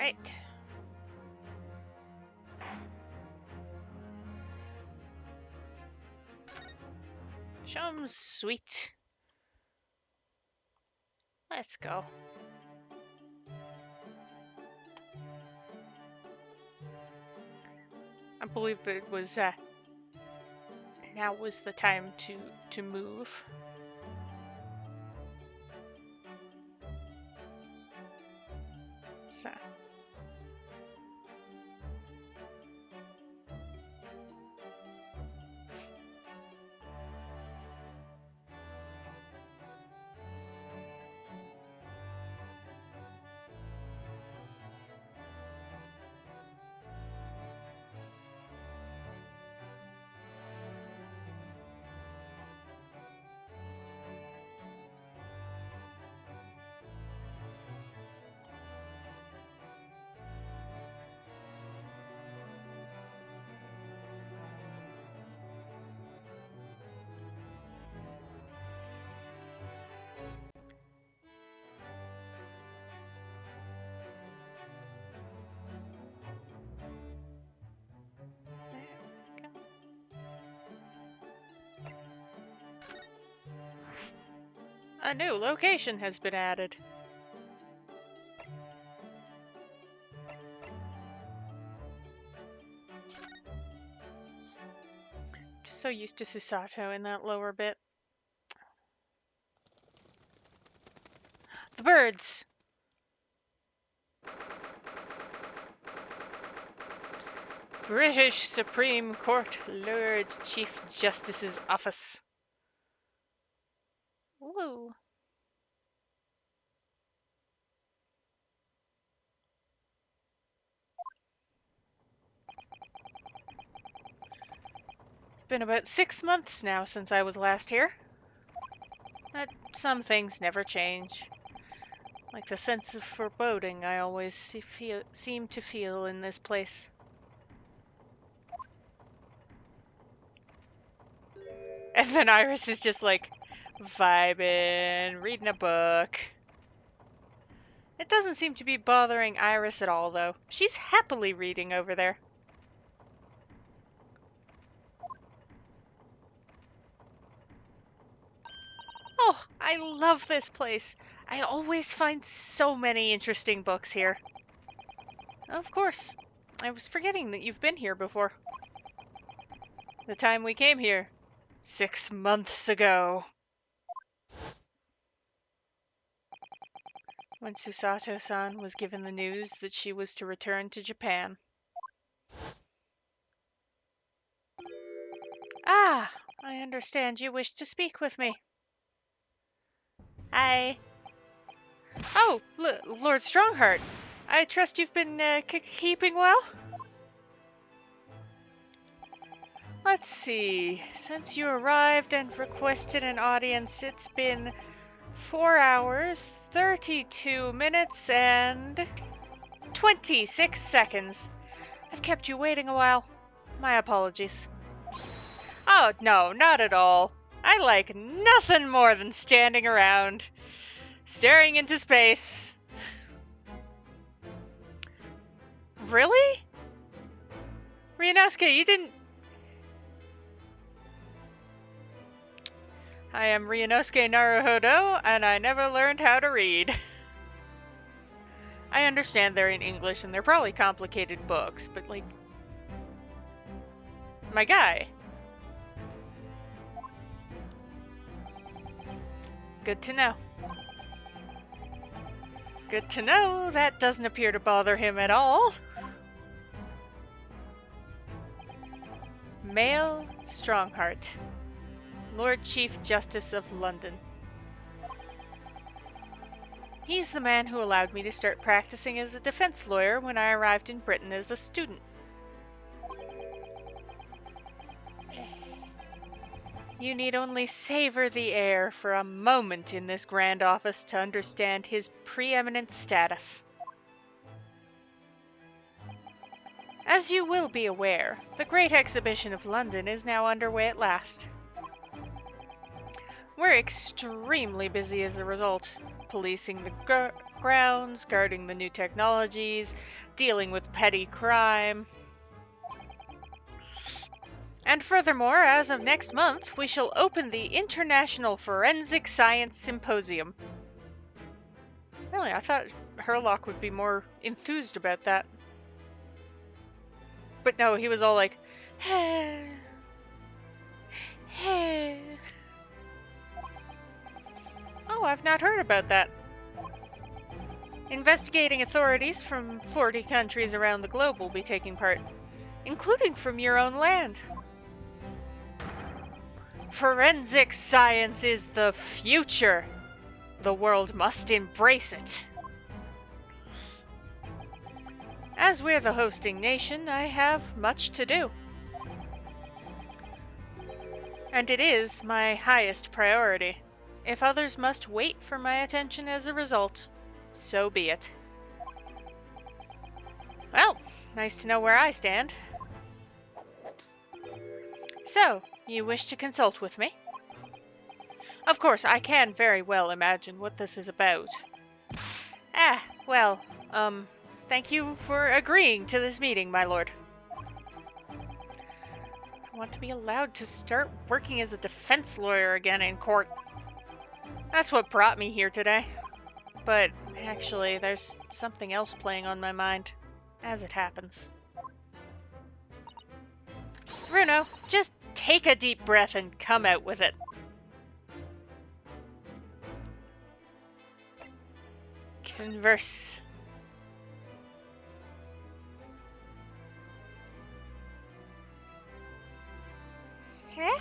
Right. Show 'em sweet. Let's go. I believe it was now was the time to move. So a new location has been added. Just so used to Susato in that lower bit. The birds! British Supreme Court Lord Chief Justice's office. Woo! It's been about 6 months now since I was last here. But some things never change. Like the sense of foreboding I always seem to feel in this place. And then Iris is just like vibing, reading a book. It doesn't seem to be bothering Iris at all, though. She's happily reading over there. Oh, I love this place. I always find so many interesting books here. Of course. I was forgetting that you've been here before. The time we came here. 6 months ago. When Susato-san was given the news that she was to return to Japan. Ah, I understand you wish to speak with me. Hi. Oh, Lord Strongheart. I trust you've been keeping well? Let's see. Since you arrived and requested an audience, it's been 4 hours, 32 minutes, and 26 seconds. I've kept you waiting a while. My apologies. Oh, no, not at all. I like nothing more than standing around, staring into space. Really? Ryunosuke, you didn't... I am Ryunosuke Naruhodo, and I never learned how to read. I understand they're in English, and they're probably complicated books, but like... My guy. Good to know. Good to know. That doesn't appear to bother him at all. Male Strongheart, Lord Chief Justice of London. He's the man who allowed me to start practicing as a defense lawyer when I arrived in Britain as a student. You need only savor the air for a moment in this grand office to understand his preeminent status. As you will be aware, the Great Exhibition of London is now underway at last. We're extremely busy as a result, policing the grounds, guarding the new technologies, dealing with petty crime. And furthermore, as of next month, we shall open the International Forensic Science Symposium. Really, I thought Herlock would be more enthused about that. But no, he was all like, hey, hey. Oh, I've not heard about that. Investigating authorities from 40 countries around the globe will be taking part, including from your own land. Forensic science is the future. The world must embrace it. As we're the hosting nation, I have much to do. And it is my highest priority. If others must wait for my attention as a result, so be it. Well, nice to know where I stand. So, you wish to consult with me? Of course, I can very well imagine what this is about. Well, thank you for agreeing to this meeting, my lord. I want to be allowed to start working as a defense lawyer again in court. That's what brought me here today. But actually, there's something else playing on my mind, as it happens. Bruno, just take a deep breath and come out with it. Converse. Huh?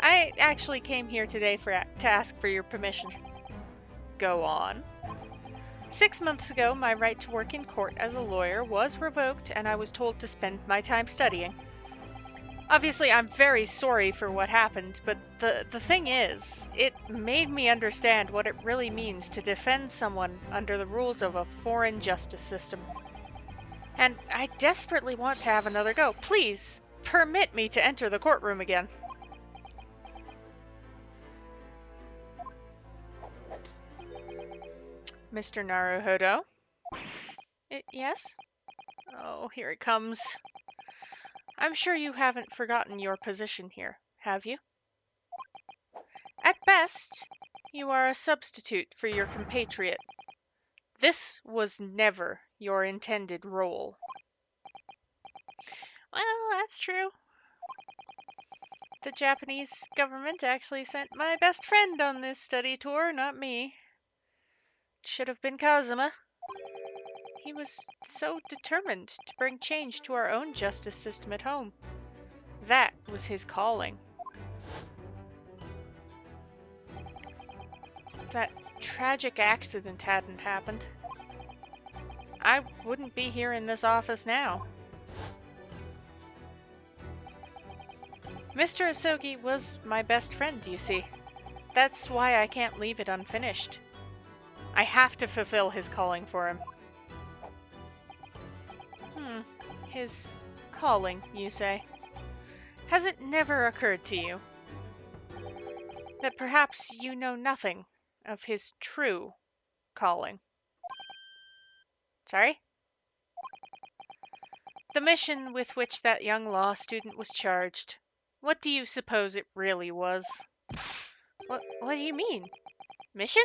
I actually came here today to ask for your permission. Go on. 6 months ago, my right to work in court as a lawyer was revoked, and I was told to spend my time studying. Obviously, I'm very sorry for what happened, but the thing is, it made me understand what it really means to defend someone under the rules of a foreign justice system. And I desperately want to have another go. Please, permit me to enter the courtroom again. Mr. Naruhodo? Yes? Oh, here it comes. I'm sure you haven't forgotten your position here, have you? At best, you are a substitute for your compatriot. This was never your intended role. Well, that's true. The Japanese government actually sent my best friend on this study tour, not me. It should have been Kazuma. He was so determined to bring change to our own justice system at home. That was his calling. If that tragic accident hadn't happened, I wouldn't be here in this office now. Mr. Asogi was my best friend, you see. That's why I can't leave it unfinished. I have to fulfill his calling for him. His calling, you say? Has it never occurred to you that perhaps you know nothing of his true calling? Sorry? The mission with which that young law student was charged. What do you suppose it really was? What do you mean? Mission?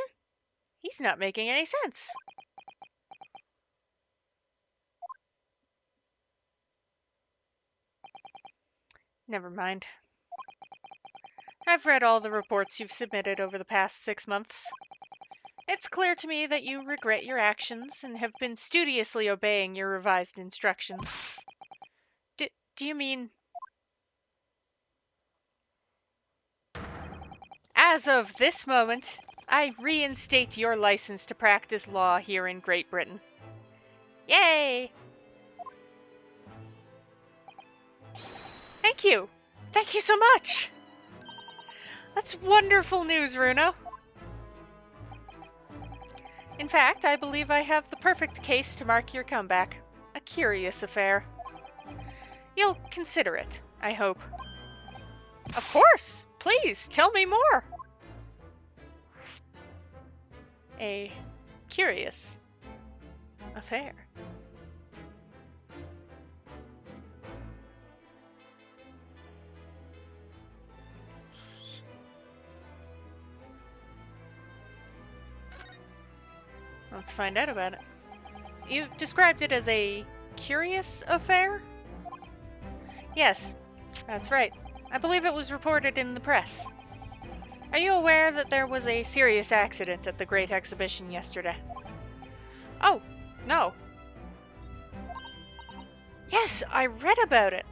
He's not making any sense. Never mind. I've read all the reports you've submitted over the past 6 months. It's clear to me that you regret your actions and have been studiously obeying your revised instructions. Do you mean... As of this moment, I reinstate your license to practice law here in Great Britain. Yay! Thank you! Thank you so much! That's wonderful news, Runo. In fact, I believe I have the perfect case to mark your comeback. A curious affair. You'll consider it, I hope. Of course! Please, tell me more! a curious affair. Let's find out about it. You described it as a curious affair? Yes, that's right. I believe it was reported in the press. Are you aware that there was a serious accident at the Great Exhibition yesterday? Oh, no. Yes, I read about it.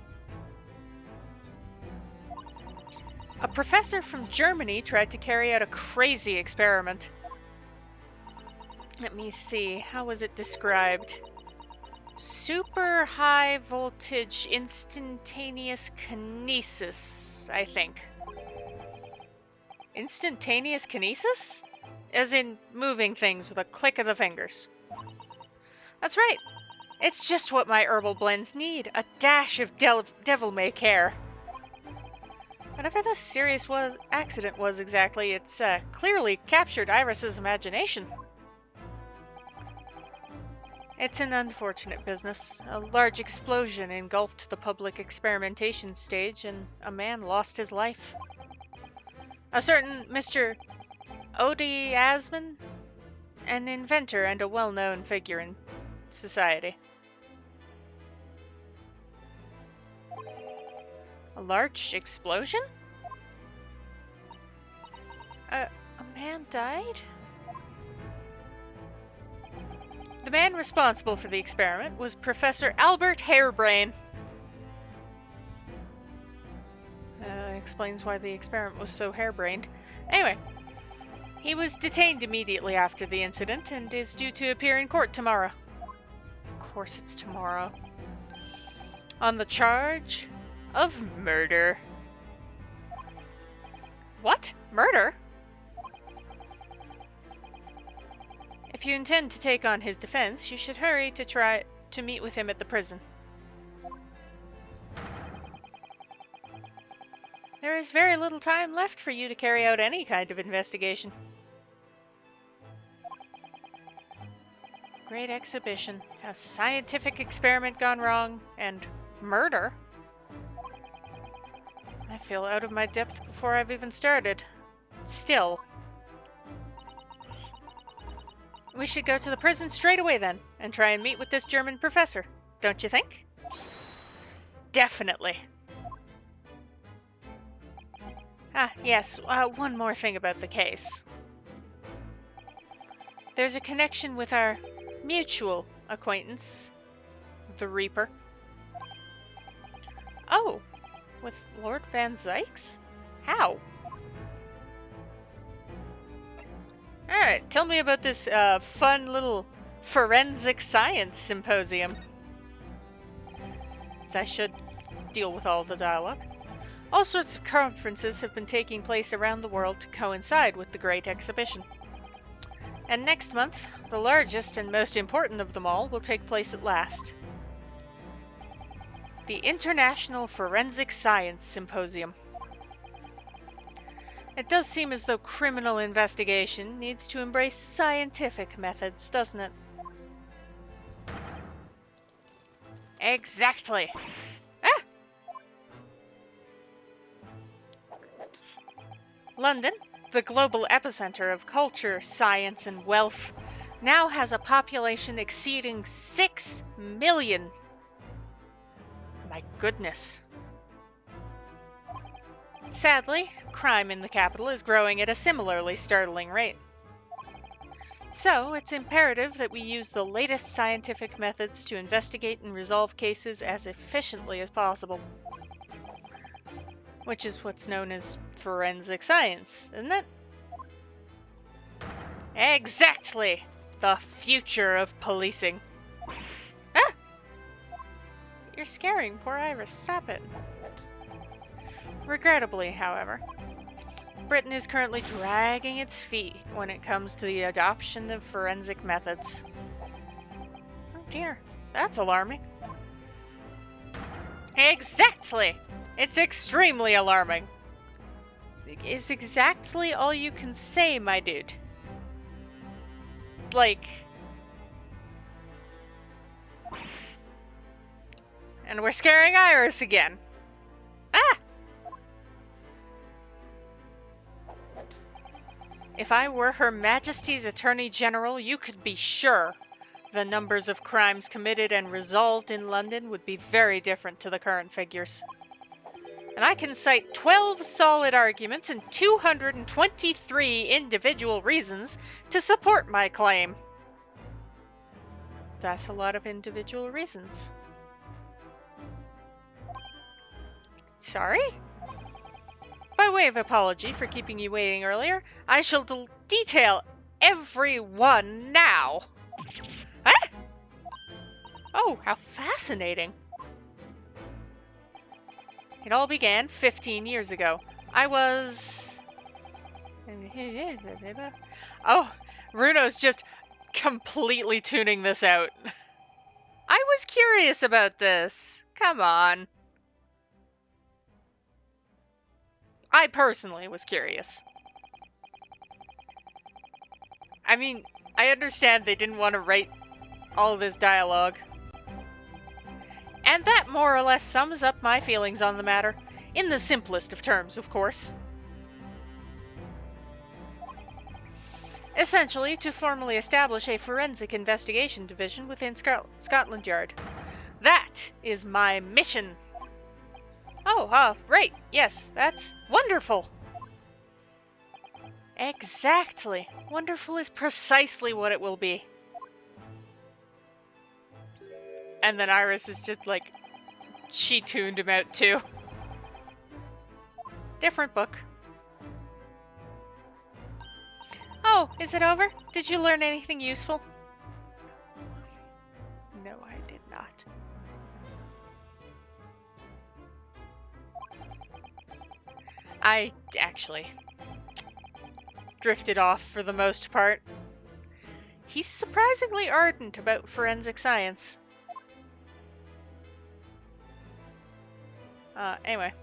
A professor from Germany tried to carry out a crazy experiment. Let me see, how was it described? Super high voltage instantaneous kinesis, I think. Instantaneous kinesis? As in moving things with a click of the fingers. That's right. It's just what my herbal blends need. A dash of devil-may-care. Whatever the serious accident was exactly, it's clearly captured Iris's imagination. It's an unfortunate business. A large explosion engulfed the public experimentation stage, and a man lost his life. A certain Mr. Odie Asman, an inventor and a well-known figure in society. A large explosion? A man died? The man responsible for the experiment was Professor Albert Harebrain. Explains why the experiment was so harebrained. Anyway, he was detained immediately after the incident and is due to appear in court tomorrow. Of course it's tomorrow. On the charge of murder. What? Murder? If you intend to take on his defense, you should hurry to try to meet with him at the prison. There is very little time left for you to carry out any kind of investigation. Great exhibition, a scientific experiment gone wrong, and murder? I feel out of my depth before I've even started. Still. We should go to the prison straight away then, and try and meet with this German professor, don't you think? Definitely. Yes, one more thing about the case. There's a connection with our mutual acquaintance, the Reaper. Oh, with Lord Van Zykes? How? Alright, tell me about this fun little forensic science symposium. So I should deal with all the dialogue. All sorts of conferences have been taking place around the world to coincide with the Great Exhibition. And next month, the largest and most important of them all will take place at last. The International Forensic Science Symposium. It does seem as though criminal investigation needs to embrace scientific methods, doesn't it? Exactly. London, the global epicenter of culture, science, and wealth, now has a population exceeding 6 million. My goodness. Sadly, crime in the capital is growing at a similarly startling rate. So, it's imperative that we use the latest scientific methods to investigate and resolve cases as efficiently as possible. Which is what's known as forensic science, isn't it? Exactly! The future of policing. Ah! You're scaring poor Iris. Stop it. Regrettably, however, Britain is currently dragging its feet when it comes to the adoption of forensic methods. Oh dear, that's alarming. Exactly! It's extremely alarming. Is exactly all you can say, my dude. like... And we're scaring Iris again. Ah! If I were Her Majesty's Attorney General, you could be sure the numbers of crimes committed and resolved in London would be very different to the current figures. And I can cite 12 solid arguments and 223 individual reasons to support my claim. That's a lot of individual reasons. Sorry? By way of apology for keeping you waiting earlier, I shall detail every one now. Ah! Oh, how fascinating. It all began 15 years ago. I was... Oh, Runo's just completely tuning this out. I was curious about this. Come on. I personally was curious. I mean, I understand they didn't want to write all of this dialogue. And that more or less sums up my feelings on the matter. In the simplest of terms, of course. Essentially, to formally establish a forensic investigation division within Scotland Yard. That is my mission. Oh, right. Yes, that's wonderful. Exactly. Wonderful is precisely what it will be. And then Iris is just like, she tuned him out too. Different book. Oh, is it over? Did you learn anything useful? No, I did not. I actually drifted off for the most part. He's surprisingly ardent about forensic science. Anyway.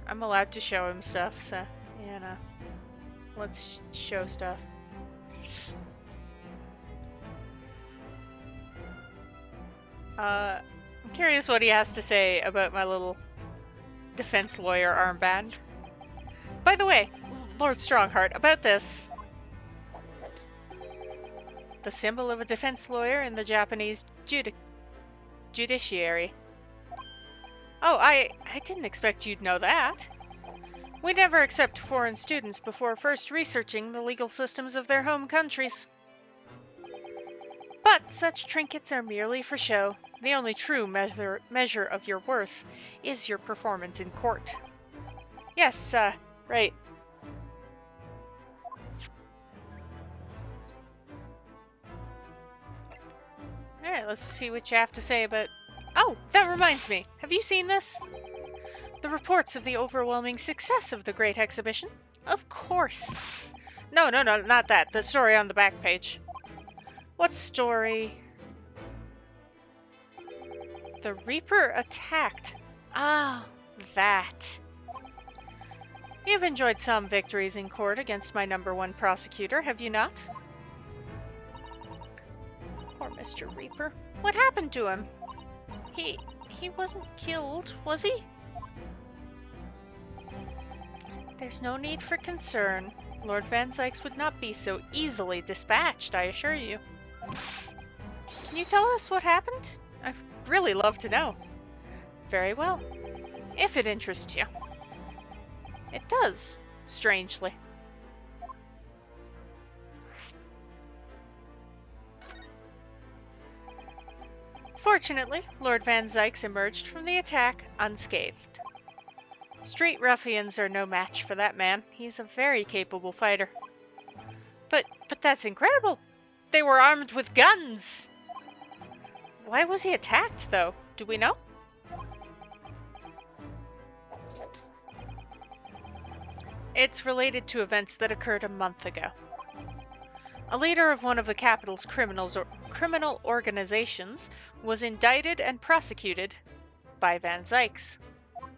I'm allowed to show him stuff, so, you know. Let's show stuff. I'm curious what he has to say about my little defense lawyer armband. By the way, Lord Strongheart, about this. The symbol of a defense lawyer in the Japanese judiciary. Oh, I didn't expect you'd know that. We never accept foreign students before first researching the legal systems of their home countries. But such trinkets are merely for show. The only true measure of your worth is your performance in court. Yes, right. Alright, let's see what you have to say about... Oh, that reminds me. Have you seen this? The reports of the overwhelming success of the Great Exhibition? Of course. No, not that. The story on the back page. What story? The Reaper attacked. Ah, that. You've enjoyed some victories in court against my #1 prosecutor, have you not? Poor Mr. Reaper. What happened to him? He wasn't killed, was he? There's no need for concern. Lord Van Sykes would not be so easily dispatched, I assure you. Can you tell us what happened? I'd really love to know. Very well. If it interests you. It does, strangely. Fortunately, Lord Van Sykes emerged from the attack unscathed. Street ruffians are no match for that man. He's a very capable fighter. But that's incredible! They were armed with guns! Why was he attacked, though? Do we know? It's related to events that occurred a month ago. A leader of one of the capital's criminal organizations was indicted and prosecuted by Van Zykes,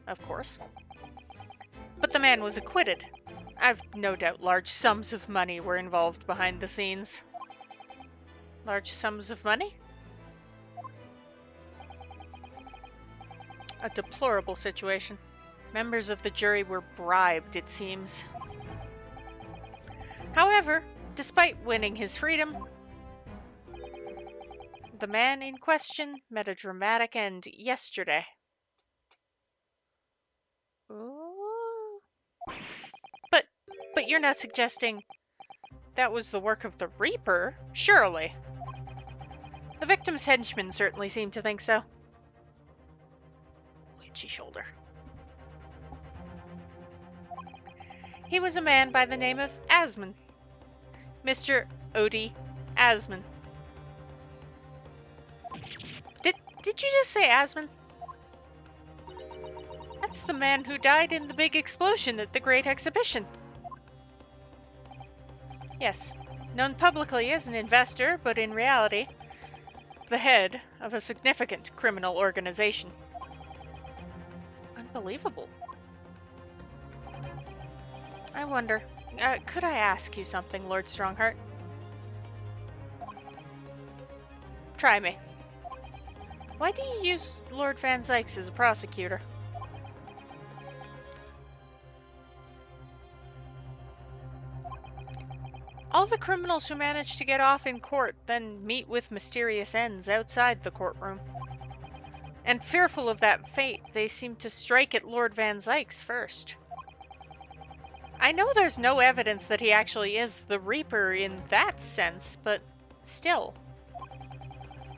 of course. But the man was acquitted. I've no doubt large sums of money were involved behind the scenes. Large sums of money? A deplorable situation. Members of the jury were bribed, it seems. However, despite winning his freedom, the man in question met a dramatic end yesterday. Ooh. But you're not suggesting that was the work of the Reaper, surely? The victim's henchmen certainly seem to think so. Itchy shoulder. He was a man by the name of Asman. Mr. Odie Asman. Did you just say Asman? That's the man who died in the big explosion at the Great Exhibition. Yes, known publicly as an investor, but in reality, the head of a significant criminal organization. Unbelievable. I wonder, could I ask you something, Lord Strongheart? Try me. Why do you use Lord Van Zykes as a prosecutor? All the criminals who manage to get off in court then meet with mysterious ends outside the courtroom. And fearful of that fate, they seem to strike at Lord Van Zykes first. I know there's no evidence that he actually is the Reaper in that sense, but still.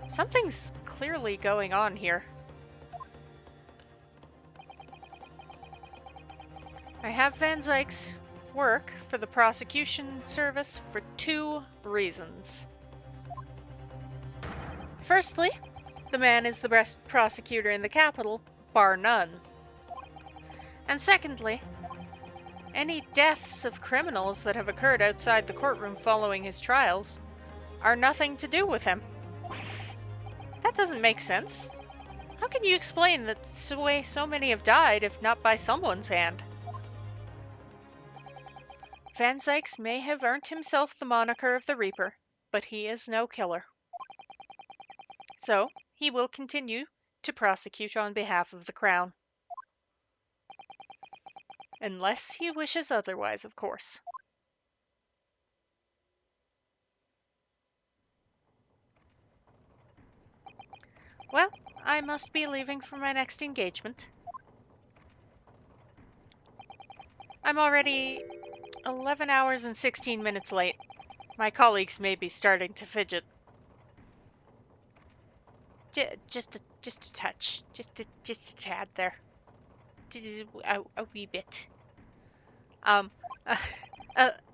Something's clearly going on here. I have Van Zykes work for the prosecution service for 2 reasons. Firstly, the man is the best prosecutor in the capital, bar none. And secondly, any deaths of criminals that have occurred outside the courtroom following his trials are nothing to do with him. That doesn't make sense. How can you explain that so many have died if not by someone's hand? Van Zykes may have earned himself the moniker of the Reaper, but he is no killer. So, he will continue to prosecute on behalf of the Crown. Unless he wishes otherwise, of course. Well, I must be leaving for my next engagement. I'm already 11 hours and 16 minutes late. My colleagues may be starting to fidget. Just a touch. Just a tad there. A wee bit.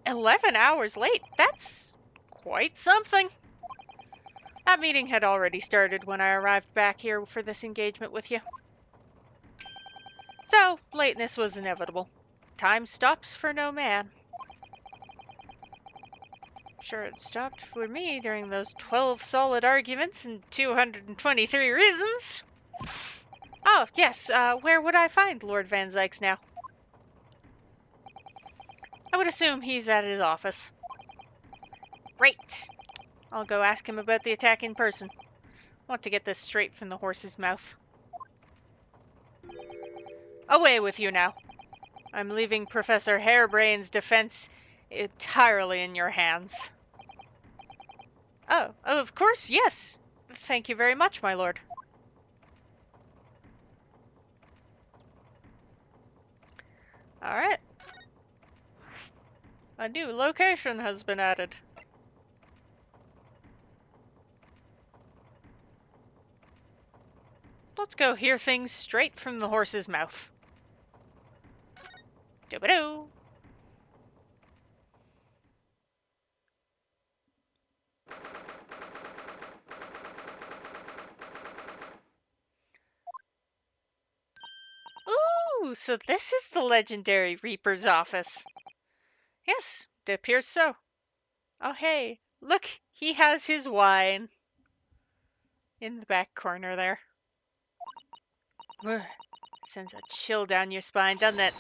11 hours late? That's quite something. That meeting had already started when I arrived back here for this engagement with you. So, lateness was inevitable. Time stops for no man. Sure, it stopped for me during those 12 solid arguments and 223 reasons. Oh, yes, where would I find Lord Van Zykes now? I would assume he's at his office. Great. I'll go ask him about the attack in person. Want to get this straight from the horse's mouth. Away with you now. I'm leaving Professor Hairbrain's defense entirely in your hands. Oh, of course, yes. Thank you very much, my lord. Alright. A new location has been added. Let's go hear things straight from the horse's mouth. Doo-ba-doo! Ooh, so this is the legendary Reaper's office. Yes, it appears so. Oh hey, look, he has his wine. in the back corner there. Ugh, sends a chill down your spine, doesn't it?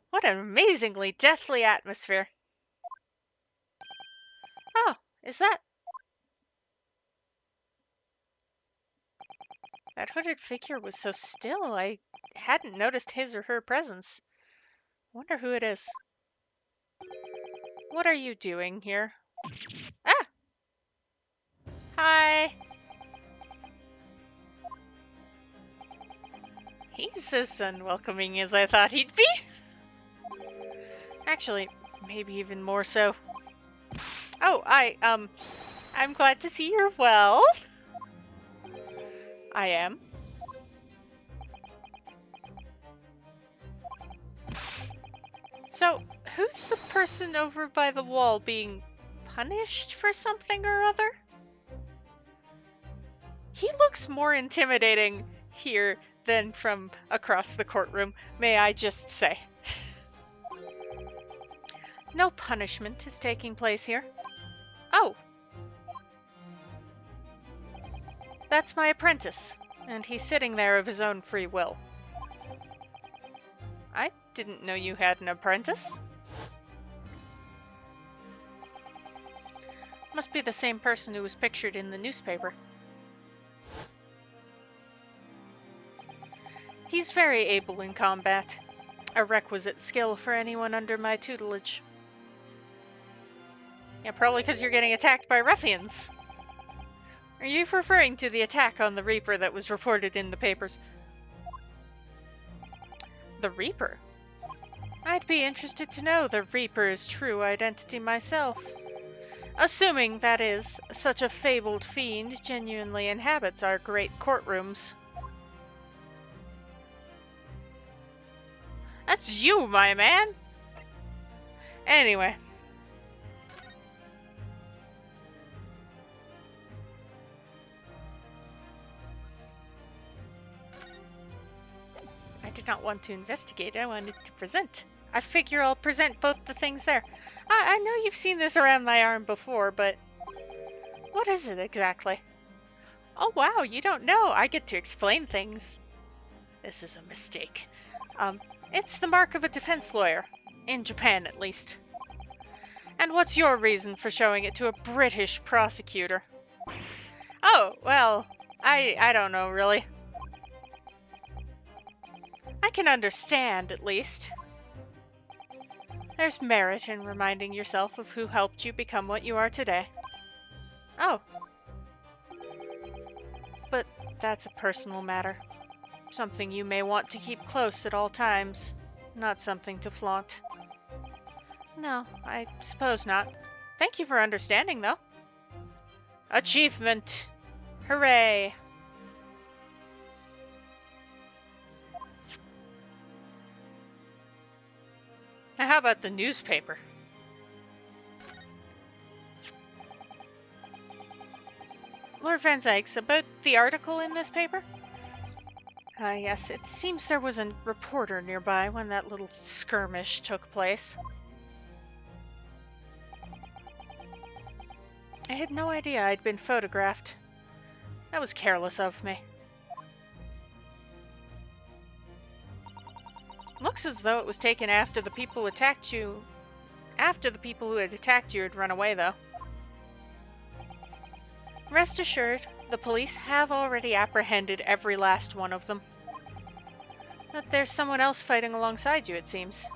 What an amazingly deathly atmosphere. Oh, is that... That hooded figure was so still, I hadn't noticed his or her presence. Wonder who it is. What are you doing here? Ah! Hi! He's as unwelcoming as I thought he'd be. Actually, maybe even more so. Oh, I'm glad to see you're well. I am. So, who's the person over by the wall being punished for something or other? He looks more intimidating here than from across the courtroom, may I just say. No punishment is taking place here. Oh! That's my apprentice, and he's sitting there of his own free will. I didn't know you had an apprentice. Must be the same person who was pictured in the newspaper. He's very able in combat, a requisite skill for anyone under my tutelage. Yeah, probably because you're getting attacked by ruffians. Are you referring to the attack on the Reaper that was reported in the papers? The Reaper? I'd be interested to know the Reaper's true identity myself. Assuming, that is, such a fabled fiend genuinely inhabits our great courtrooms. That's you, my man! Anyway. I did not want to investigate, I wanted to present. I figure I'll present both the things there. I know you've seen this around my arm before, but... What is it exactly? Oh wow, you don't know. I get to explain things. This is a mistake. It's the mark of a defense lawyer. In Japan, at least. And what's your reason for showing it to a British prosecutor? Oh, well, I don't know, really. I can understand, at least. There's merit in reminding yourself of who helped you become what you are today. Oh. But that's a personal matter. Something you may want to keep close at all times. Not something to flaunt. No, I suppose not. Thank you for understanding, though. Achievement! Hooray! Now how about the newspaper? Lord Van Zykes, about the article in this paper? Yes, it seems there was a reporter nearby when that little skirmish took place. I had no idea I'd been photographed. That was careless of me. Looks as though it was taken after the people attacked you. After the people who had attacked you had run away, though. Rest assured, the police have already apprehended every last one of them. But there's someone else fighting alongside you, it seems.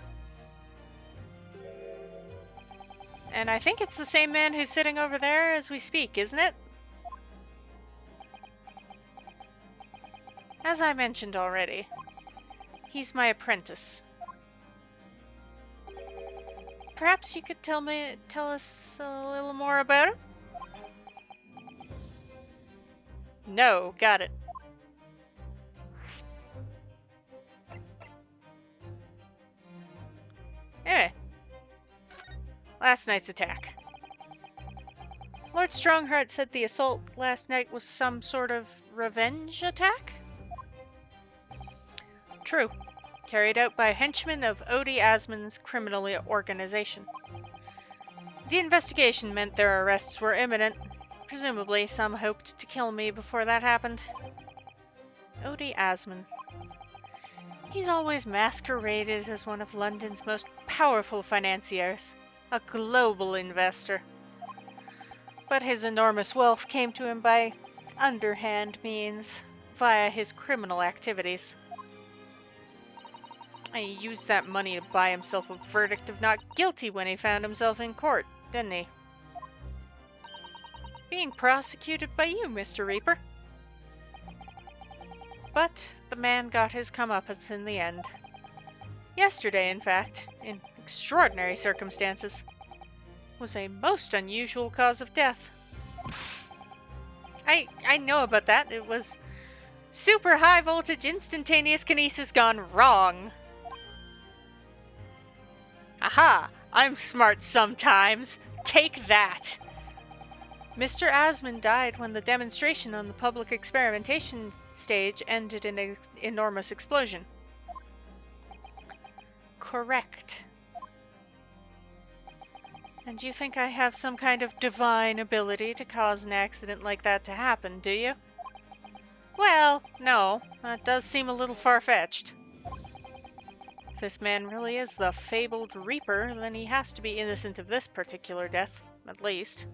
And I think it's the same man who's sitting over there as we speak, isn't it? As I mentioned already, he's my apprentice. Perhaps you could tell us a little more about him? No, got it. Anyway. Last night's attack. Lord Strongheart said the assault last night was some sort of revenge attack? True. Carried out by henchmen of Odie Asmon's criminal organization. The investigation meant their arrests were imminent. Presumably, some hoped to kill me before that happened. VOD Asman. He's always masqueraded as one of London's most powerful financiers, a global investor. But his enormous wealth came to him by underhand means, via his criminal activities. He used that money to buy himself a verdict of not guilty when he found himself in court, didn't he? Being prosecuted by you, Mr. Reaper. But the man got his comeuppance in the end. Yesterday, in fact, in extraordinary circumstances, was a most unusual cause of death. I know about that. It was super high voltage instantaneous kinesis gone wrong. Aha! I'm smart sometimes. Take that! Mr. Asman died when the demonstration on the public experimentation stage ended in an enormous explosion. Correct. And you think I have some kind of divine ability to cause an accident like that to happen, do you? Well, no. That does seem a little far-fetched. If this man really is the fabled Reaper, then he has to be innocent of this particular death, at least.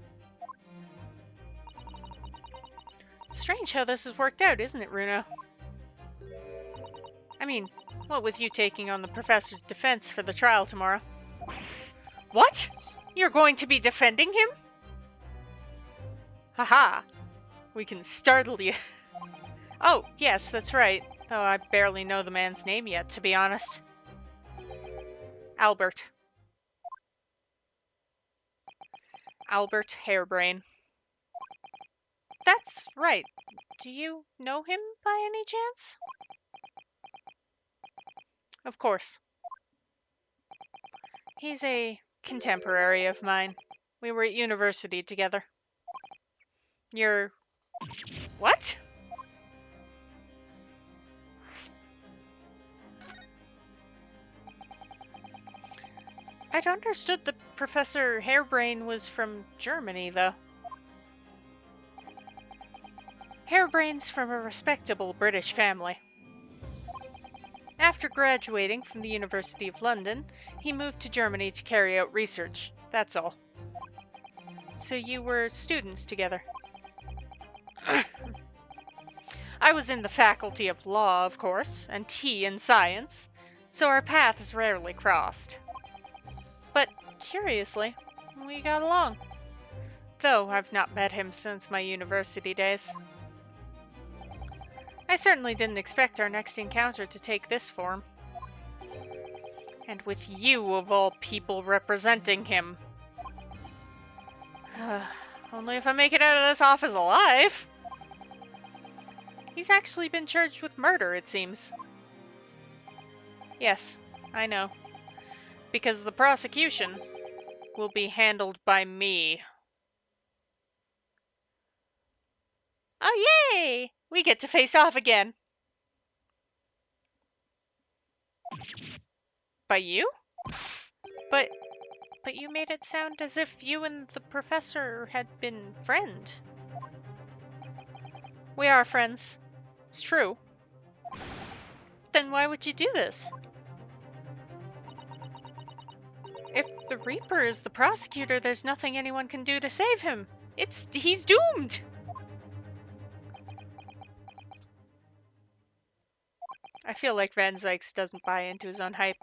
Strange how this has worked out, isn't it, Runo? I mean, what with you taking on the professor's defense for the trial tomorrow. What? You're going to be defending him? Haha! We can startle you. Oh, yes, that's right. Though I barely know the man's name yet, to be honest. Albert. Albert Harebrain. That's right. Do you know him by any chance? Of course. He's a contemporary of mine. We were at university together. You're... What? I'd understood that Professor Harebrain was from Germany, though. Harebrain's from a respectable British family. After graduating from the University of London, he moved to Germany to carry out research, that's all. So you were students together? I was in the Faculty of Law, of course, and he in Science, so our paths rarely crossed. But, curiously, we got along. Though I've not met him since my university days. I certainly didn't expect our next encounter to take this form. And with you, of all people, representing him. Only if I make it out of this office alive. He's actually been charged with murder, it seems. Yes, I know. Because the prosecution will be handled by me. Oh, yay! We get to face off again. By you? But you made it sound as if you and the professor had been friends. We are friends. It's true. Then why would you do this? If the Reaper is the prosecutor, there's nothing anyone can do to save him. He's doomed! I feel like Van Zykes doesn't buy into his own hype.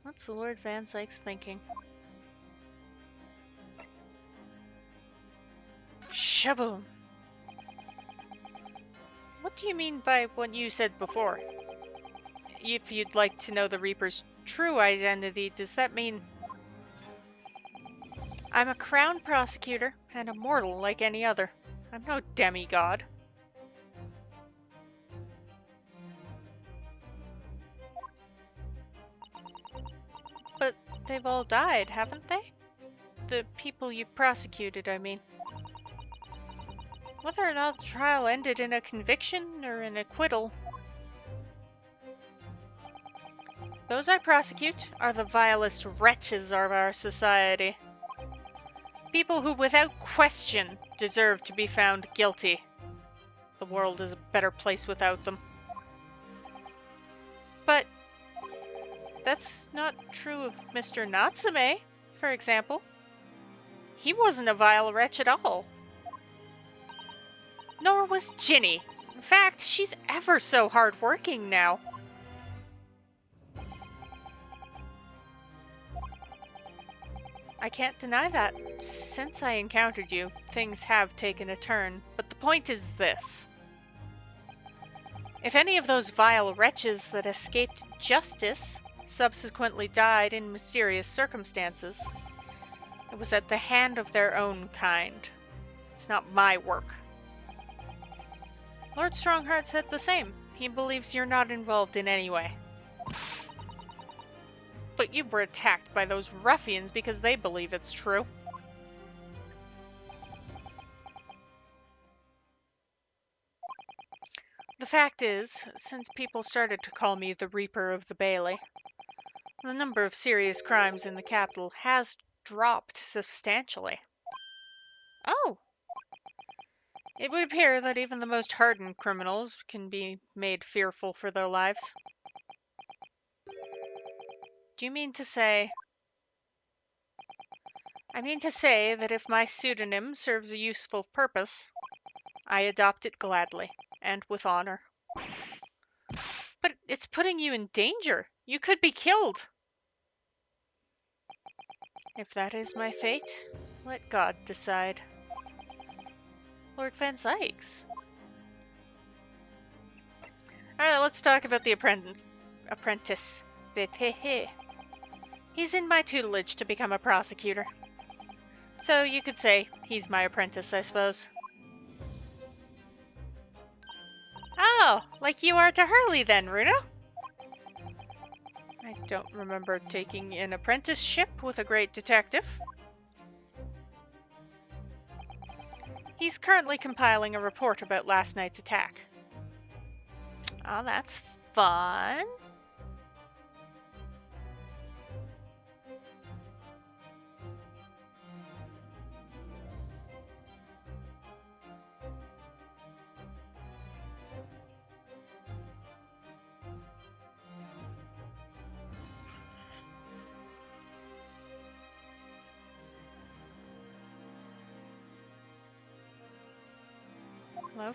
What's the Lord Van Zykes thinking? Shaboom! What do you mean by what you said before? If you'd like to know the Reaper's true identity, does that mean... I'm a crown prosecutor and a mortal like any other. I'm no demigod. But they've all died, haven't they? The people you've prosecuted, I mean. Whether or not the trial ended in a conviction or an acquittal, those I prosecute are the vilest wretches of our society. People who, without question, deserve to be found guilty. The world is a better place without them. But that's not true of Mr. Natsume, for example. He wasn't a vile wretch at all. Nor was Ginny. In fact, she's ever so hard-working now. I can't deny that. Since I encountered you, things have taken a turn. But the point is this. If any of those vile wretches that escaped justice subsequently died in mysterious circumstances, it was at the hand of their own kind. It's not my work. Lord Strongheart said the same. He believes you're not involved in any way. But you were attacked by those ruffians because they believe it's true. The fact is, since people started to call me the Reaper of the Bailey, the number of serious crimes in the capital has dropped substantially. Oh! It would appear that even the most hardened criminals can be made fearful for their lives. Do you mean to say... I mean to say that if my pseudonym serves a useful purpose, I adopt it gladly, and with honor. But it's putting you in danger. You could be killed. If that is my fate, let God decide. Lord Van Sykes. Alright, let's talk about the apprentice. He's in my tutelage to become a prosecutor. So you could say he's my apprentice, I suppose. Oh, like you are to Hurley then, Runo? I don't remember taking an apprenticeship with a great detective. He's currently compiling a report about last night's attack. Oh, that's fun.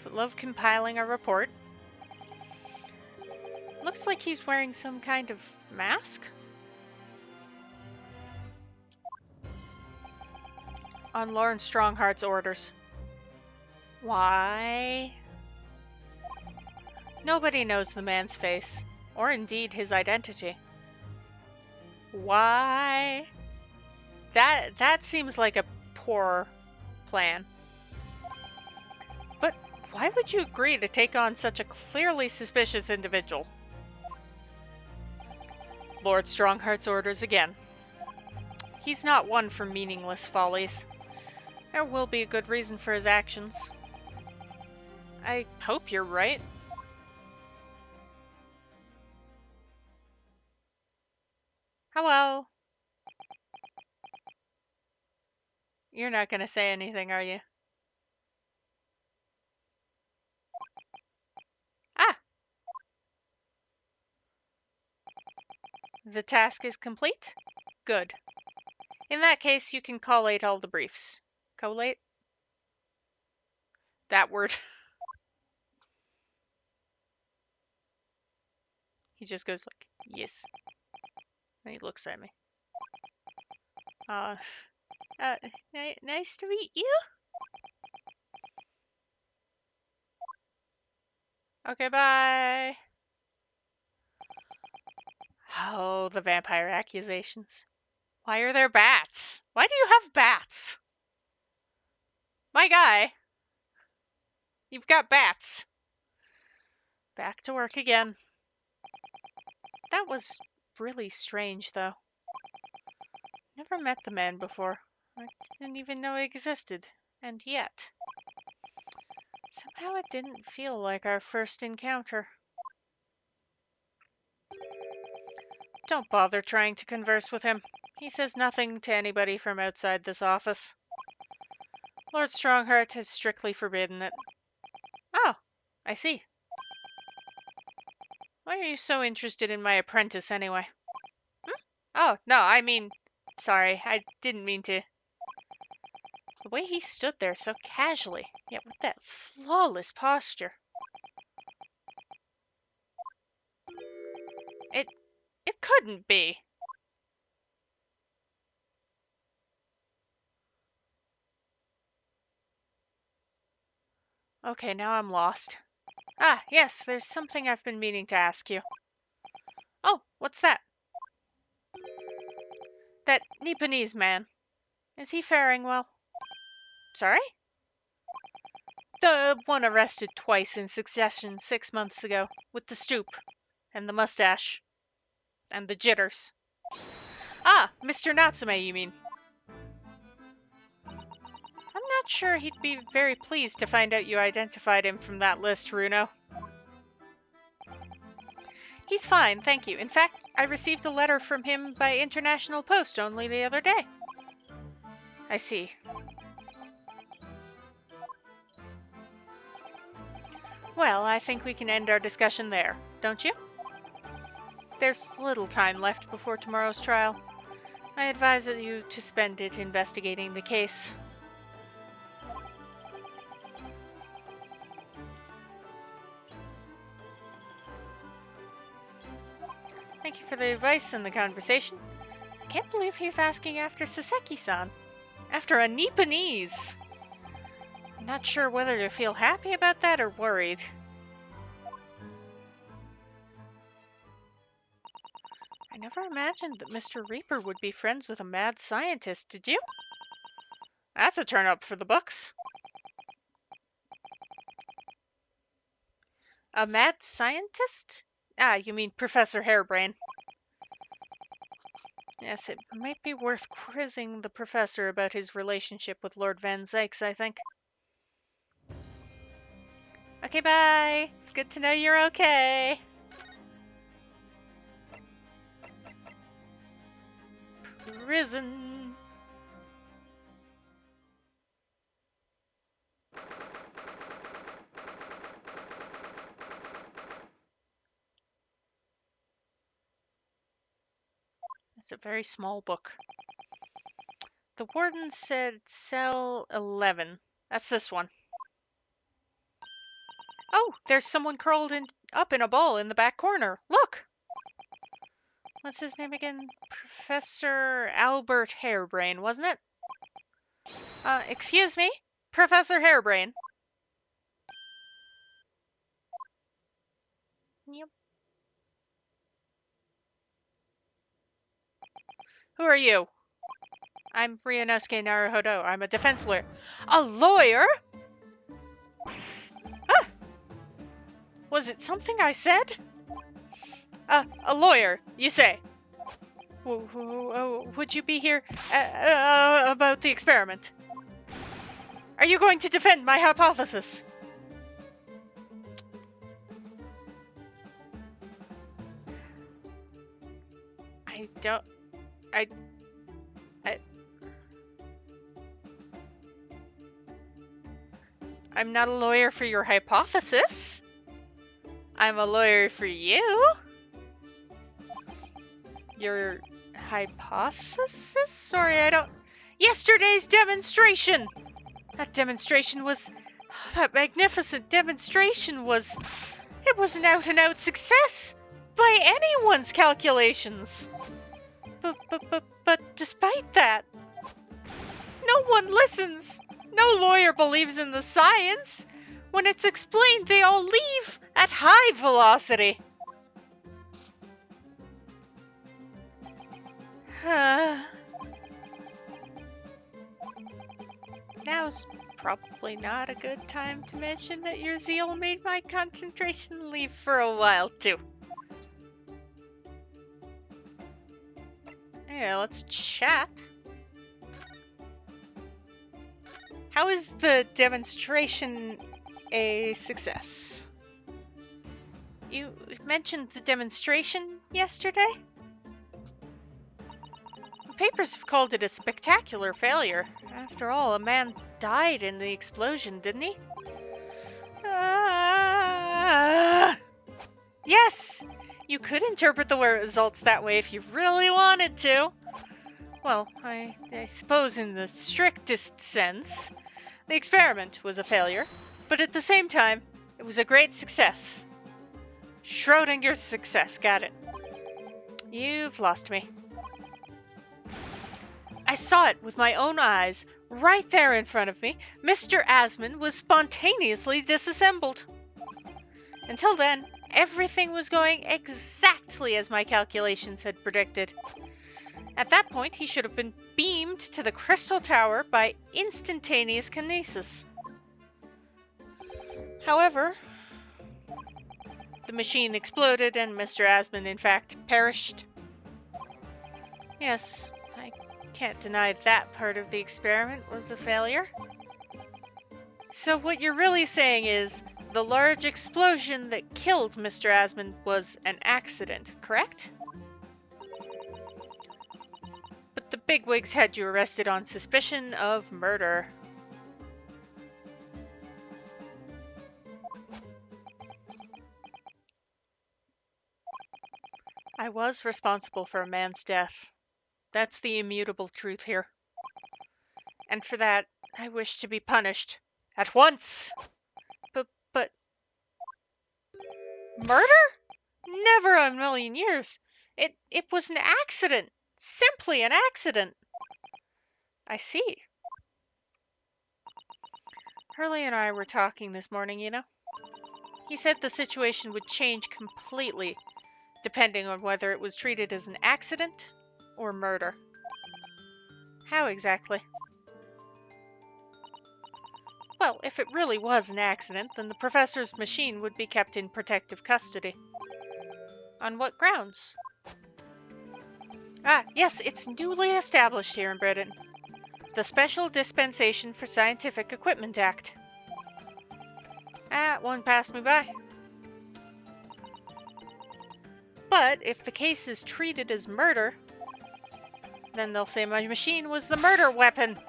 Love compiling a report. Looks like he's wearing some kind of mask. On Lauren Strongheart's orders. Why? Nobody knows the man's face, or indeed his identity. Why? That seems like a poor plan. But why would you agree to take on such a clearly suspicious individual? Lord Strongheart's orders again. He's not one for meaningless follies. There will be a good reason for his actions. I hope you're right. Hello. You're not gonna say anything, are you? Ah! The task is complete? Good. In that case, you can collate all the briefs. Collate? That word. He just goes like, yes. And he looks at me. Nice to meet you. Okay, bye. Oh, the vampire accusations. Why are there bats? Why do you have bats? My guy. You've got bats. Back to work again. That was really strange, though. Never met the man before. I didn't even know he existed. And yet... somehow it didn't feel like our first encounter. Don't bother trying to converse with him. He says nothing to anybody from outside this office. Lord Strongheart has strictly forbidden it. Oh, I see. Why are you so interested in my apprentice, anyway? Oh, no, I mean... Sorry, I didn't mean to... The way he stood there so casually, yet with that flawless posture. It couldn't be. Okay, now I'm lost. Ah, yes, there's something I've been meaning to ask you. Oh, what's that? That Nipponese man. Is he faring well? Sorry? The one arrested twice in succession 6 months ago, with the stoop, and the mustache, and the jitters. Ah, Mr. Natsume, you mean? I'm not sure he'd be very pleased to find out you identified him from that list, Runo. He's fine, thank you. In fact, I received a letter from him by international post only the other day. I see. Well, I think we can end our discussion there, don't you? There's little time left before tomorrow's trial. I advise you to spend it investigating the case. Thank you for the advice and the conversation. I can't believe he's asking after Saseki-san. After a Nipponese! I'm not sure whether to feel happy about that or worried. I never imagined that Mr. Reaper would be friends with a mad scientist, did you? That's a turn up for the books. A mad scientist? Ah, you mean Professor Harebrain. Yes, it might be worth quizzing the professor about his relationship with Lord Van Zykes, I think. Okay, bye. It's good to know you're okay. Prison. It's a very small book. The warden said cell 11. That's this one. Oh, there's someone curled up in a ball in the back corner. Look! What's his name again? Professor Albert Harebrain, wasn't it? Excuse me? Professor Harebrain. Yep. Who are you? I'm Ryunosuke Naruhodo. I'm a defense lawyer. A lawyer? Ah! Was it something I said? A lawyer, you say? Would you be here about the experiment? Are you going to defend my hypothesis? I don't... I'm not a lawyer for your hypothesis. I'm a lawyer for you. Your hypothesis? Sorry, I don't... Yesterday's demonstration! That magnificent demonstration was... It was an out-and-out success! By anyone's calculations! But despite that, no one listens! No lawyer believes in the science! When it's explained, they all leave at high velocity! Now's probably not a good time to mention that your zeal made my concentration leave for a while, too. Yeah, let's chat. How is the demonstration a success? You mentioned the demonstration yesterday? papers have called it a spectacular failure. After all, a man died in the explosion, didn't he? Yes! You could interpret the results that way if you really wanted to. Well, I suppose in the strictest sense, the experiment was a failure, but at the same time, it was a great success. Schrodinger's success, got it. You've lost me. I saw it with my own eyes. Right there in front of me, Mr. Asmund was spontaneously disassembled. Until then, everything was going exactly as my calculations had predicted. At that point, he should have been beamed to the Crystal Tower by instantaneous kinesis. However, the machine exploded and Mr. Asmund, in fact, perished. Yes, I can't deny that part of the experiment was a failure. So what you're really saying is the large explosion that killed Mr. Asmund was an accident, correct? But the bigwigs had you arrested on suspicion of murder. I was responsible for a man's death. That's the immutable truth here. And for that, I wish to be punished. At once! But... Murder? Never a million years. It was an accident. Simply an accident. I see. Hurley and I were talking this morning, you know. He said the situation would change completely, depending on whether it was treated as an accident or murder. How exactly? Well, if it really was an accident, then the professor's machine would be kept in protective custody. On what grounds? Ah, yes, it's newly established here in Britain. The Special Dispensation for Scientific Equipment Act. One passed me by. But if the case is treated as murder, then they'll say my machine was the murder weapon,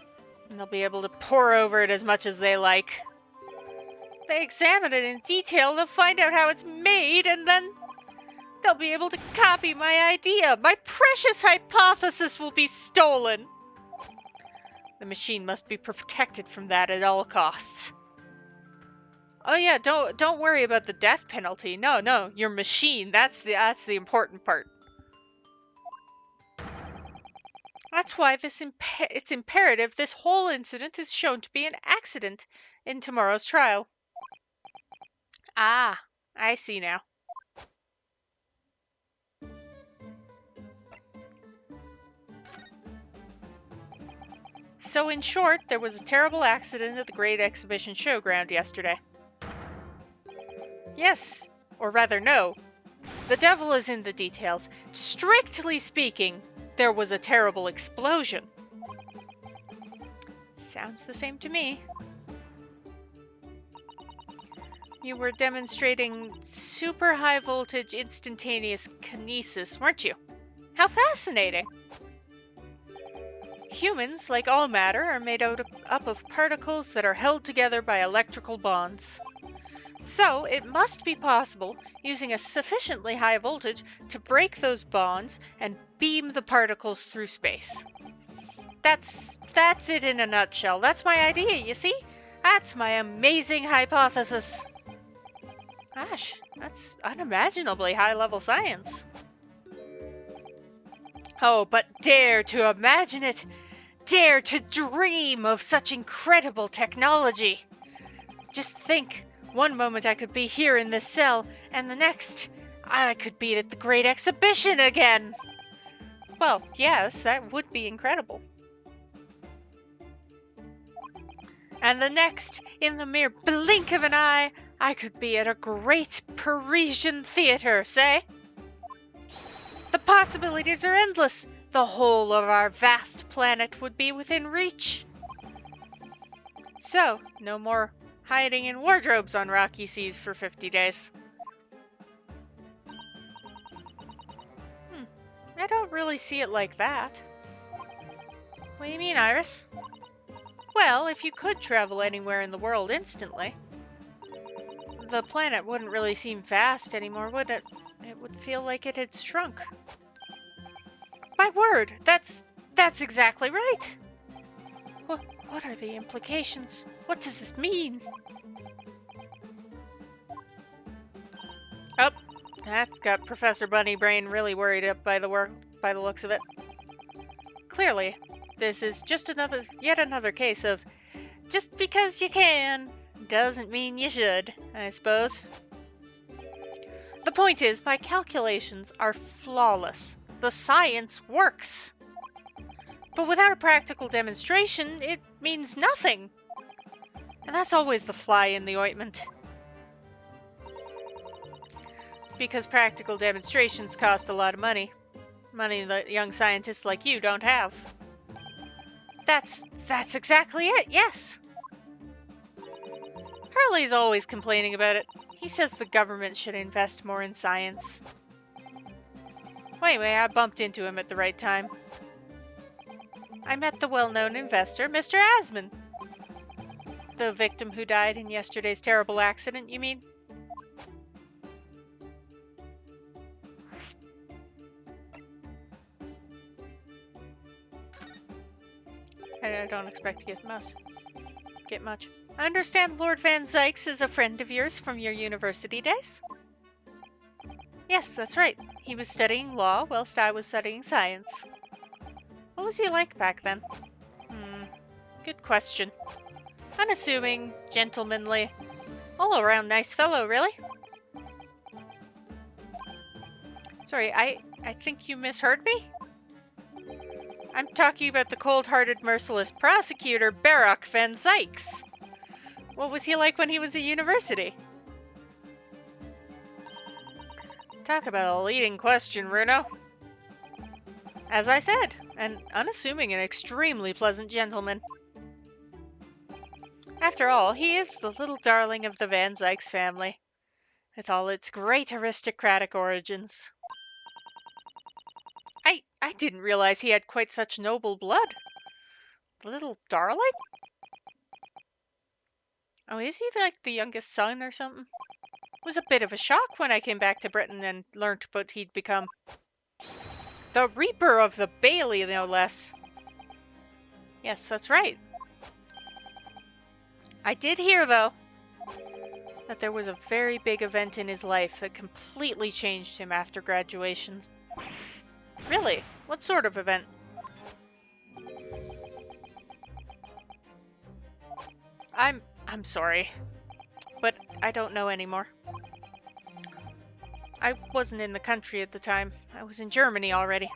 and they'll be able to pore over it as much as they like. They examine it in detail, they'll find out how it's made, and then they'll be able to copy my idea. My precious hypothesis will be stolen. The machine must be protected from that at all costs. Oh yeah, don't worry about the death penalty. No, your machine, that's the important part. That's why it's imperative this whole incident is shown to be an accident in tomorrow's trial. Ah, I see now. So in short, there was a terrible accident at the Great Exhibition Showground yesterday. Yes, or rather no. The devil is in the details. Strictly speaking, there was a terrible explosion. Sounds the same to me. You were demonstrating super high voltage instantaneous kinesis, weren't you? How fascinating! Humans, like all matter, are made up of particles that are held together by electrical bonds. So, it must be possible, using a sufficiently high voltage, to break those bonds and beam the particles through space. That's it in a nutshell. That's my idea, you see? That's my amazing hypothesis. Gosh, that's unimaginably high-level science. Oh, but dare to imagine it! Dare to dream of such incredible technology! Just think, one moment I could be here in this cell, and the next, I could be at the Great Exhibition again! Well, yes, that would be incredible. And the next, in the mere blink of an eye, I could be at a great Parisian theater, say? The possibilities are endless. The whole of our vast planet would be within reach. So, no more hiding in wardrobes on rocky seas for 50 days. I don't really see it like that. What do you mean, Iris? Well, if you could travel anywhere in the world instantly, the planet wouldn't really seem vast anymore, would it? It would feel like it had shrunk. My word, that's exactly right. What are the implications? What does this mean? Oh, that's got Professor Bunnybrain really worried up by the looks of it. Clearly, this is just yet another case of just because you can doesn't mean you should, I suppose. The point is, my calculations are flawless. The science works. But without a practical demonstration, it means nothing. And that's always the fly in the ointment. Because practical demonstrations cost a lot of money. Money that young scientists like you don't have. That's exactly it, yes. Harley's always complaining about it. He says the government should invest more in science. Well, anyway, I bumped into him at the right time. I met the well-known investor, Mr. Asman. The victim who died in yesterday's terrible accident, you mean? I don't expect to get much. I understand Lord Van Zykes is a friend of yours from your university days? Yes, that's right. He was studying law whilst I was studying science. What was he like back then? Good question. Unassuming, gentlemanly, all-around nice fellow, really? Sorry, I think you misheard me? I'm talking about the cold-hearted, merciless prosecutor, Barak Van Zykes. What was he like when he was at university? Talk about a leading question, Bruno. As I said, an unassuming and extremely pleasant gentleman. After all, he is the little darling of the Van Zykes family, with all its great aristocratic origins. I didn't realize he had quite such noble blood. Little darling? Oh, is he like the youngest son or something? It was a bit of a shock when I came back to Britain and learnt what he'd become. The Reaper of the Bailey, no less. Yes, that's right. I did hear, though, that there was a very big event in his life that completely changed him after graduation. Really? What sort of event? I'm sorry, but I don't know anymore. I wasn't in the country at the time. I was in Germany already.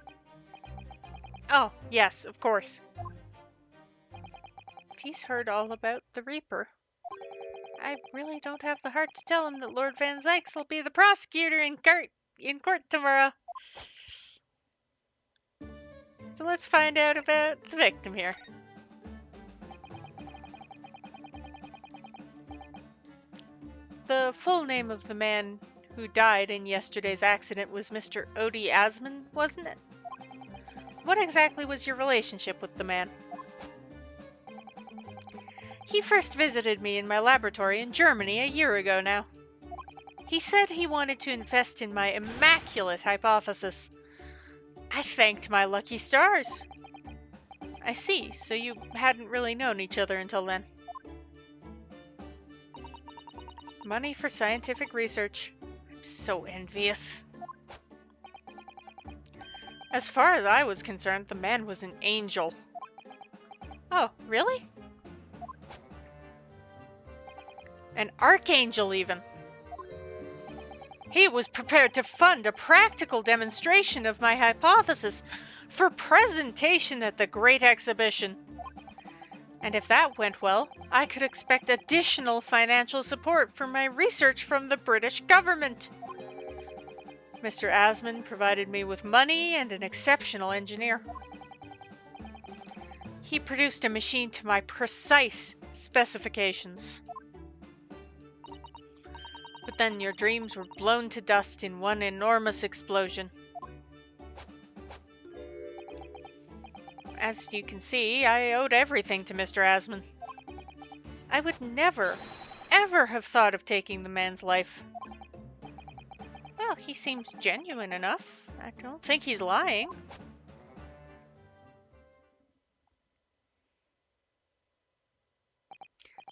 Oh, yes, of course. If he's heard all about the Reaper, I really don't have the heart to tell him that Lord Van Zykes will be the prosecutor in court tomorrow. So let's find out about the victim here. The full name of the man who died in yesterday's accident was Mr. Odie Asman, wasn't it? What exactly was your relationship with the man? He first visited me in my laboratory in Germany a year ago now. He said he wanted to invest in my immaculate hypothesis. I thanked my lucky stars. I see, so you hadn't really known each other until then. Money for scientific research. I'm so envious. As far as I was concerned, the man was an angel. Oh, really? An archangel, even. He was prepared to fund a practical demonstration of my hypothesis for presentation at the Great Exhibition. And if that went well, I could expect additional financial support for my research from the British government. Mr. Asman provided me with money and an exceptional engineer. He produced a machine to my precise specifications. But then your dreams were blown to dust in one enormous explosion. As you can see, I owed everything to Mr. Asman. I would never, ever have thought of taking the man's life. Well, he seems genuine enough. I don't think he's lying.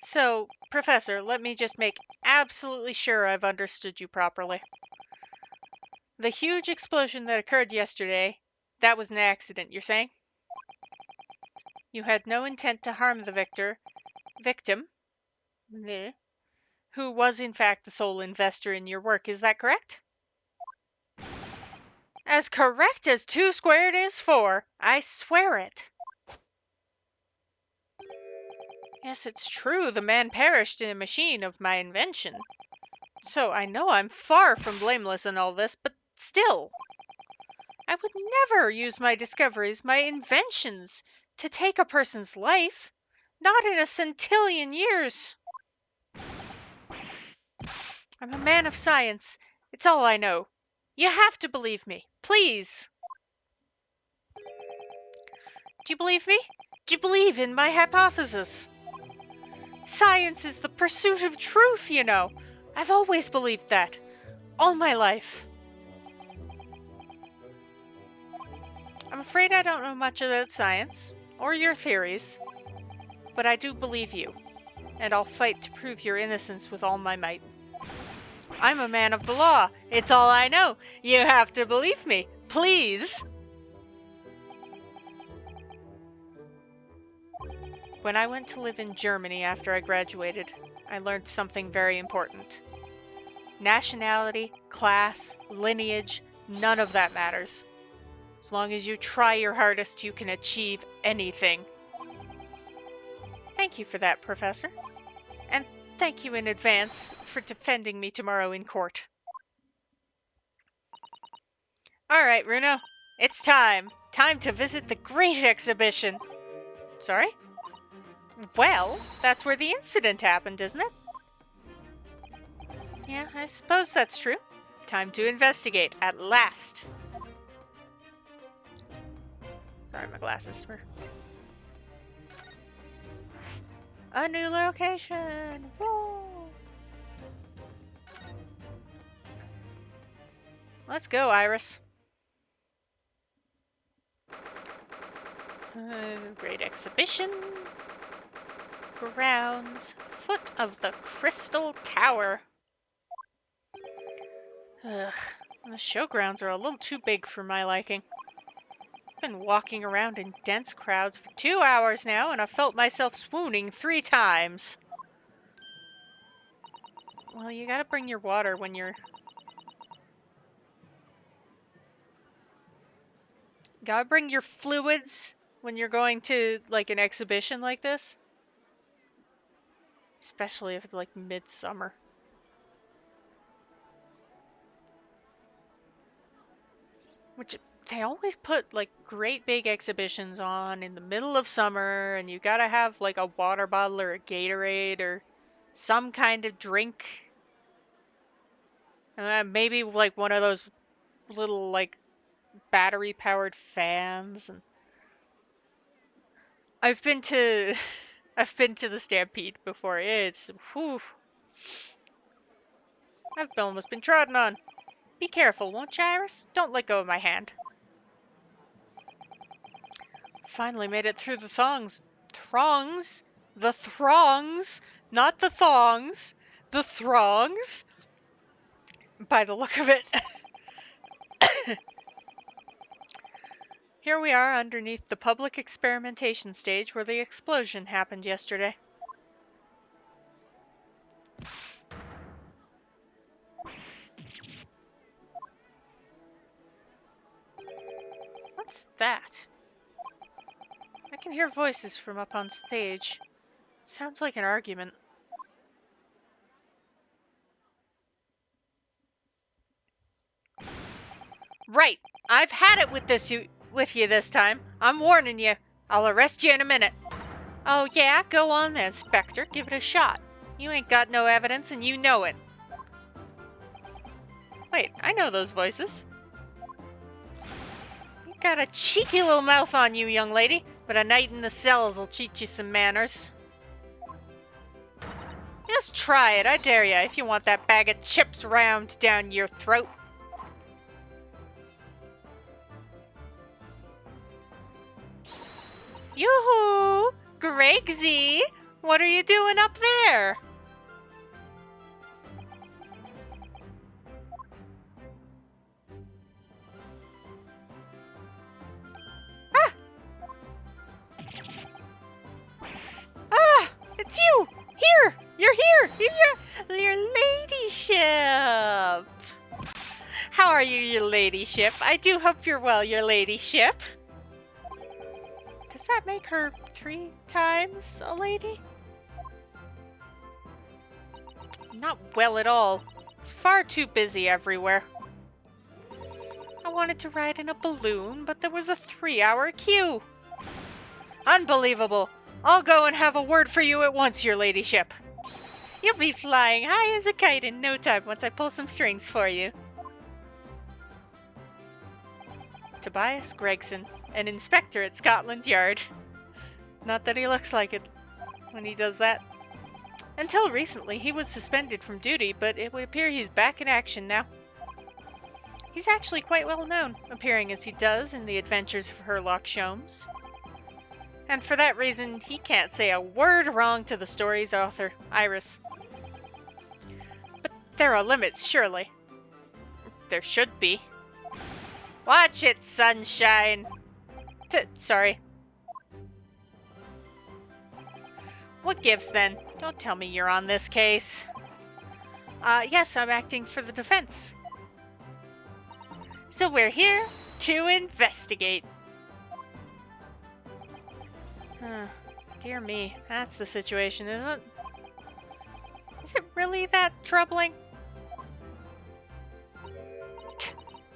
So, Professor, let me just make absolutely sure I've understood you properly. The huge explosion that occurred yesterday, that was an accident, you're saying? You had no intent to harm the victim, who was in fact the sole investor in your work, is that correct? As correct as 2 squared is 4, I swear it. Yes, it's true, the man perished in a machine of my invention. So I know I'm far from blameless in all this, but still. I would never use my discoveries, my inventions, to take a person's life. Not in a centillion years. I'm a man of science. It's all I know. You have to believe me. Please. Do you believe me? Do you believe in my hypothesis? Science is the pursuit of truth, you know. I've always believed that. All my life. I'm afraid I don't know much about science, or your theories, but I do believe you, and I'll fight to prove your innocence with all my might. I'm a man of the law. It's all I know. You have to believe me. Please. When I went to live in Germany after I graduated, I learned something very important. Nationality, class, lineage, none of that matters. As long as you try your hardest, you can achieve anything. Thank you for that, Professor. And thank you in advance for defending me tomorrow in court. All right, Runo. It's time. Time to visit the great exhibition. Sorry? Well, that's where the incident happened, isn't it? Yeah, I suppose that's true. Time to investigate, at last. Sorry, my glasses were... A new location! Whoa! Let's go, Iris. Great exhibition. Grounds. Foot of the Crystal Tower. Ugh, the showgrounds are a little too big for my liking. I've been walking around in dense crowds for 2 hours now, and I've felt myself swooning 3 times. Well, you gotta bring your water when you're... Gotta bring your fluids when you're going to, like, an exhibition like this. Especially if it's, like, midsummer. Which, they always put, like, great big exhibitions on in the middle of summer, and you gotta have, like, a water bottle or a Gatorade or some kind of drink. And maybe, like, one of those little, like, battery-powered fans. And I've been to... I've been to the Stampede before. It's... whew. I've almost been trodden on. Be careful, won't you, Iris? Don't let go of my hand. Finally made it through the thongs. Throngs? The throngs? Not the thongs. The throngs? By the look of it. Here we are underneath the public experimentation stage where the explosion happened yesterday. What's that? I can hear voices from up on stage. Sounds like an argument. Right! I've had it with you this time. I'm warning you. I'll arrest you in a minute. Oh yeah? Go on then, Spectre. Give it a shot. You ain't got no evidence and you know it. Wait, I know those voices. You got a cheeky little mouth on you, young lady. but a night in the cells will teach you some manners. Just try it, I dare ya, if you want that bag of chips rammed down your throat. Yoo-hoo! Gregsy! What are you doing up there? Ah! It's you! Here! You're here! Your ladyship! How are you, your ladyship? I do hope you're well, your ladyship. Does that make her 3 times a lady? Not well at all. It's far too busy everywhere. I wanted to ride in a balloon, but there was a 3-hour queue. Unbelievable. I'll go and have a word for you at once, your ladyship. You'll be flying high as a kite in no time once I pull some strings for you. Tobias Gregson, an inspector at Scotland Yard. Not that he looks like it when he does that. Until recently, he was suspended from duty, but it would appear he's back in action now. He's actually quite well known, appearing as he does in the Adventures of Sherlock Holmes. And for that reason, he can't say a word wrong to the story's author, Iris. But there are limits, surely. There should be. Watch it, sunshine! Sorry. What gives, then? Don't tell me you're on this case. Yes, I'm acting for the defense. So we're here to investigate. Dear me, that's the situation, isn't it? Is it really that troubling?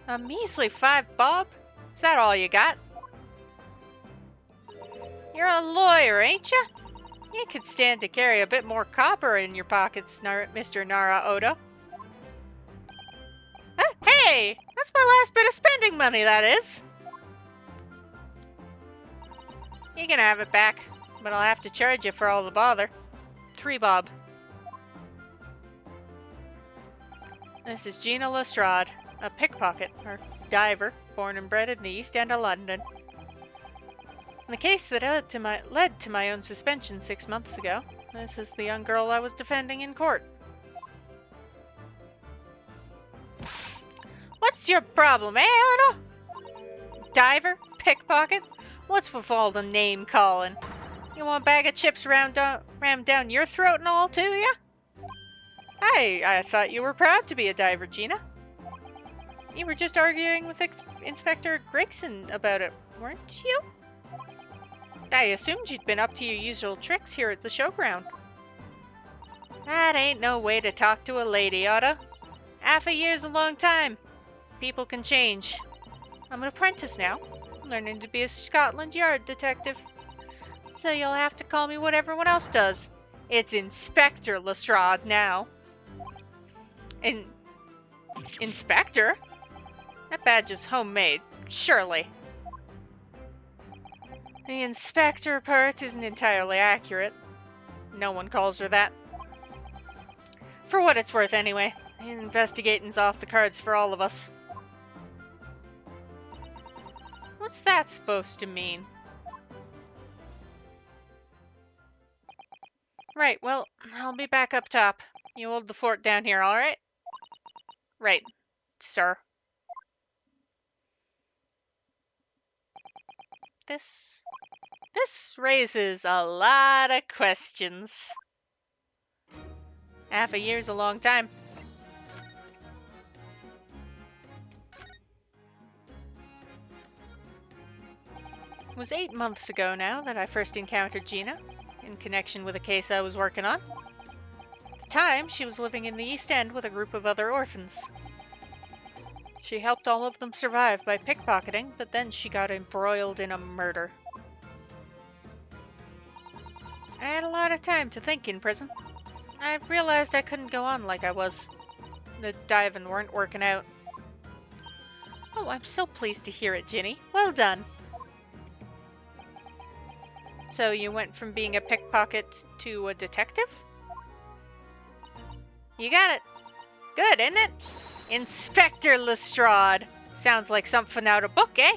A measly 5 bob? Is that all you got? You're a lawyer, ain't ya? You could stand to carry a bit more copper in your pockets, Mr. Nara Oda. Hey! That's my last bit of spending money, that is! You can have it back, but I'll have to charge you for all the bother. 3 bob. This is Gina Lestrade, a pickpocket, or diver, born and bred in the East End of London. In the case that led to my own suspension 6 months ago, this is the young girl I was defending in court. What's your problem, eh, Otto? Diver? Pickpocket? What's with all the name-calling? You want a bag of chips rammed down your throat and all, too, ya? Hey, I thought you were proud to be a diver, Gina. You were just arguing with Inspector Gregson about it, weren't you? I assumed you'd been up to your usual tricks here at the showground. That ain't no way to talk to a lady, Otto. Half a year's a long time. People can change. I'm an apprentice now, learning to be a Scotland Yard detective. So you'll have to call me what everyone else does. It's Inspector Lestrade now. Inspector? That badge is homemade, surely. The inspector part isn't entirely accurate. No one calls her that. For what it's worth, anyway. Investigating's off the cards for all of us. What's that supposed to mean? Right, well, I'll be back up top. You hold the fort down here, alright? Right, sir. This raises a lot of questions. Half a year's a long time. It was 8 months ago now that I first encountered Gina, in connection with a case I was working on. At the time, she was living in the East End with a group of other orphans. She helped all of them survive by pickpocketing, but then she got embroiled in a murder. I had a lot of time to think in prison. I realized I couldn't go on like I was. The diving weren't working out. Oh, I'm so pleased to hear it, Ginny. Well done. So you went from being a pickpocket to a detective? You got it. Good, isn't it? Inspector Lestrade. Sounds like something out of book, eh?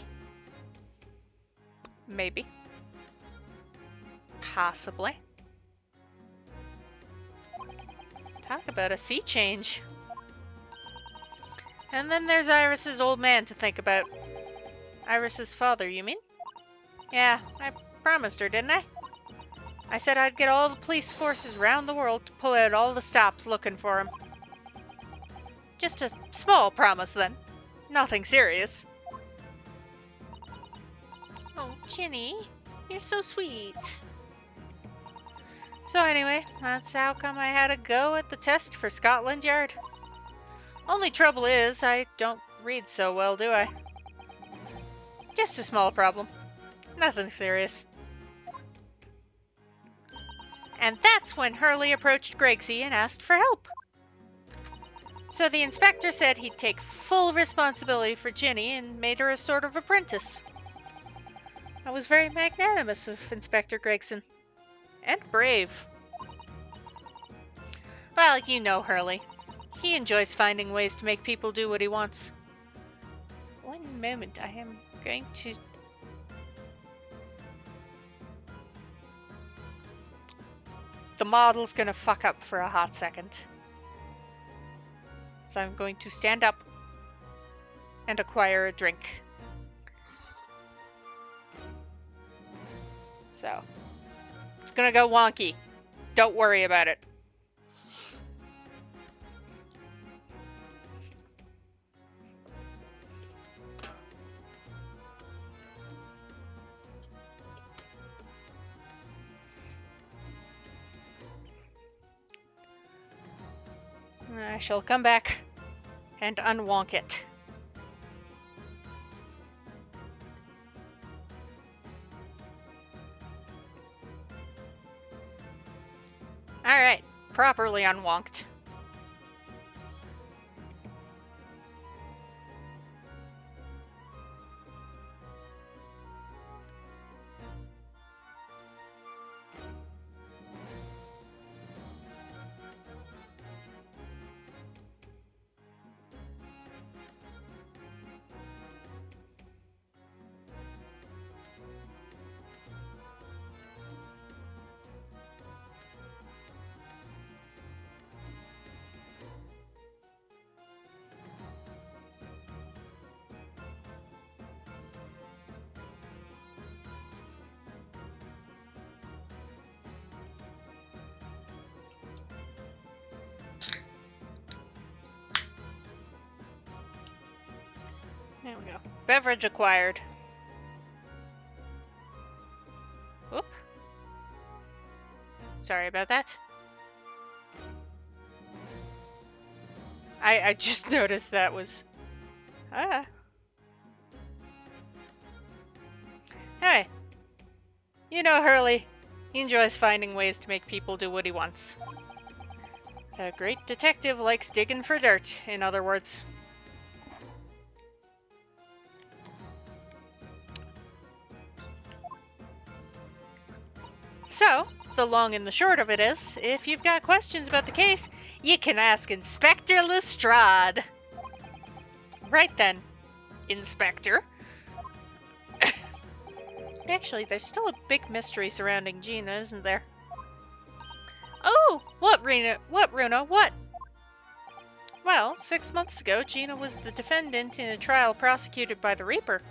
Maybe. Possibly. Talk about a sea change. And then there's Iris's old man to think about. Iris's father, you mean? Yeah, I promised her, didn't I? I said I'd get all the police forces around the world to pull out all the stops looking for him. Just a small promise, then. Nothing serious. Oh, Ginny, you're so sweet. So anyway, that's how come I had a go at the test for Scotland Yard. Only trouble is, I don't read so well, do I? Just a small problem. Nothing serious. And that's when Hurley approached Gregsy and asked for help. So the inspector said he'd take full responsibility for Ginny and made her a sort of apprentice. I was very magnanimous of Inspector Gregson. And brave. Well, you know Hurley. He enjoys finding ways to make people do what he wants. One moment, I am going to... The model's gonna fuck up for a hot second. So I'm going to stand up and acquire a drink. So, it's gonna go wonky. Don't worry about it. I shall come back and unwonk it. Alright, properly unwonked. There we go. Beverage acquired. Oop. Sorry about that. I just noticed that was... Ah. Anyway. You know Hurley. He enjoys finding ways to make people do what he wants. A great detective likes digging for dirt, in other words. So, the long and the short of it is, if you've got questions about the case, you can ask Inspector Lestrade. Right then, Inspector. Actually, there's still a big mystery surrounding Gina, isn't there? Oh, what, Rena? What, Runa? What? Well, 6 months ago, Gina was the defendant in a trial prosecuted by the Reaper.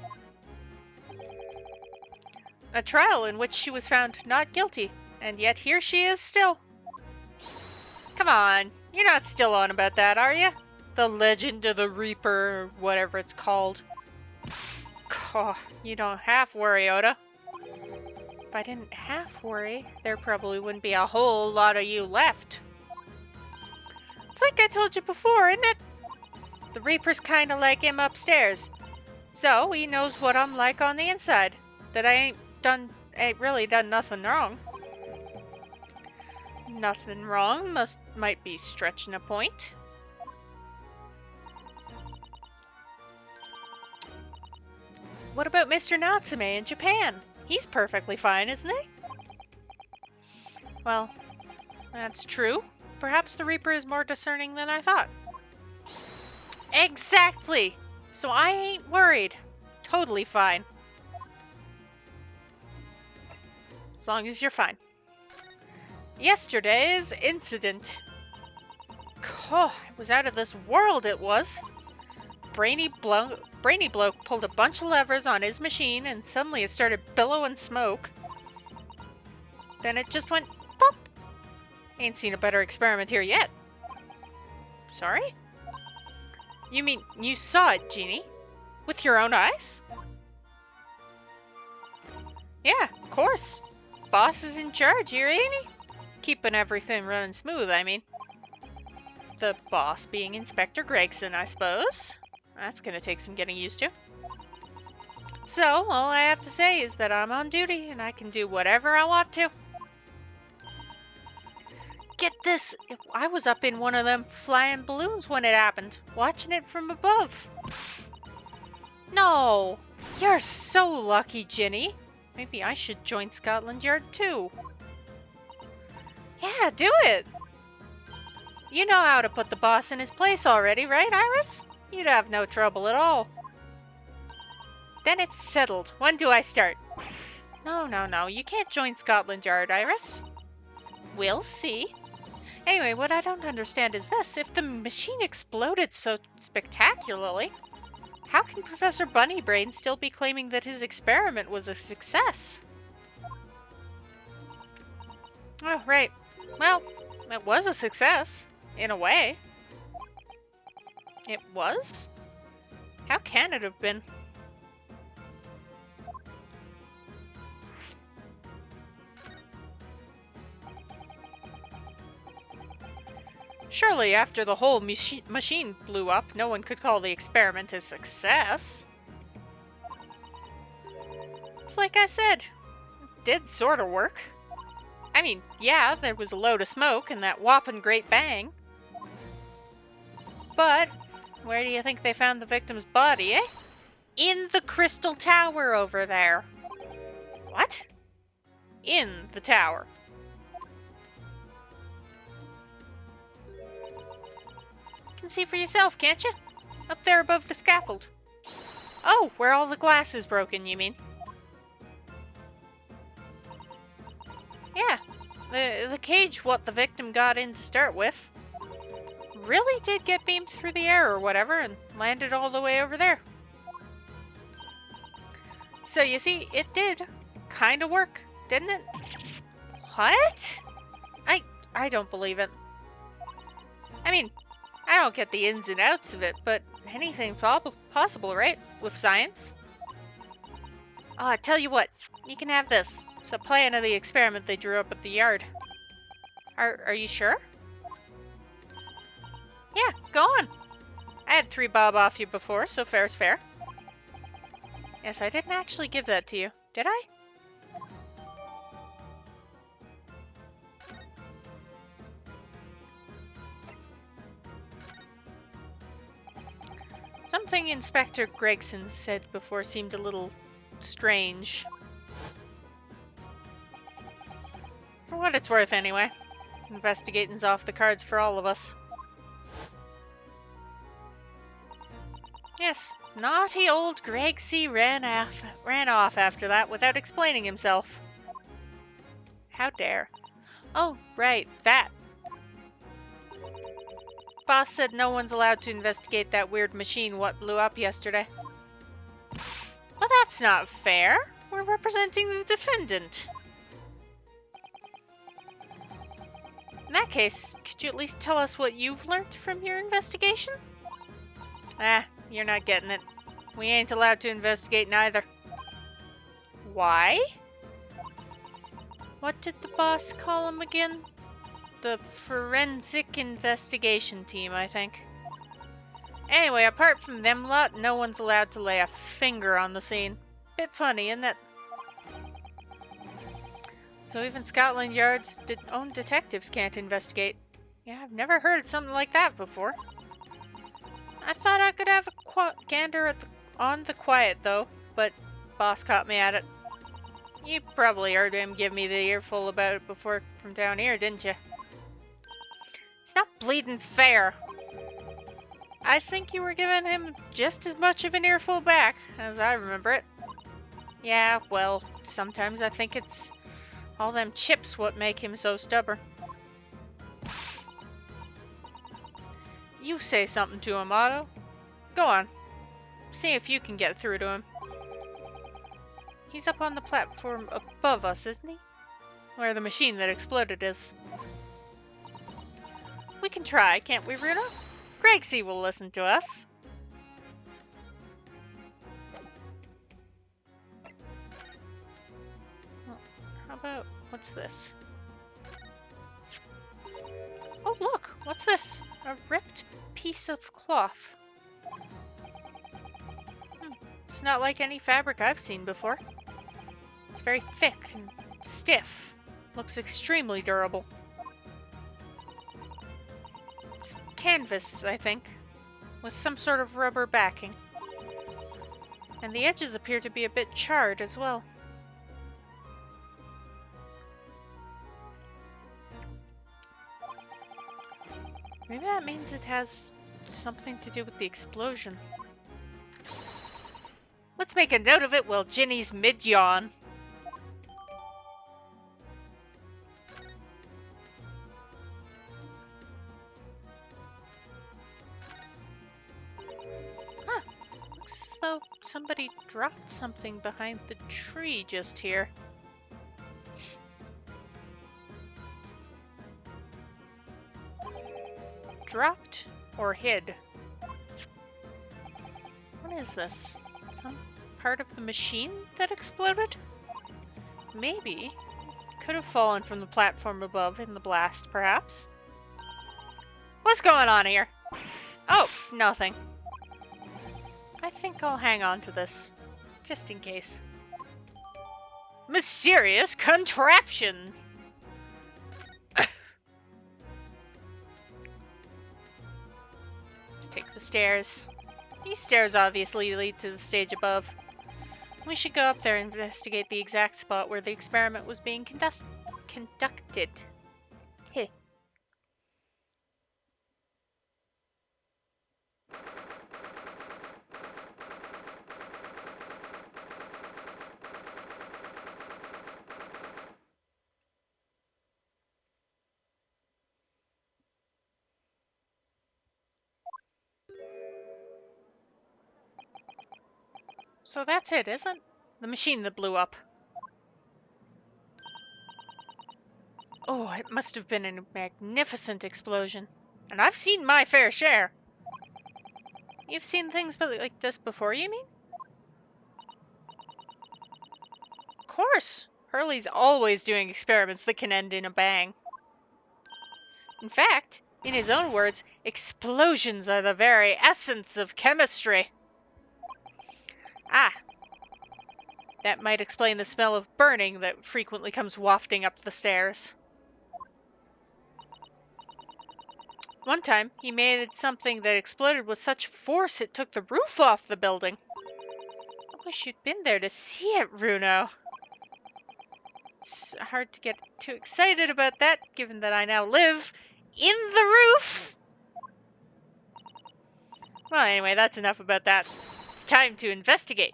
A trial in which she was found not guilty, and yet here she is still. Come on, you're not still on about that, are you? The Legend of the Reaper, or whatever it's called. Oh, you don't half worry, Oda. If I didn't half worry, there probably wouldn't be a whole lot of you left. It's like I told you before, isn't it? The Reaper's kinda like him upstairs. So, he knows what I'm like on the inside. That I ain't really done nothing wrong. Nothing wrong might be stretching a point. What about Mr. Natsume in Japan? He's perfectly fine, isn't he? Well, that's true. Perhaps the Reaper is more discerning than I thought. Exactly! So I ain't worried. Totally fine. As long as you're fine. Yesterday's incident. Oh, it was out of this world, it was. Brainy bloke pulled a bunch of levers on his machine and suddenly it started billowing smoke. Then it just went pop. Ain't seen a better experiment here yet. Sorry? You mean you saw it, Jeannie? With your own eyes? Yeah, of course. Boss is in charge here, ain't he? Keeping everything running smooth, I mean. The boss being Inspector Gregson, I suppose. That's gonna take some getting used to. So, all I have to say is that I'm on duty and I can do whatever I want to. Get this! I was up in one of them flying balloons when it happened, watching it from above. No! You're so lucky, Ginny. Maybe I should join Scotland Yard too. Yeah, do it! You know how to put the boss in his place already, right, Iris? You'd have no trouble at all. Then it's settled. When do I start? No. You can't join Scotland Yard, Iris. We'll see. Anyway, what I don't understand is this. If the machine exploded so spectacularly, how can Professor Bunnybrain still be claiming that his experiment was a success? Oh, right. Well, it was a success. In a way. It was? How can it have been? Surely after the whole machine blew up, no one could call the experiment a success. It's like I said, it did sort of work. I mean, yeah, there was a load of smoke and that whopping great bang. But where do you think they found the victim's body, eh? In the crystal tower over there. What? In the tower. You can see for yourself, can't you? Up there above the scaffold. Oh, where all the glass is broken, you mean? Yeah, the cage what the victim got in to start with really did get beamed through the air or whatever and landed all the way over there. So you see, it did kind of work, didn't it? What? I don't believe it. I mean, I don't get the ins and outs of it, but anything's possible, right? With science. Oh, I tell you what, you can have this. It's a plan of the experiment they drew up at the yard. Are you sure? Yeah, go on. I had 3 bob off you before, so fair's fair. Yes, I didn't actually give that to you, did I? Something Inspector Gregson said before seemed a little strange. For what it's worth, anyway. Investigating's off the cards for all of us. Yes, naughty old Gregsy ran off after that without explaining himself. How dare. Oh, right, that. Boss said no one's allowed to investigate that weird machine what blew up yesterday. Well, that's not fair. We're representing the defendant. In that case, could you at least tell us what you've learned from your investigation? Ah, you're not getting it. We ain't allowed to investigate neither. Why? What did the boss call him again? The forensic investigation team, I think. Anyway, apart from them lot, no one's allowed to lay a finger on the scene. Bit funny, isn't it? So even Scotland Yard's own detectives can't investigate. Yeah, I've never heard of something like that before. I thought I could have a gander on the quiet, though, but boss caught me at it. You probably heard him give me the earful about it before from down here, didn't you? It's not bleeding fair. I think you were giving him just as much of an earful back, as I remember it. Yeah, well, sometimes I think it's all them chips what make him so stubborn. You say something to him, Otto. Go on. See if you can get through to him. He's up on the platform above us, isn't he? Where the machine that exploded is. We can try, can't we, Bruno? Gregsy will listen to us. Well, how about, what's this? Oh, look! What's this? A ripped piece of cloth. It's not like any fabric I've seen before. It's very thick and stiff. Looks extremely durable. It's canvas, I think, with some sort of rubber backing. And the edges appear to be a bit charred as well. Maybe that means it has something to do with the explosion. Let's make a note of it while Ginny's mid-yawn. Huh. Looks as though somebody dropped something behind the tree just here. Dropped or hid? What is this? Some part of the machine that exploded? Maybe. Could have fallen from the platform above in the blast, perhaps. What's going on here? Oh, nothing. I think I'll hang on to this, just in case. Mysterious contraption! Let's take the stairs. These stairs obviously lead to the stage above. We should go up there and investigate the exact spot where the experiment was being conducted. Hey. So that's it, isn't it? The machine that blew up. Oh, it must have been a magnificent explosion. And I've seen my fair share. You've seen things like this before, you mean? Of course. Hurley's always doing experiments that can end in a bang. In fact, in his own words, explosions are the very essence of chemistry. Ah. That might explain the smell of burning that frequently comes wafting up the stairs. One time, he made something that exploded with such force it took the roof off the building. I wish you'd been there to see it, Bruno. It's hard to get too excited about that, given that I now live in the roof. Well, anyway, that's enough about that. It's time to investigate.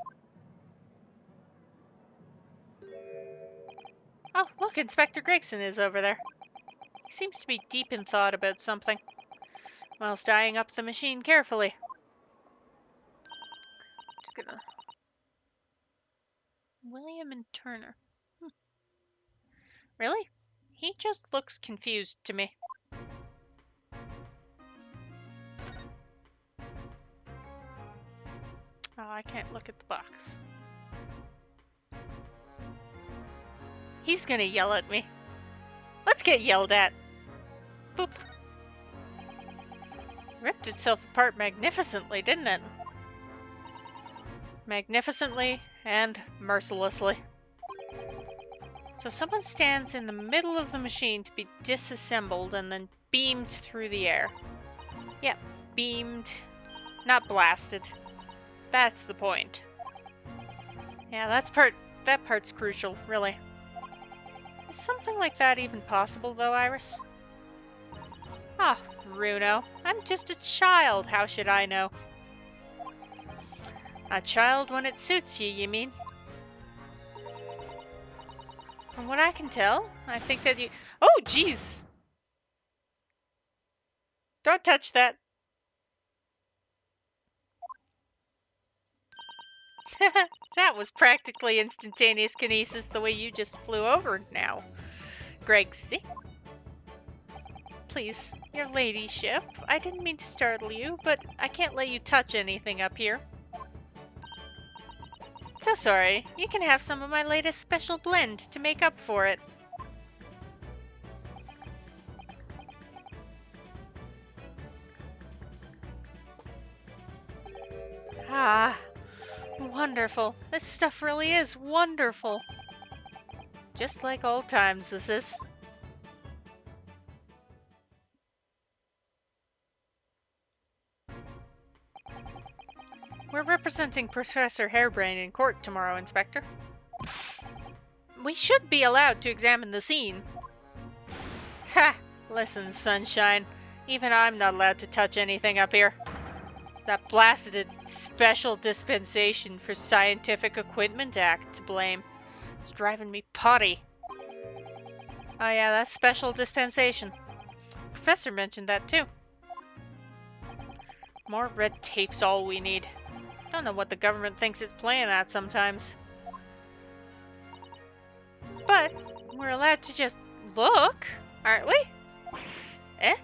Oh, look, Inspector Gregson is over there. He seems to be deep in thought about something, whilst eyeing up the machine carefully. Just gonna... William and Turner. Really? He just looks confused to me. Oh, I can't look at the box. He's gonna yell at me. Let's get yelled at. Boop. Ripped itself apart magnificently, didn't it? Magnificently and mercilessly. So someone stands in the middle of the machine to be disassembled and then beamed through the air. Yep, beamed, not blasted. That's the point. Yeah, that's that part's crucial, really. Is something like that even possible, though, Iris? Ah, Bruno, I'm just a child. How should I know? A child when it suits you, you mean? From what I can tell, I think that you... Oh, jeez! Don't touch that. That was practically instantaneous kinesis the way you just flew over now. Gregsy. Please, your ladyship. I didn't mean to startle you, but I can't let you touch anything up here. So sorry. You can have some of my latest special blend to make up for it. Ah, wonderful. This stuff really is wonderful. Just like old times, this is. We're representing Professor Harebrain in court tomorrow, Inspector. We should be allowed to examine the scene. Ha! Listen, Sunshine. Even I'm not allowed to touch anything up here. It's that blasted Special Dispensation for Scientific Equipment Act to blame. It's driving me potty. Oh yeah, that's Special Dispensation. Professor mentioned that too. More red tape's all we need. Don't know what the government thinks it's playing at sometimes. But we're allowed to just look, aren't we? Eh?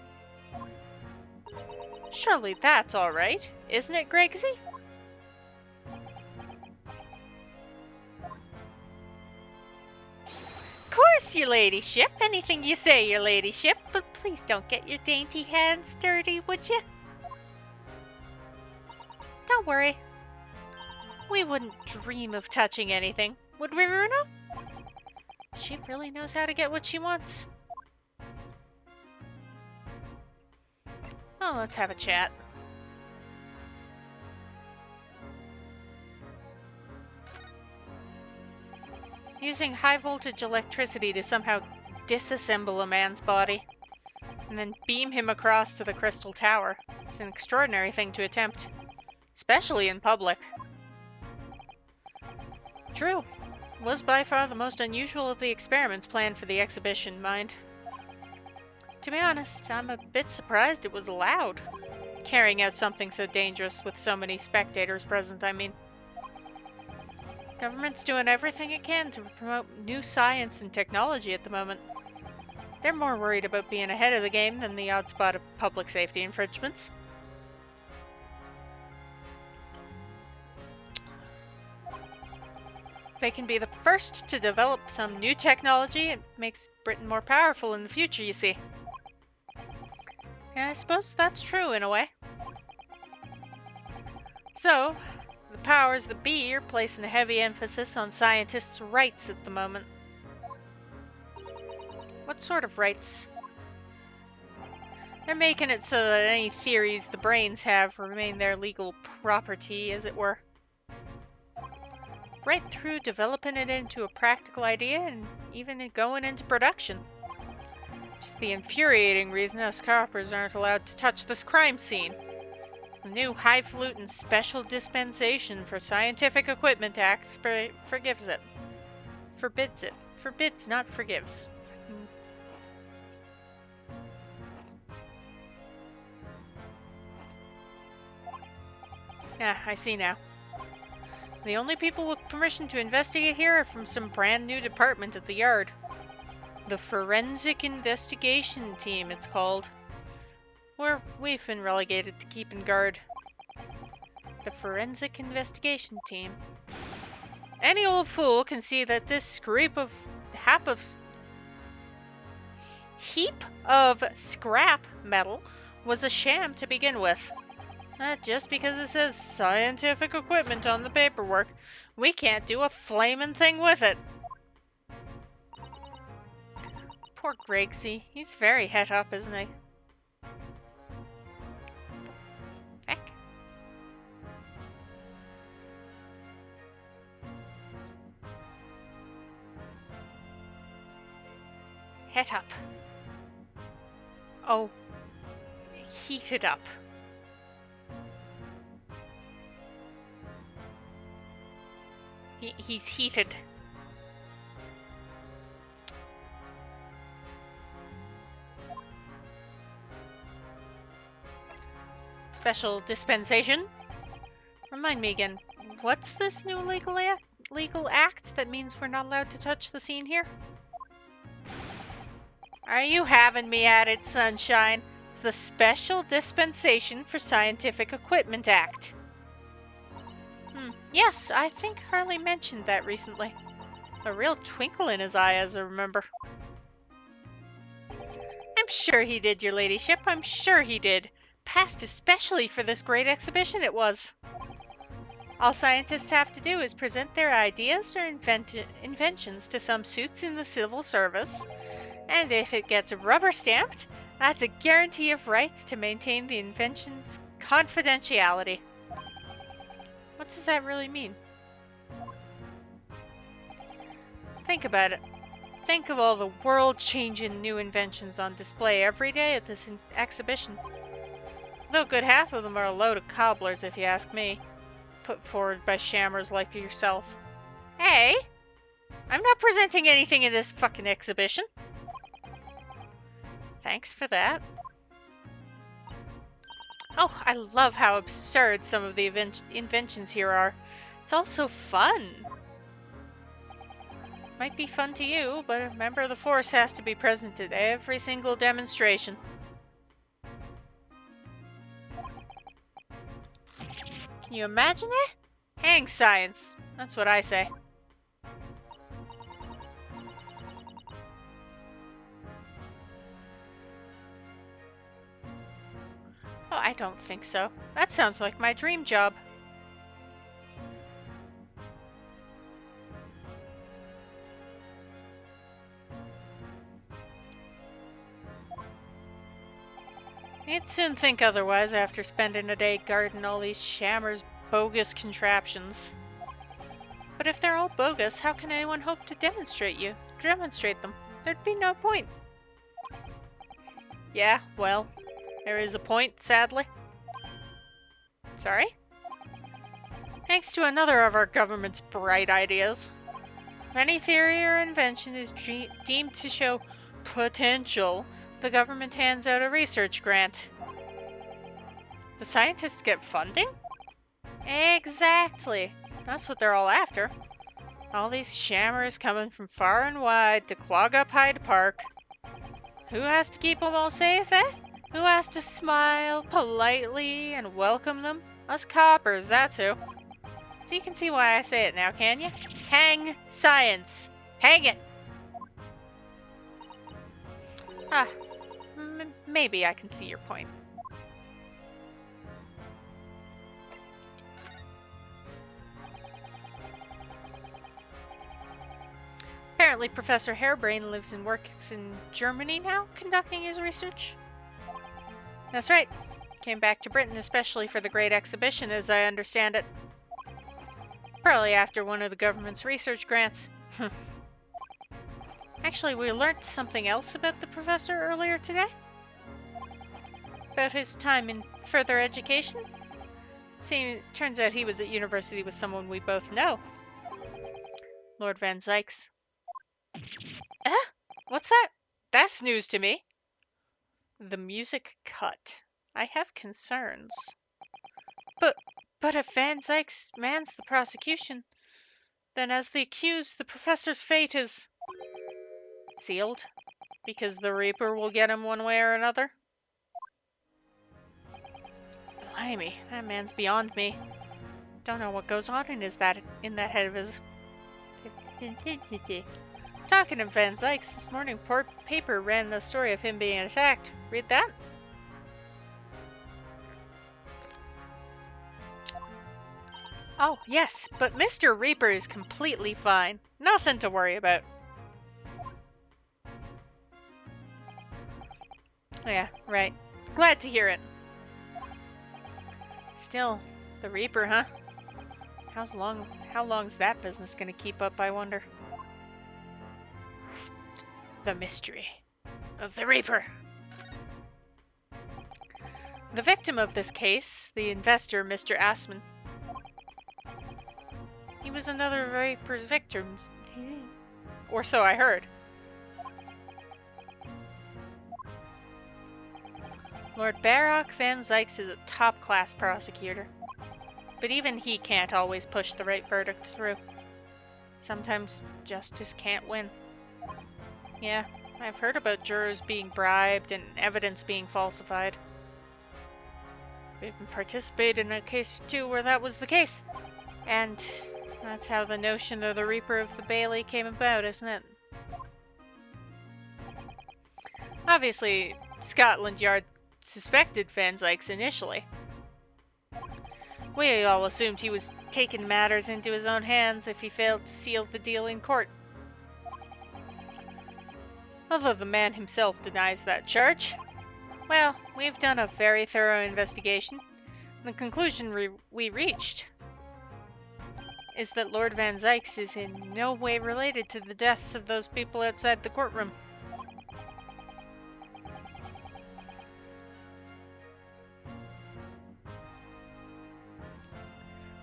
Surely that's alright, isn't it, Gregsy? Course, your ladyship. Anything you say, your ladyship. But please don't get your dainty hands dirty, would you? Don't worry. We wouldn't dream of touching anything, would we, Bruno? She really knows how to get what she wants. Oh, let's have a chat. Using high voltage electricity to somehow disassemble a man's body and then beam him across to the Crystal Tower is an extraordinary thing to attempt, especially in public. True. Was by far the most unusual of the experiments planned for the exhibition, mind. To be honest, I'm a bit surprised it was allowed. Carrying out something so dangerous with so many spectators present, I mean. Government's doing everything it can to promote new science and technology at the moment. They're more worried about being ahead of the game than the odd spot of public safety infringements. They can be the first to develop some new technology. It makes Britain more powerful in the future, you see. Yeah, I suppose that's true in a way. So, the powers that be are placing a heavy emphasis on scientists' rights at the moment. What sort of rights? They're making it so that any theories the brains have remain their legal property, as it were. Right through developing it into a practical idea and even going into production. Just the infuriating reason us coppers aren't allowed to touch this crime scene. It's the new highfalutin Special Dispensation for Scientific Equipment Act forgives it. Forbids it. Forbids, not forgives. Ah, I see now. The only people with permission to investigate here are from some brand new department at the yard. The Forensic Investigation Team, it's called. We've been relegated to keeping guard. The Forensic Investigation Team. Any old fool can see that this heap of scrap metal was a sham to begin with. Just because it says scientific equipment on the paperwork, we can't do a flamin' thing with it. Poor Gregsy. He's very het up, isn't he? Heck. Heat up. Oh. Heat it up. He's heated. Special dispensation? Remind me again, what's this new legal act that means we're not allowed to touch the scene here? Are you having me at it, Sunshine? It's the Special Dispensation for Scientific Equipment Act. Yes, I think Harley mentioned that recently. A real twinkle in his eye, as I remember. I'm sure he did, your ladyship. I'm sure he did. Passed especially for this great exhibition it was. All scientists have to do is present their ideas or inventions to some suits in the civil service, and if it gets rubber stamped, that's a guarantee of rights to maintain the invention's confidentiality. What does that really mean? Think about it. Think of all the world-changing new inventions on display every day at this exhibition. Though a good half of them are a load of cobblers, if you ask me. Put forward by shammers like yourself. Hey! I'm not presenting anything in this fucking exhibition. Thanks for that. Oh, I love how absurd some of the inventions here are. It's all so fun. Might be fun to you, but a member of the force has to be present at every single demonstration. Can you imagine it? Hang science. That's what I say. Oh, I don't think so. That sounds like my dream job. You'd soon think otherwise after spending a day guarding all these shammers' bogus contraptions. But if they're all bogus, how can anyone hope to demonstrate them? There'd be no point. Yeah, well, there is a point, sadly. Sorry? Thanks to another of our government's bright ideas. If any theory or invention is deemed to show potential, the government hands out a research grant. The scientists get funding? Exactly. That's what they're all after. All these shammers coming from far and wide to clog up Hyde Park. Who has to keep them all safe, eh? Who has to smile politely and welcome them? Us coppers, that's who. So you can see why I say it now, can you? Hang science! Hang it! Ah, maybe I can see your point. Apparently Professor Harebrain lives and works in Germany now, conducting his research. That's right. Came back to Britain especially for the Great Exhibition, as I understand it. Probably after one of the government's research grants. Actually, we learned something else about the professor earlier today. About his time in further education. Turns out he was at university with someone we both know. Lord Van Zykes. What's that? That's news to me. The music cut. I have concerns. But if Van Zykes mans the prosecution, then as the accused, the professor's fate is sealed, because the Reaper will get him one way or another. Blimey, that man's beyond me. Don't know what goes on in that head of his. Talking of Van Zykes, this morning paper ran the story of him being attacked. Read that? Oh, yes, but Mr. Reaper is completely fine. Nothing to worry about. Yeah, right. Glad to hear it. Still, the Reaper, huh? How long's that business gonna keep up, I wonder? The mystery. of the Reaper. The victim of this case, the investor, Mr. Assman. He was another Reaper's victim. Or so I heard. Lord Barock Van Zykes is a top-class prosecutor. But even he can't always push the right verdict through. Sometimes justice can't win. Yeah, I've heard about jurors being bribed and evidence being falsified. I've even participated in a case or two where that was the case. And that's how the notion of the Reaper of the Bailey came about, isn't it? Obviously, Scotland Yard suspected Van Zykes initially. We all assumed he was taking matters into his own hands if he failed to seal the deal in court. Although the man himself denies that charge. Well, we've done a very thorough investigation. The conclusion we reached is that Lord Van Zykes is in no way related to the deaths of those people outside the courtroom.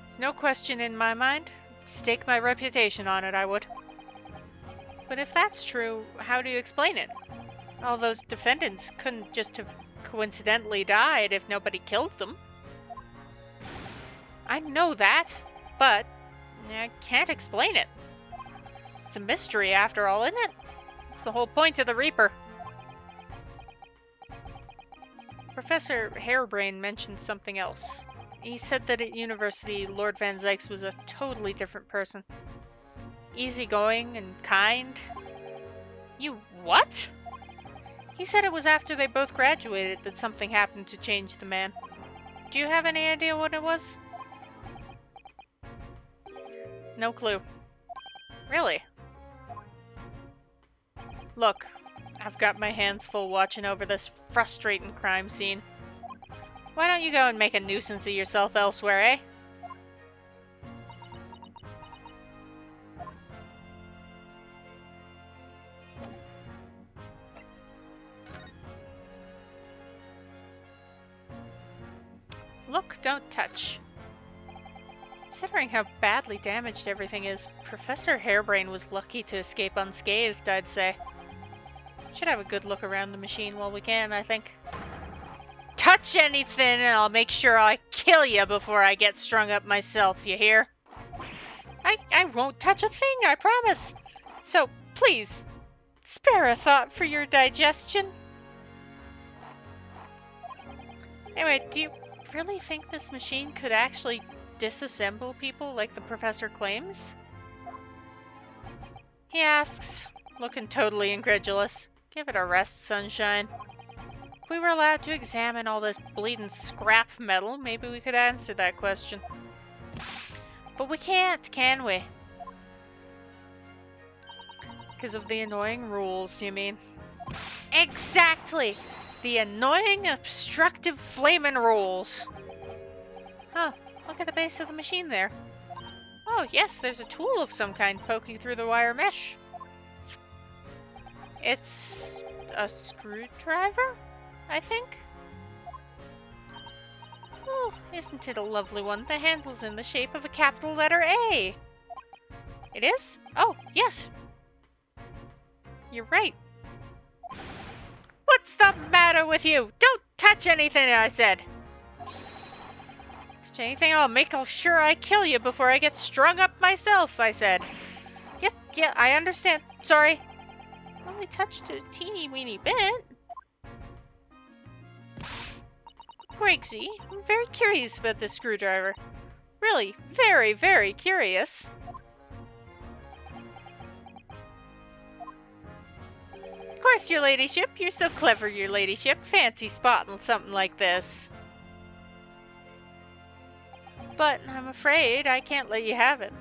There's no question in my mind. Stake my reputation on it, I would. But if that's true, how do you explain it? All those defendants couldn't just have coincidentally died if nobody killed them. I know that, but I can't explain it. It's a mystery after all, isn't it? It's the whole point of the Reaper. Professor Harebrain mentioned something else. He said that at university, Lord Van Zykes was a totally different person. Easygoing and kind. You what? He said it was after they both graduated that something happened to change the man. Do you have any idea what it was? No clue. Really? Look, I've got my hands full watching over this frustrating crime scene. Why don't you go and make a nuisance of yourself elsewhere, eh? Look, don't touch. Considering how badly damaged everything is, Professor Harebrain was lucky to escape unscathed, I'd say. Should have a good look around the machine while we can, I think. Touch anything and I'll make sure I kill you before I get strung up myself, you hear? I won't touch a thing, I promise. So, please, spare a thought for your digestion. Anyway, do you really think this machine could actually disassemble people like the professor claims? He asks, looking totally incredulous. Give it a rest, sunshine. If we were allowed to examine all this bleeding scrap metal, maybe we could answer that question. But we can't, can we? Because of the annoying rules, you mean? Exactly! The annoying, obstructive, flamin' rules. Huh, look at the base of the machine there. Oh, yes, there's a tool of some kind poking through the wire mesh. It's a screwdriver, I think? Oh, isn't it a lovely one? The handle's in the shape of a capital letter A. It is? Oh, yes. You're right. What's the matter with you? Don't touch anything, I said. Touch anything, I'll make sure I kill you before I get strung up myself, I said. Yes, yeah, I understand. Sorry. Only touched a teeny weeny bit. Grigsy, I'm very curious about this screwdriver. Really, very, very curious. Of course, your ladyship. You're so clever, your ladyship. Fancy spotting something like this. But I'm afraid I can't let you have it.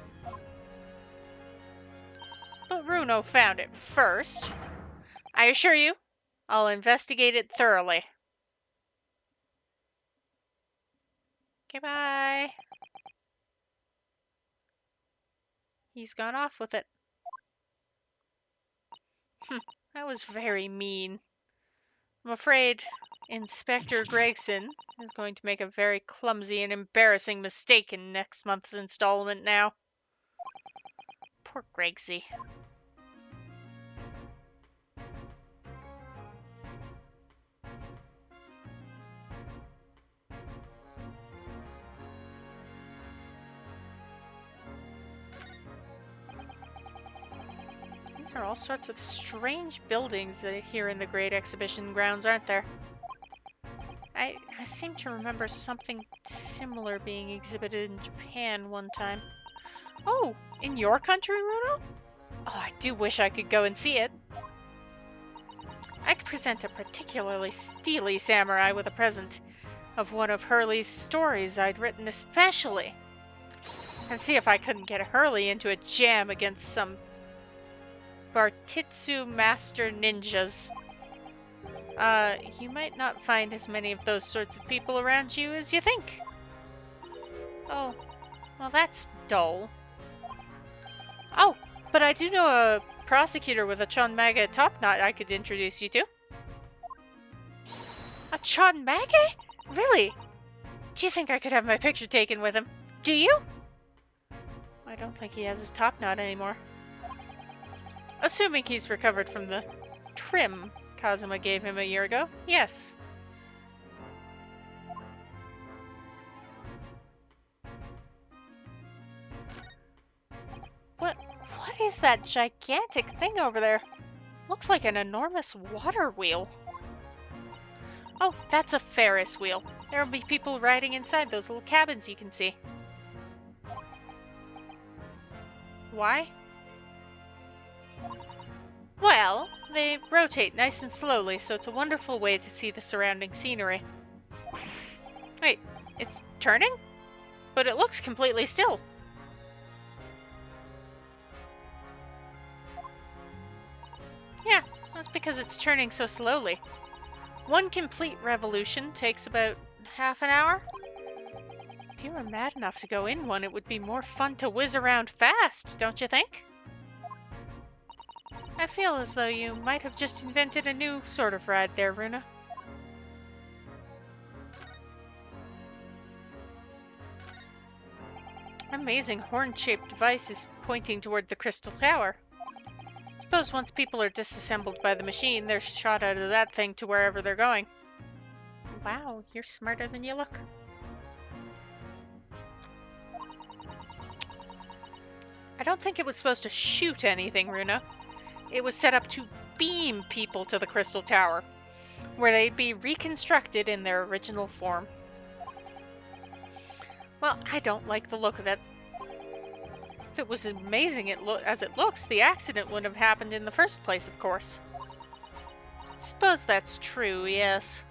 But Bruno found it first. I assure you, I'll investigate it thoroughly. Okay, bye. He's gone off with it. That was very mean. I'm afraid Inspector Gregson is going to make a very clumsy and embarrassing mistake in next month's installment now. Poor Gregsy. These are all sorts of strange buildings here in the Great Exhibition grounds, aren't there? I seem to remember something similar being exhibited in Japan one time. Oh, in your country, Runo? Oh, I do wish I could go and see it. I could present a particularly steely samurai with a present of one of Hurley's stories I'd written especially. And see if I couldn't get Hurley into a jam against some Bartitsu master ninjas. You might not find as many of those sorts of people around you as you think. Oh, well that's dull. Oh, but I do know a prosecutor with a Chonmaga top knot I could introduce you to. A Chonmaga? Really? Do you think I could have my picture taken with him? Do you? I don't think he has his top knot anymore. Assuming he's recovered from the trim Kazuma gave him a year ago, yes. What is that gigantic thing over there? Looks like an enormous water wheel. Oh, that's a Ferris wheel. There'll be people riding inside those little cabins you can see. Why? Well, they rotate nice and slowly, so it's a wonderful way to see the surrounding scenery. Wait, it's turning? But it looks completely still. Yeah, that's because it's turning so slowly. One complete revolution takes about half an hour. If you were mad enough to go in one, it would be more fun to whiz around fast, don't you think? I feel as though you might have just invented a new sort of ride there, Runa. Amazing horn-shaped device is pointing toward the Crystal Tower. Suppose once people are disassembled by the machine, they're shot out of that thing to wherever they're going. Wow, you're smarter than you look. I don't think it was supposed to shoot anything, Runa. It was set up to beam people to the Crystal Tower, where they'd be reconstructed in their original form. Well, I don't like the look of it. If it was amazing as it looks, the accident wouldn't have happened in the first place, of course. Suppose that's true, yes.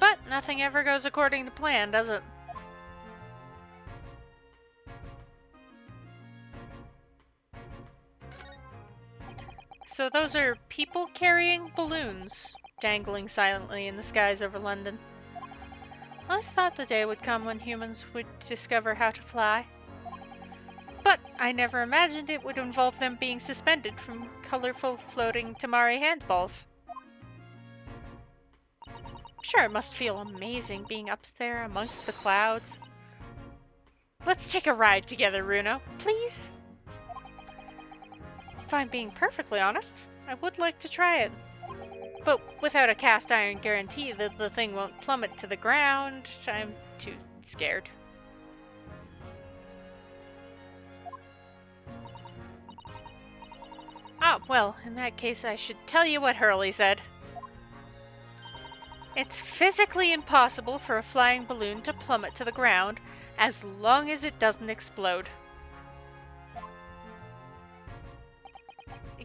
But nothing ever goes according to plan, does it? So those are people carrying balloons, dangling silently in the skies over London. I always thought the day would come when humans would discover how to fly. But I never imagined it would involve them being suspended from colorful floating Tamari handballs. Sure, it must feel amazing being up there amongst the clouds. Let's take a ride together, Runo, please? If I'm being perfectly honest, I would like to try it. But without a cast iron guarantee that the thing won't plummet to the ground, I'm too scared. Ah, well, in that case I should tell you what Hurley said. It's physically impossible for a flying balloon to plummet to the ground as long as it doesn't explode.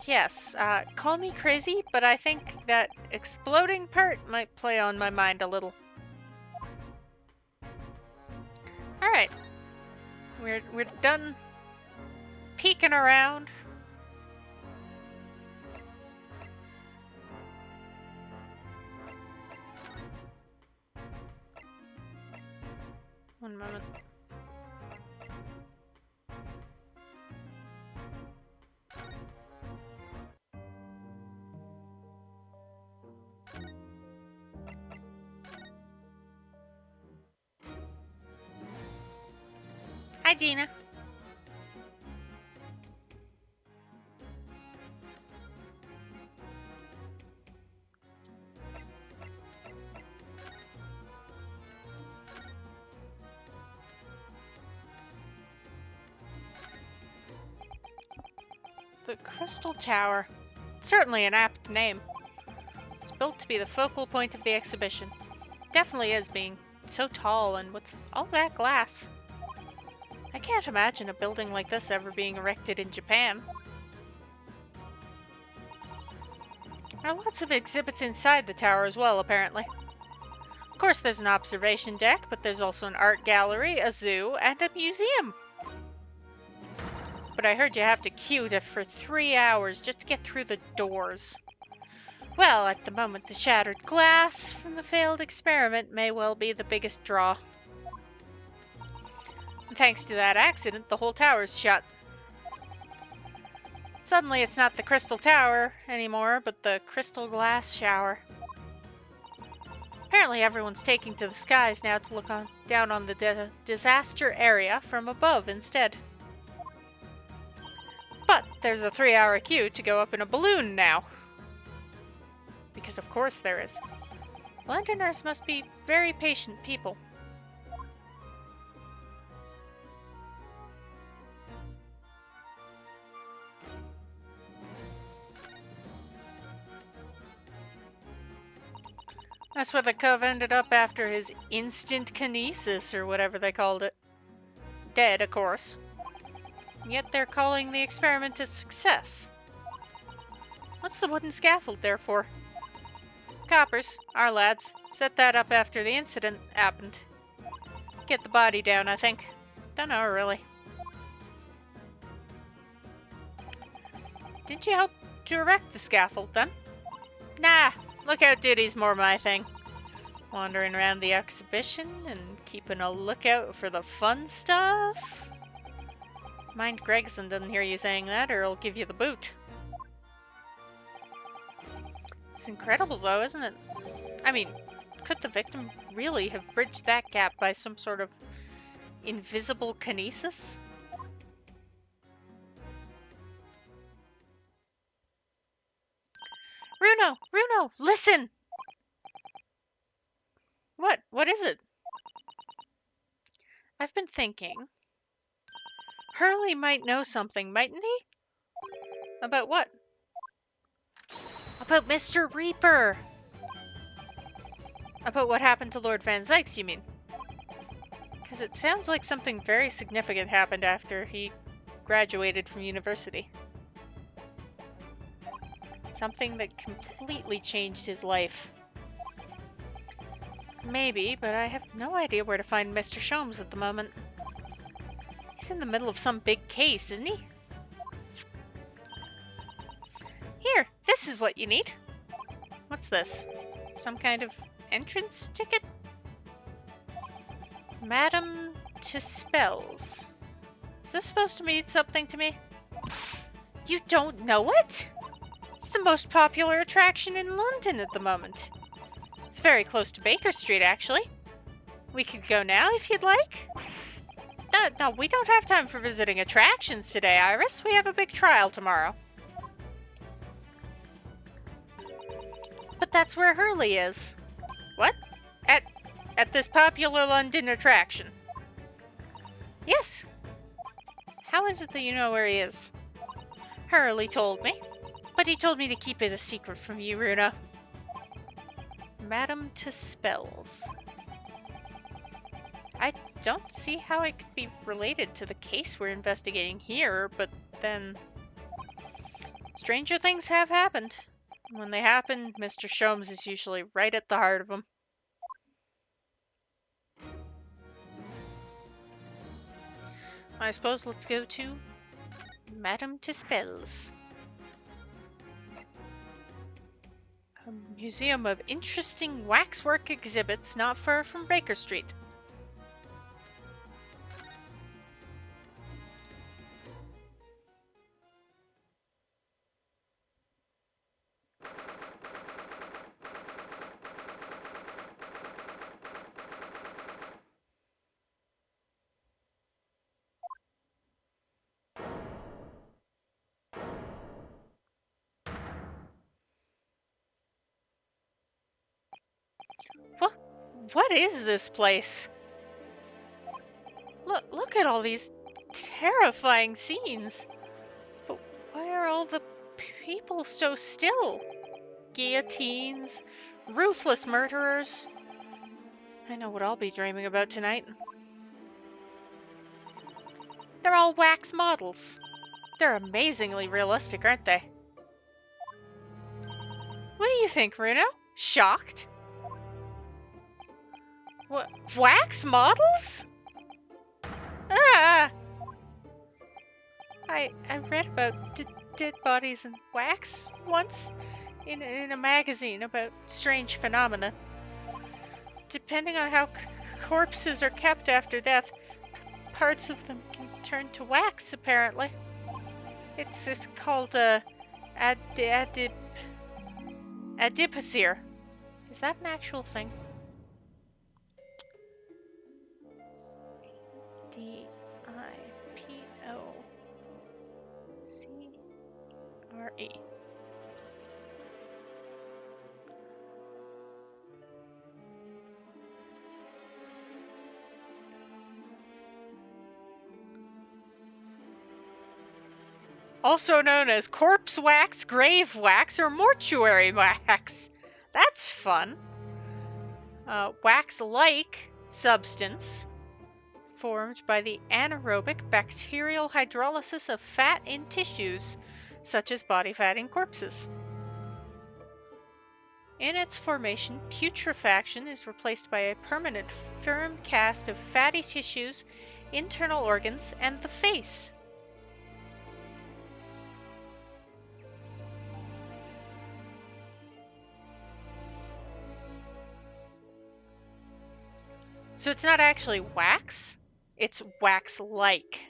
Yes, call me crazy, but I think that exploding part might play on my mind a little. Alright. We're done peeking around. One moment. Hi, Gina. The Crystal Tower. Certainly an apt name. It's built to be the focal point of the exhibition. Definitely is, being so tall and with all that glass. I can't imagine a building like this ever being erected in Japan. There are lots of exhibits inside the tower as well, apparently. Of course, there's an observation deck, but there's also an art gallery, a zoo, and a museum. But I heard you have to queue for 3 hours just to get through the doors. Well, at the moment, the shattered glass from the failed experiment may well be the biggest draw. And thanks to that accident, the whole tower's shut. Suddenly, it's not the Crystal Tower anymore, but the Crystal Glass Shower. Apparently, everyone's taking to the skies now to look down on the disaster area from above instead. But there's a 3-hour queue to go up in a balloon now. Because of course there is. Londoners must be very patient people. That's where the Cove ended up after his instant kinesis, or whatever they called it. Dead, of course. And yet they're calling the experiment a success. What's the wooden scaffold there for? Coppers, our lads, set that up after the incident happened. Get the body down, I think. Don't know, really. Didn't you help to erect the scaffold, then? Nah, lookout duty's more my thing. Wandering around the exhibition and keeping a lookout for the fun stuff? Mind Gregson doesn't hear you saying that, or he'll give you the boot. It's incredible, though, isn't it? I mean, could the victim really have bridged that gap by some sort of invisible kinesis? Runo, listen! What? What is it? I've been thinking. Hurley might know something, mightn't he? About what? About Mr. Reaper! About what happened to Lord Van Zykes, you mean? Because it sounds like something very significant happened after he graduated from university. Something that completely changed his life. Maybe, but I have no idea where to find Mr. Sholmes at the moment. He's in the middle of some big case, isn't he? Here, this is what you need. What's this? Some kind of entrance ticket? Madam to Spells. Is this supposed to mean something to me? You don't know it? It's the most popular attraction in London at the moment. It's very close to Baker Street, actually. We could go now if you'd like. No, we don't have time for visiting attractions today, Iris. We have a big trial tomorrow. But that's where Hurley is. What? At this popular London attraction? Yes. How is it that you know where he is? Hurley told me. But he told me to keep it a secret from you, Runa. Madam to Spells. I don't see how it could be related to the case we're investigating here, but then... stranger things have happened. When they happen, Mr. Sholmes is usually right at the heart of them. I suppose let's go to Madame to Spells. A museum of interesting waxwork exhibits not far from Baker Street. What is this place? Look at all these terrifying scenes. But why are all the people so still? Guillotines, ruthless murderers. I know what I'll be dreaming about tonight. They're all wax models. They're amazingly realistic, aren't they? What do you think, Bruno? Shocked? What? Wax models? Ah! I read about dead bodies and wax once in a magazine about strange phenomena. Depending on how corpses are kept after death, parts of them can turn to wax, apparently. It's just called adipocere. Is that an actual thing? D-I-P-O-C-R-E. Also known as corpse wax, grave wax, or mortuary wax. That's fun. Wax-like substance formed by the anaerobic bacterial hydrolysis of fat in tissues, such as body fat in corpses. In its formation, putrefaction is replaced by a permanent firm cast of fatty tissues, internal organs, and the face. So it's not actually wax, it's wax-like.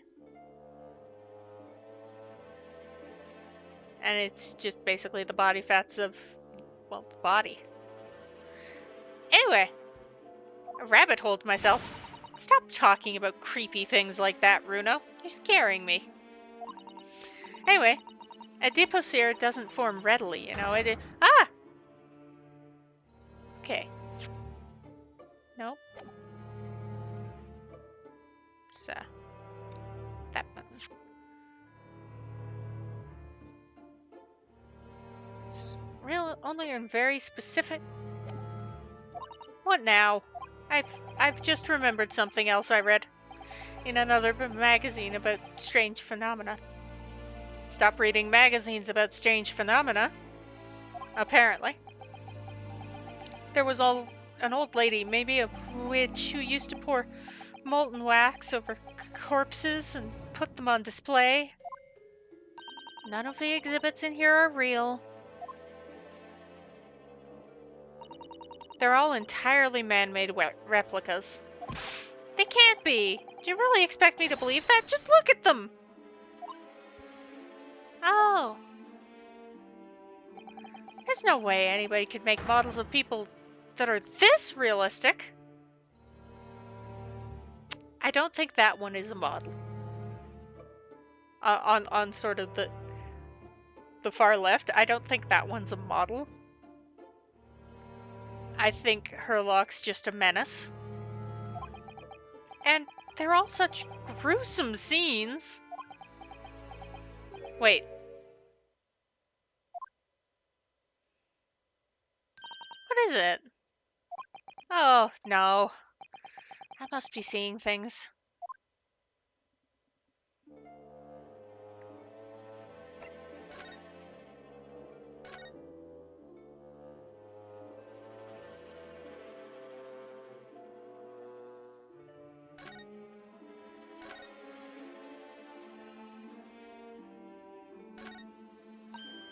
And it's just basically the body fats of, well, the body. Anyway, I rabbit holed myself. Stop talking about creepy things like that, Bruno. You're scaring me. Anyway, adipocere doesn't form readily, you know. Ah! Okay. Nope. So, that button. It's only in very specific. What now? I've just remembered something else I read in another magazine about strange phenomena. Stop reading magazines about strange phenomena. Apparently. There was an old lady, maybe a witch, who used to pour molten wax over corpses and put them on display. None of the exhibits in here are real. They're all entirely man-made replicas. They can't be! Do you really expect me to believe that? Just look at them! Oh. There's no way anybody could make models of people that are this realistic. I don't think that one is a model. On sort of the far left, I don't think that one's a model. I think Herlock's just a menace. And they're all such gruesome scenes. Wait. What is it? Oh, no. I must be seeing things.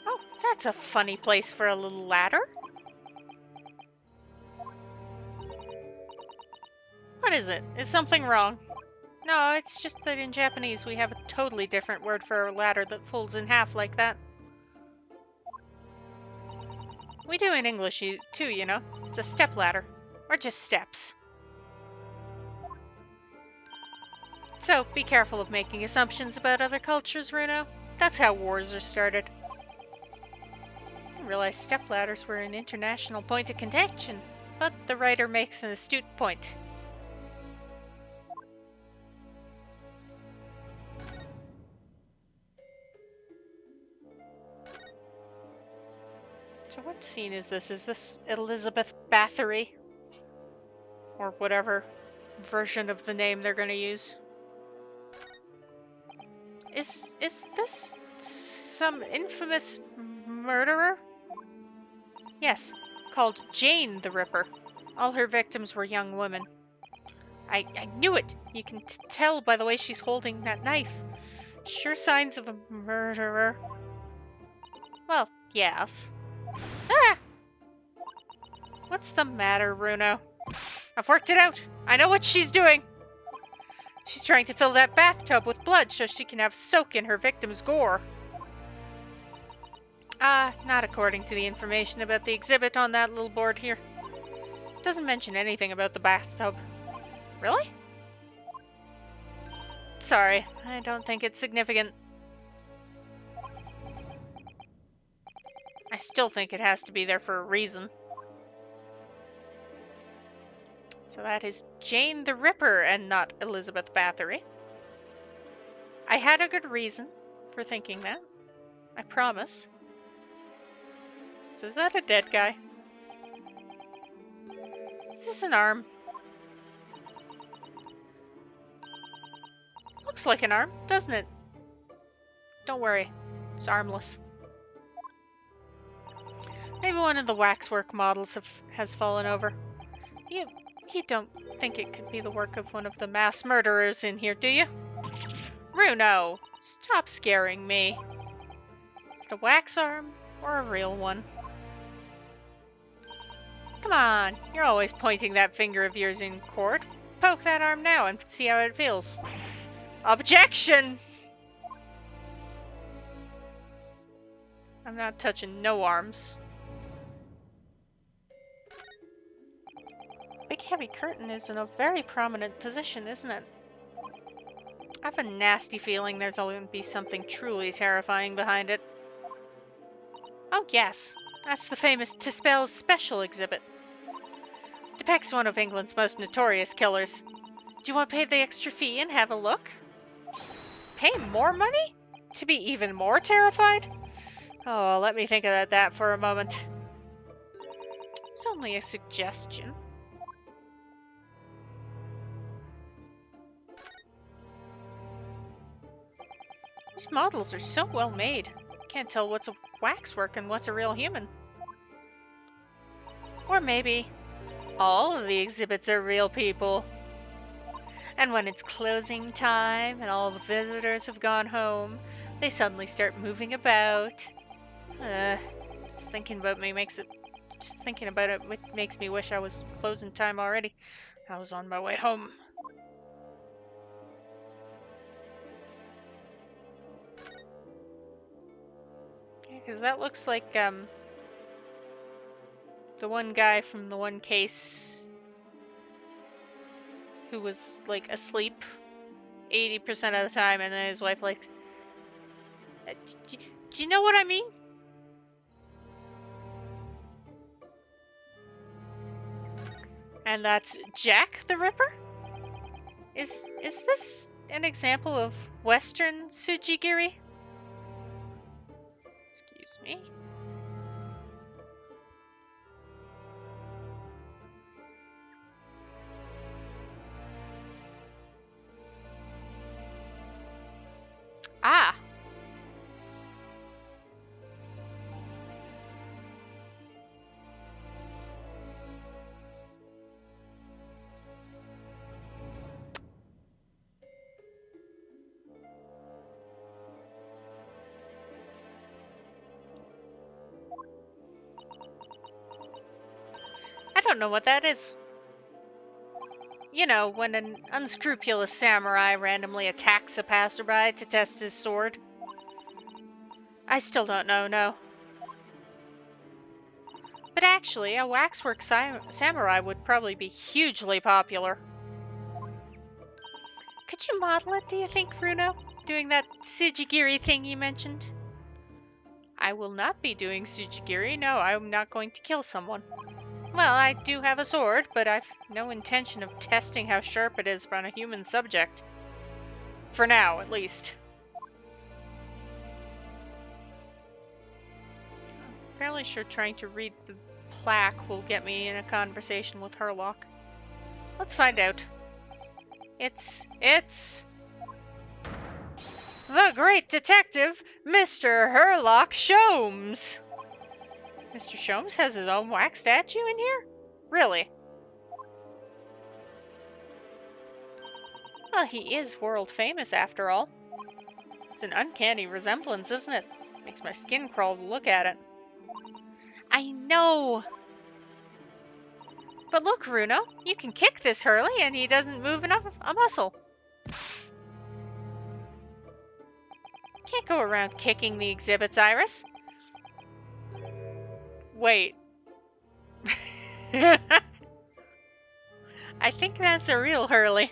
Oh, that's a funny place for a little ladder. What is it? Is something wrong? No, it's just that in Japanese we have a totally different word for a ladder that folds in half like that. We do in English too, you know. It's a step ladder. Or just steps. So, be careful of making assumptions about other cultures, Runo. That's how wars are started. I didn't realize stepladders were an international point of contention. but the writer makes an astute point. So what scene is this? Is this Elizabeth Bathory? Or whatever version of the name they're going to use. Is this some infamous murderer? Yes, called Jane the Ripper. All her victims were young women. I knew it! You can tell by the way she's holding that knife. Sure signs of a murderer. Well, yes. Ah! What's the matter, Bruno? I've worked it out. I know what she's doing. She's trying to fill that bathtub with blood so she can have soak in her victim's gore. Not according to the information about the exhibit on that little board here. It doesn't mention anything about the bathtub. Really? Sorry, I don't think it's significant. I still think it has to be there for a reason. So that is Jane the Ripper and not Elizabeth Bathory. I had a good reason for thinking that. I promise. So is that a dead guy? Is this an arm? Looks like an arm, doesn't it? Don't worry, it's armless. Maybe one of the waxwork models has fallen over. You don't think it could be the work of one of the mass murderers in here, do you? Bruno, stop scaring me. Is it a wax arm or a real one? Come on, you're always pointing that finger of yours in court. Poke that arm now and see how it feels. Objection! I'm not touching no arms. Big heavy curtain is in a very prominent position, isn't it? I have a nasty feeling there's going to be something truly terrifying behind it. Oh yes, that's the famous Tispel's Special exhibit. Depicts one of England's most notorious killers. Do you want to pay the extra fee and have a look? Pay more money? To be even more terrified? Oh, let me think about that for a moment. It's only a suggestion. These models are so well made. Can't tell what's a waxwork and what's a real human. Or maybe all of the exhibits are real people. And when it's closing time and all the visitors have gone home, they suddenly start moving about. Just thinking about it makes me wish I was closing time already. I was on my way home. Yeah, because that looks like the one guy from the one case who was like asleep 80% of the time, and then his wife like, do you know what I mean? And that's Jack the Ripper? Is this an example of Western Sujigiri? Excuse me. Ah! I don't know what that is. You know, when an unscrupulous samurai randomly attacks a passerby to test his sword. I still don't know, no. But actually, a waxwork samurai would probably be hugely popular. Could you model it, do you think, Bruno? Doing that Sujigiri thing you mentioned? I will not be doing Sujigiri, no, I'm not going to kill someone. Well, I do have a sword, but I've no intention of testing how sharp it is on a human subject. For now, at least. I'm fairly sure trying to read the plaque will get me in a conversation with Herlock. Let's find out. It's the great detective, Mr. Herlock Sholmes. Mr. Sholmes has his own wax statue in here? Really? Well, he is world famous after all. It's an uncanny resemblance, isn't it? Makes my skin crawl to look at it. I know! But look, Runo, you can kick this Hurley and he doesn't move enough a muscle. Can't go around kicking the exhibits, Iris. Wait. I think that's a real Hurley.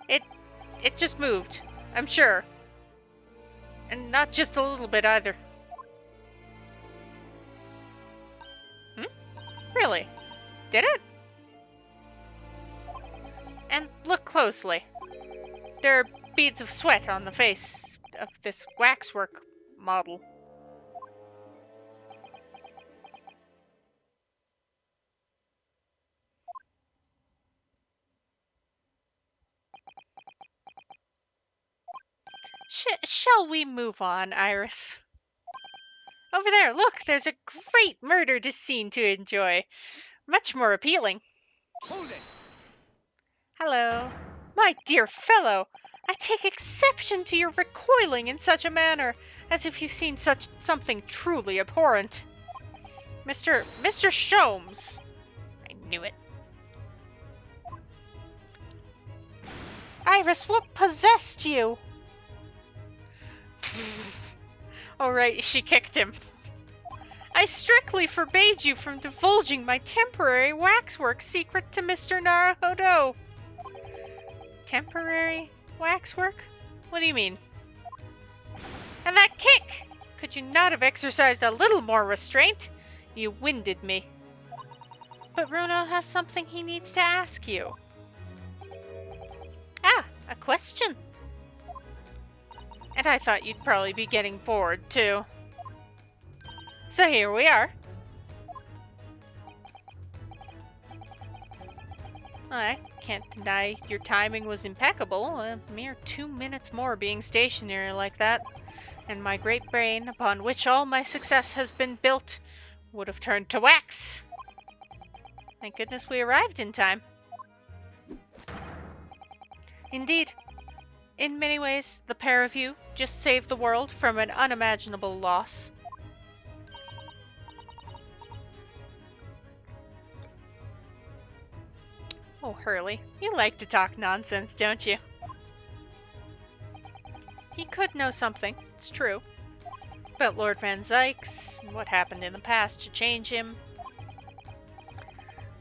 It just moved, I'm sure. And not just a little bit either. Really? Did it? And look closely. There are beads of sweat on the face of this waxwork model. Shall we move on, Iris? Over there, look, there's a great murder scene to enjoy. Much more appealing. Hold it! Hello. My dear fellow, I take exception to your recoiling in such a manner, as if you've seen something truly abhorrent. Mr. Sholmes. I knew it. Iris, what possessed you? Alright, she kicked him. I strictly forbade you from divulging my temporary waxwork secret to Mr. Naruhodo. Temporary waxwork? What do you mean? And that kick! Could you not have exercised a little more restraint? You winded me. But Runo has something he needs to ask you. Ah, a question. And I thought you'd probably be getting bored, too. So here we are. I can't deny your timing was impeccable. A mere 2 minutes more being stationary like that, and my great brain, upon which all my success has been built, would have turned to wax. Thank goodness we arrived in time. Indeed, in many ways, the pair of you just saved the world from an unimaginable loss. Oh, Hurley, you like to talk nonsense, don't you? He could know something, it's true. About Lord Van Zykes, and what happened in the past to change him.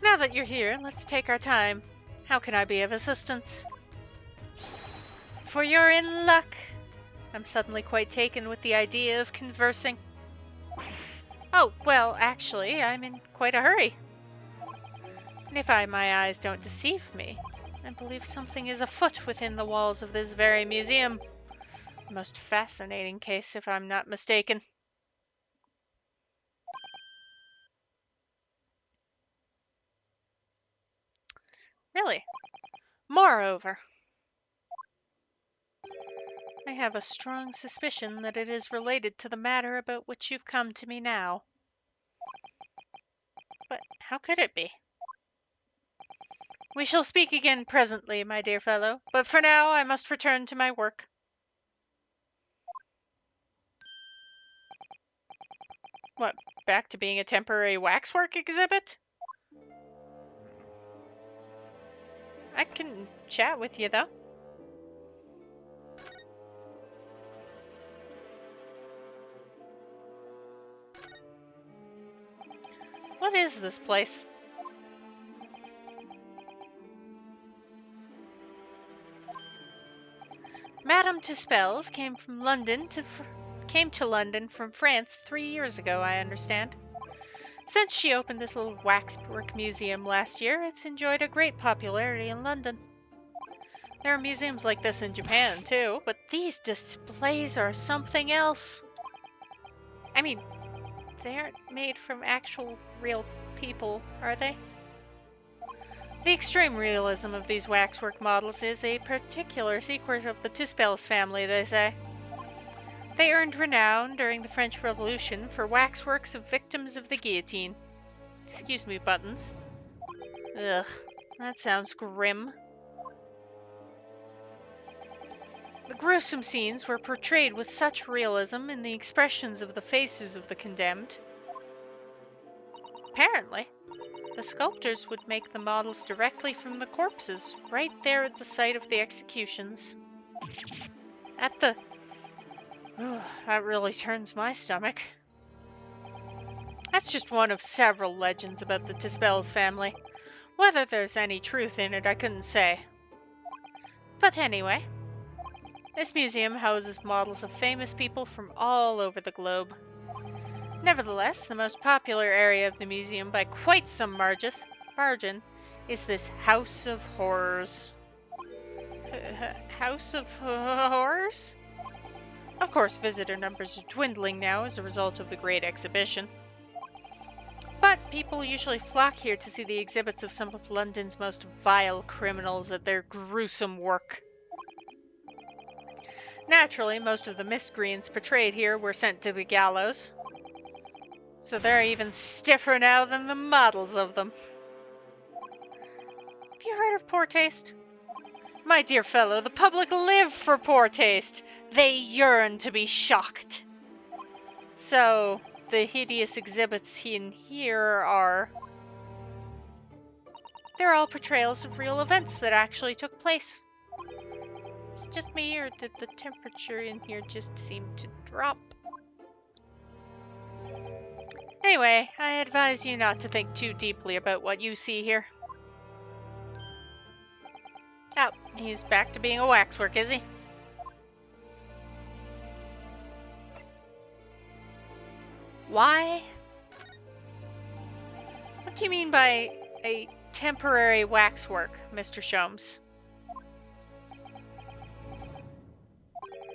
Now that you're here, let's take our time. How can I be of assistance? For you're in luck. I'm suddenly quite taken with the idea of conversing. Oh, well, actually, I'm in quite a hurry. And if my eyes don't deceive me, I believe something is afoot within the walls of this very museum. A most fascinating case, if I'm not mistaken. Really? Moreover, I have a strong suspicion that it is related to the matter about which you've come to me now. But how could it be? We shall speak again presently, my dear fellow, but for now I must return to my work. What, back to being a temporary waxwork exhibit? I can chat with you, though. What is this place? Madame Tuspels came from London came to London from France 3 years ago, I understand. Since she opened this little waxwork museum last year, it's enjoyed a great popularity in London. There are museums like this in Japan, too, but these displays are something else. I mean, they aren't made from actual, real people, are they? The extreme realism of these waxwork models is a particular secret of the Tispels family, they say. They earned renown during the French Revolution for waxworks of victims of the guillotine. Excuse me, Buttons. Ugh, that sounds grim. The gruesome scenes were portrayed with such realism in the expressions of the faces of the condemned. Apparently, the sculptors would make the models directly from the corpses, right there at the site of the executions. That really turns my stomach. That's just one of several legends about the Tispels family. Whether there's any truth in it, I couldn't say. But anyway, this museum houses models of famous people from all over the globe. Nevertheless, the most popular area of the museum by quite some margin is this House of Horrors. House of Horrors? Of course, visitor numbers are dwindling now as a result of the Great Exhibition. But people usually flock here to see the exhibits of some of London's most vile criminals at their gruesome work. Naturally, most of the miscreants portrayed here were sent to the gallows, so they're even stiffer now than the models of them. Have you heard of poor taste? My dear fellow, the public live for poor taste. They yearn to be shocked. So, the hideous exhibits in here are... they're all portrayals of real events that actually took place. It's just me, or did the temperature in here just seem to drop? Anyway, I advise you not to think too deeply about what you see here. Oh, he's back to being a waxwork, is he? Why? What do you mean by a temporary waxwork, Mr. Sholmes?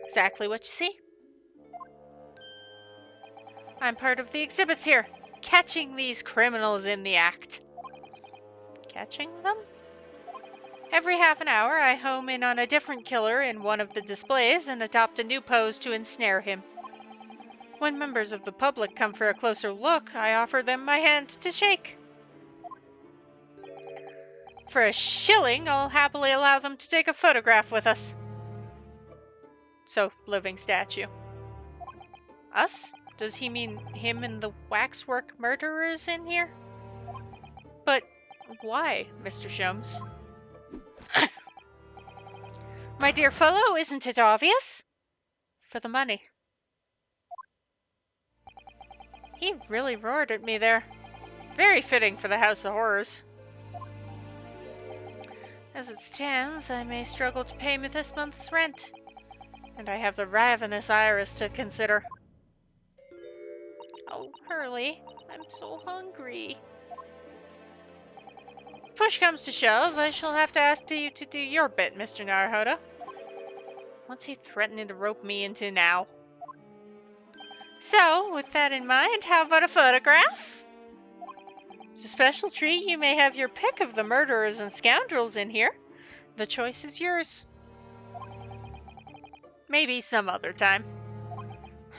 Exactly what you see. I'm part of the exhibits here, catching these criminals in the act. Catching them? Every half an hour, I home in on a different killer in one of the displays and adopt a new pose to ensnare him. When members of the public come for a closer look, I offer them my hand to shake. For a shilling, I'll happily allow them to take a photograph with us. So, living statue. Us? Does he mean him and the waxwork murderers in here? But why, Mr. Sholmes? My dear fellow, isn't it obvious? For the money. He really roared at me there. Very fitting for the House of Horrors. As it stands, I may struggle to pay me this month's rent. And I have the ravenous Iris to consider. Oh, Hurley, I'm so hungry. If push comes to shove, I shall have to ask you to do your bit, Mr. Naruhodo. What's he threatening to rope me into now? So, with that in mind, how about a photograph? It's a special treat. You may have your pick of the murderers and scoundrels in here. The choice is yours. Maybe some other time.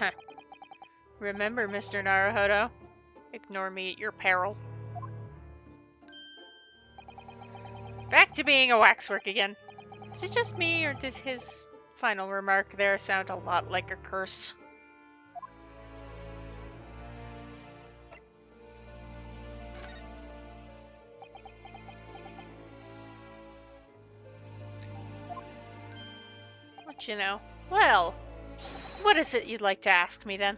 Huh. Remember, Mr. Naruhodo, ignore me at your peril. Back to being a waxwork again. Is it just me, or does his final remark there sound a lot like a curse? What you know? Well, what is it you'd like to ask me then?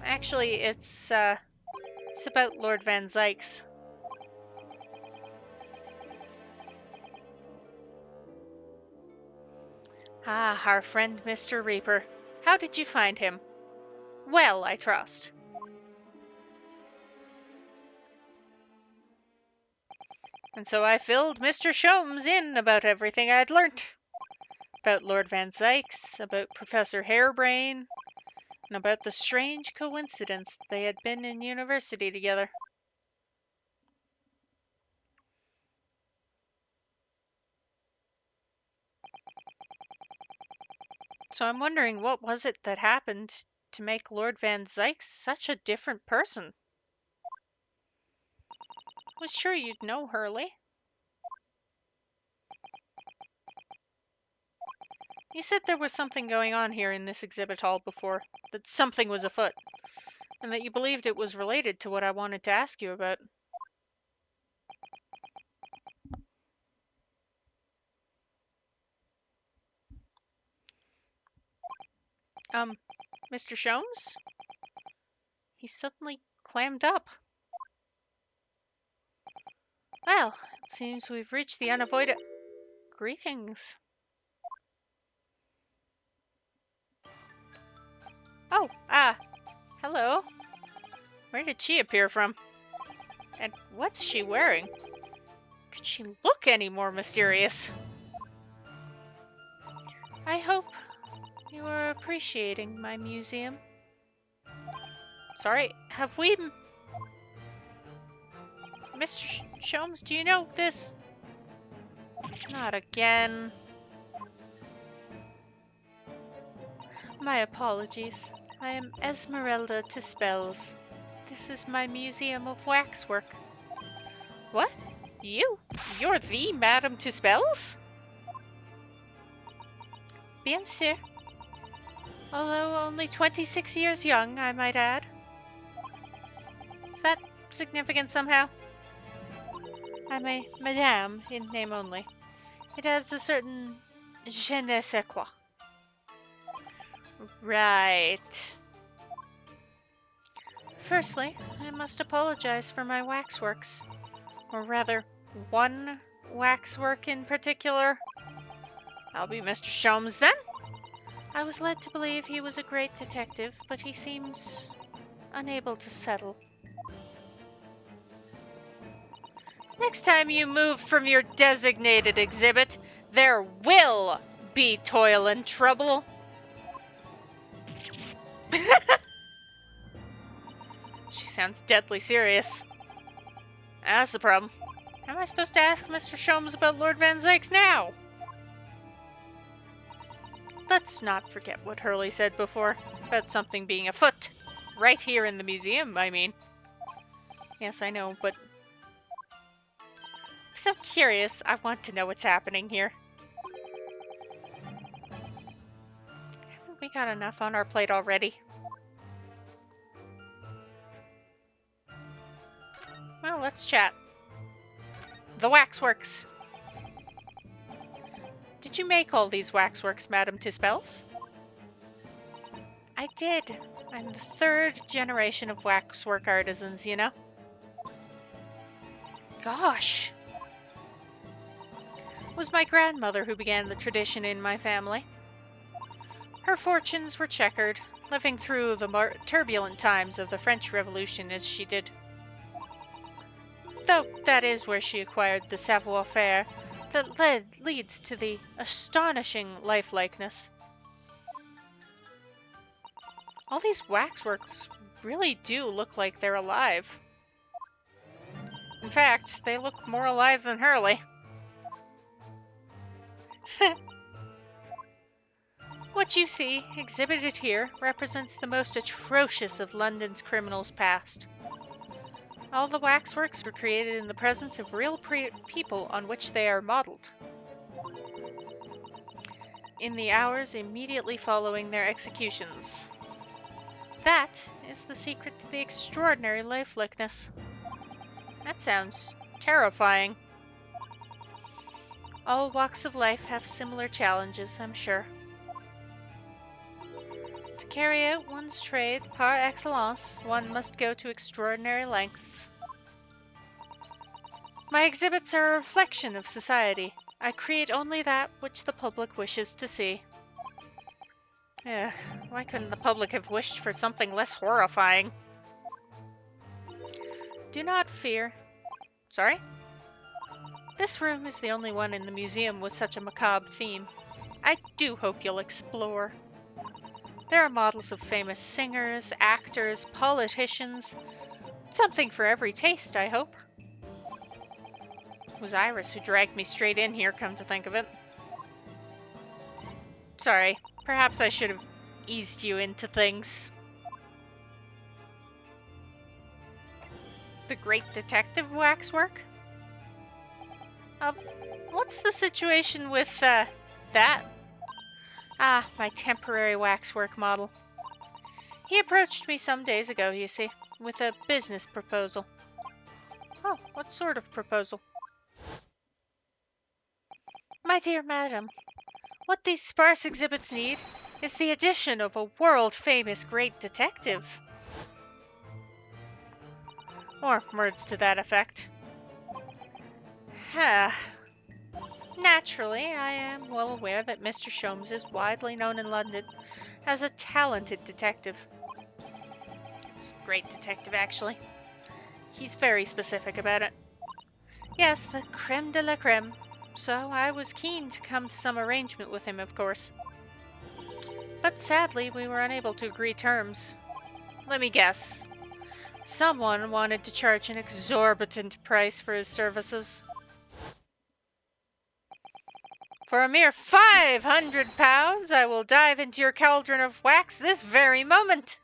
Actually, it's about Lord Van Zykes. Ah, our friend Mr. Reaper. How did you find him? Well, I trust. And so I filled Mr. Sholmes in about everything I'd learnt. About Lord Van Zykes, about Professor Harebrain, and about the strange coincidence that they had been in university together. So I'm wondering, what was it that happened to make Lord Van Zykes such a different person? I was sure you'd know, Hurley. You said there was something going on here in this exhibit hall before, that something was afoot, and that you believed it was related to what I wanted to ask you about. Mr. Sholmes? He suddenly clammed up. Well, it seems we've reached the unavoidable. Greetings. Oh, hello. Where did she appear from? And what's she wearing? Could she look any more mysterious? I hope you are appreciating my museum. Sorry, have we... Mr. Sholmes, do you know this? Not again. My apologies. I am Esmeralda Tispels. This is my museum of waxwork. What? You're the Madame Tispels? Bien sûr. Although only 26 years young, I might add. Is that significant somehow? I'm a Madame in name only. It has a certain je ne sais quoi. Right. Firstly, I must apologize for my waxworks. Or rather, one waxwork in particular. I'll be Mr. Sholmes then. I was led to believe he was a great detective, but he seems unable to settle. Next time you move from your designated exhibit, there will be toil and trouble. She sounds deadly serious. That's the problem. How am I supposed to ask Mr. Sholmes about Lord Van Zykes now? Let's not forget what Hurley said before, about something being afoot. Right here in the museum, I mean. Yes, I know, but... I'm so curious, I want to know what's happening here. Haven't we got enough on our plate already? Well, let's chat. The waxworks. Did you make all these waxworks, Madame Tispels? I did. I'm the third generation of waxwork artisans, you know. Gosh. It was my grandmother who began the tradition in my family. Her fortunes were checkered, living through the turbulent times of the French Revolution as she did. Though that is where she acquired the savoir-faire that leads to the astonishing lifelikeness. All these waxworks really do look like they're alive. In fact, they look more alive than Hurley. What you see, exhibited here, represents the most atrocious of London's criminals past. All the waxworks were created in the presence of real people on which they are modeled, in the hours immediately following their executions. That is the secret to the extraordinary lifelikeness. That sounds terrifying. All walks of life have similar challenges, I'm sure. To carry out one's trade par excellence, one must go to extraordinary lengths. My exhibits are a reflection of society. I create only that which the public wishes to see. Why couldn't the public have wished for something less horrifying? Do not fear. Sorry? This room is the only one in the museum with such a macabre theme. I do hope you'll explore. There are models of famous singers, actors, politicians. Something for every taste, I hope. It was Iris who dragged me straight in here, come to think of it. Sorry, perhaps I should have eased you into things. The Great Detective waxwork? What's the situation with, that? Ah, my temporary waxwork model. He approached me some days ago, you see, with a business proposal. Oh, what sort of proposal? My dear madam, what these sparse exhibits need is the addition of a world-famous great detective. Or words to that effect. Naturally, I am well aware that Mr. Sholmes is widely known in London as a talented detective. He's a great detective, actually. He's very specific about it. Yes, the creme de la creme. So I was keen to come to some arrangement with him, of course. But sadly, we were unable to agree terms. Let me guess. Someone wanted to charge an exorbitant price for his services. For a mere £500, I will dive into your cauldron of wax this very moment.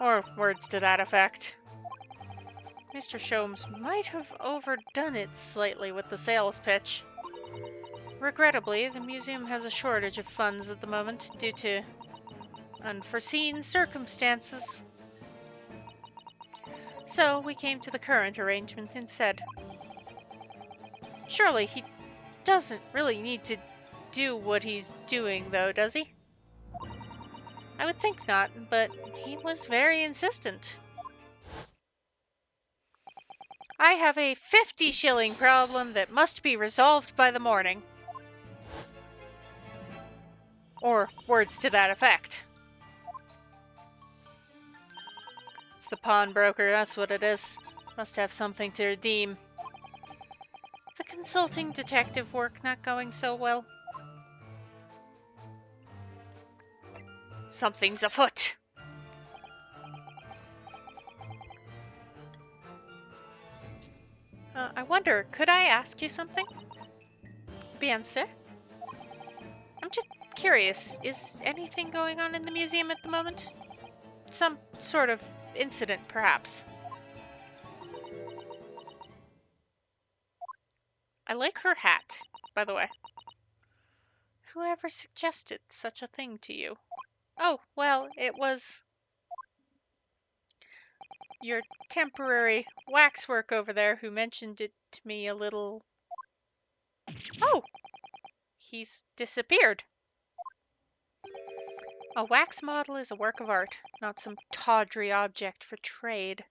Or words to that effect. Mr. Sholmes might have overdone it slightly with the sales pitch. Regrettably, the museum has a shortage of funds at the moment due to unforeseen circumstances. So we came to the current arrangement instead. Surely he doesn't really need to do what he's doing, though, does he? I would think not, but he was very insistent. I have a 50-shilling problem that must be resolved by the morning. Or words to that effect. It's the pawnbroker, that's what it is. Must have something to redeem. The consulting detective work not going so well. Something's afoot. I wonder, could I ask you something? Bien sûr. I'm just curious, is anything going on in the museum at the moment? Some sort of incident, perhaps. I like her hat, by the way. Whoever suggested such a thing to you? Oh, well, it was your temporary waxwork over there who mentioned it to me a little... Oh! He's disappeared. A wax model is a work of art, not some tawdry object for trade.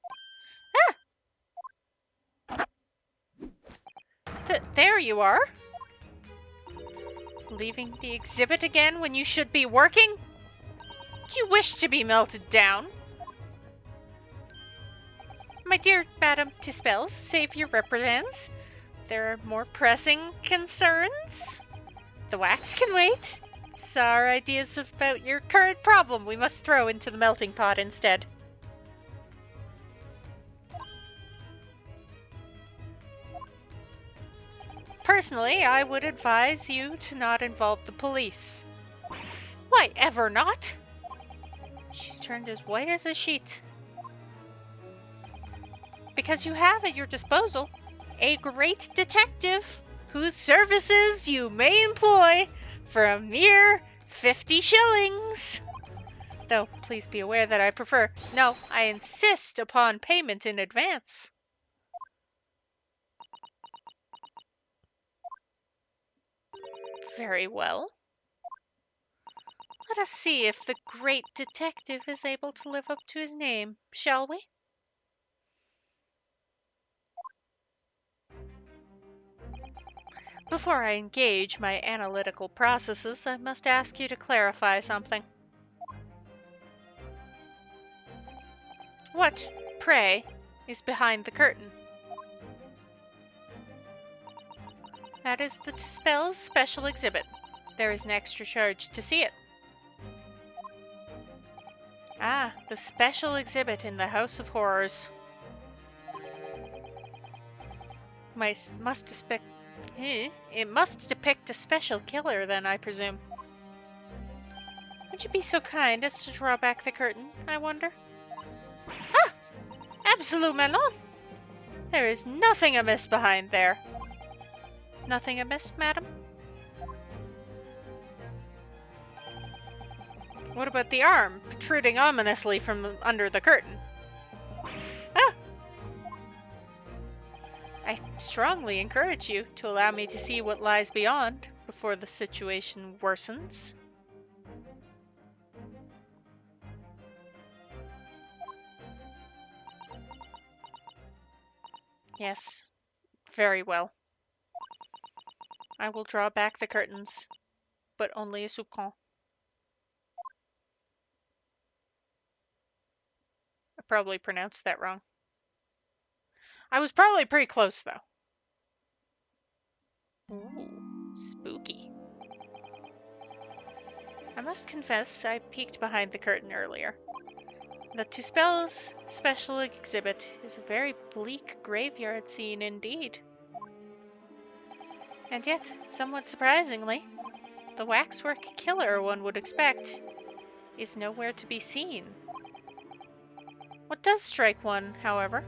Ah! There you are! Leaving the exhibit again when you should be working? Do you wish to be melted down? My dear Madame Tispels, save your reprimands. There are more pressing concerns. The wax can wait. It's our ideas about your current problem we must throw into the melting pot instead. Personally, I would advise you to not involve the police. Why, ever not? She's turned as white as a sheet. Because you have at your disposal a great detective whose services you may employ for a mere 50 shillings. Though, please be aware that I prefer, no, I insist upon payment in advance. Very well. Let us see if the great detective is able to live up to his name, shall we? Before I engage my analytical processes, I must ask you to clarify something. What, pray, is behind the curtain? That is the Spell's special exhibit. There is an extra charge to see it. Ah, the special exhibit in the House of Horrors. It must depict a special killer, then, I presume. Would you be so kind as to draw back the curtain, I wonder? Ah! Absolument not! There is nothing amiss behind there. Nothing amiss, madam? What about the arm protruding ominously from under the curtain? Ah! I strongly encourage you to allow me to see what lies beyond before the situation worsens. Yes, very well. I will draw back the curtains, but only a soupçon. I probably pronounced that wrong. I was probably pretty close, though. Ooh, spooky. I must confess I peeked behind the curtain earlier. The To Spell's special exhibit is a very bleak graveyard scene indeed. And yet, somewhat surprisingly, the waxwork killer one would expect is nowhere to be seen. What does strike one, however,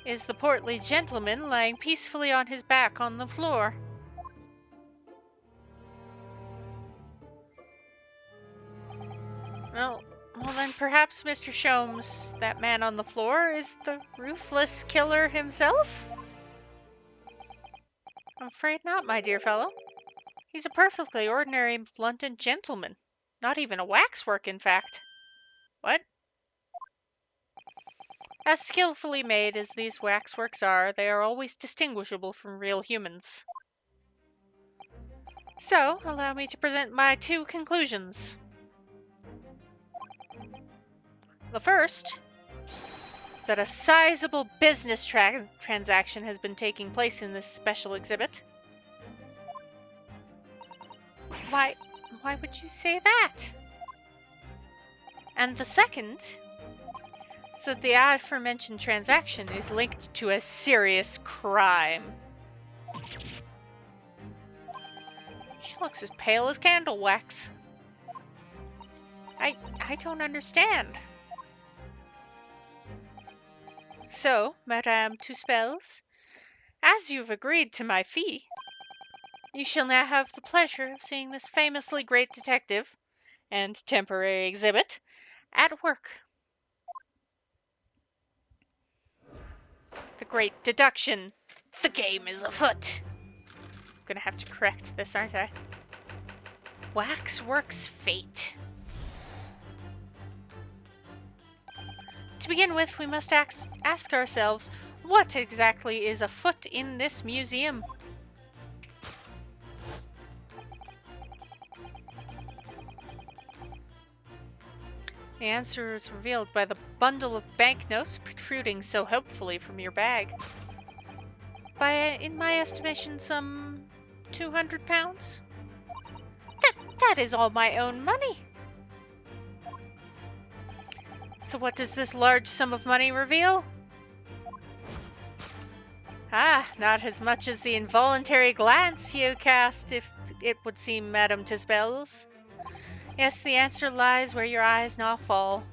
is the portly gentleman lying peacefully on his back on the floor. Well, then perhaps Mr. Sholmes, that man on the floor, is the ruthless killer himself? I'm afraid not, my dear fellow. He's a perfectly ordinary London gentleman. Not even a waxwork, in fact. What? As skillfully made as these waxworks are, they are always distinguishable from real humans. So, allow me to present my two conclusions. The first is that a sizable business transaction has been taking place in this special exhibit. Why would you say that? And the second is that the aforementioned transaction is linked to a serious crime. She looks as pale as candle wax. I don't understand. So, Madame Tuspels, as you've agreed to my fee, you shall now have the pleasure of seeing this famously great detective and temporary exhibit at work. The great deduction. The game is afoot. I'm gonna have to correct this, aren't I? Waxwork's fate. To begin with, we must ask ourselves, what exactly is afoot in this museum? The answer is revealed by the bundle of banknotes protruding so helpfully from your bag. By, in my estimation, some £200? That is all my own money. So what does this large sum of money reveal? Ah, not as much as the involuntary glance you cast, if it would seem, Madame Tuspels. Yes, the answer lies where your eyes now fall.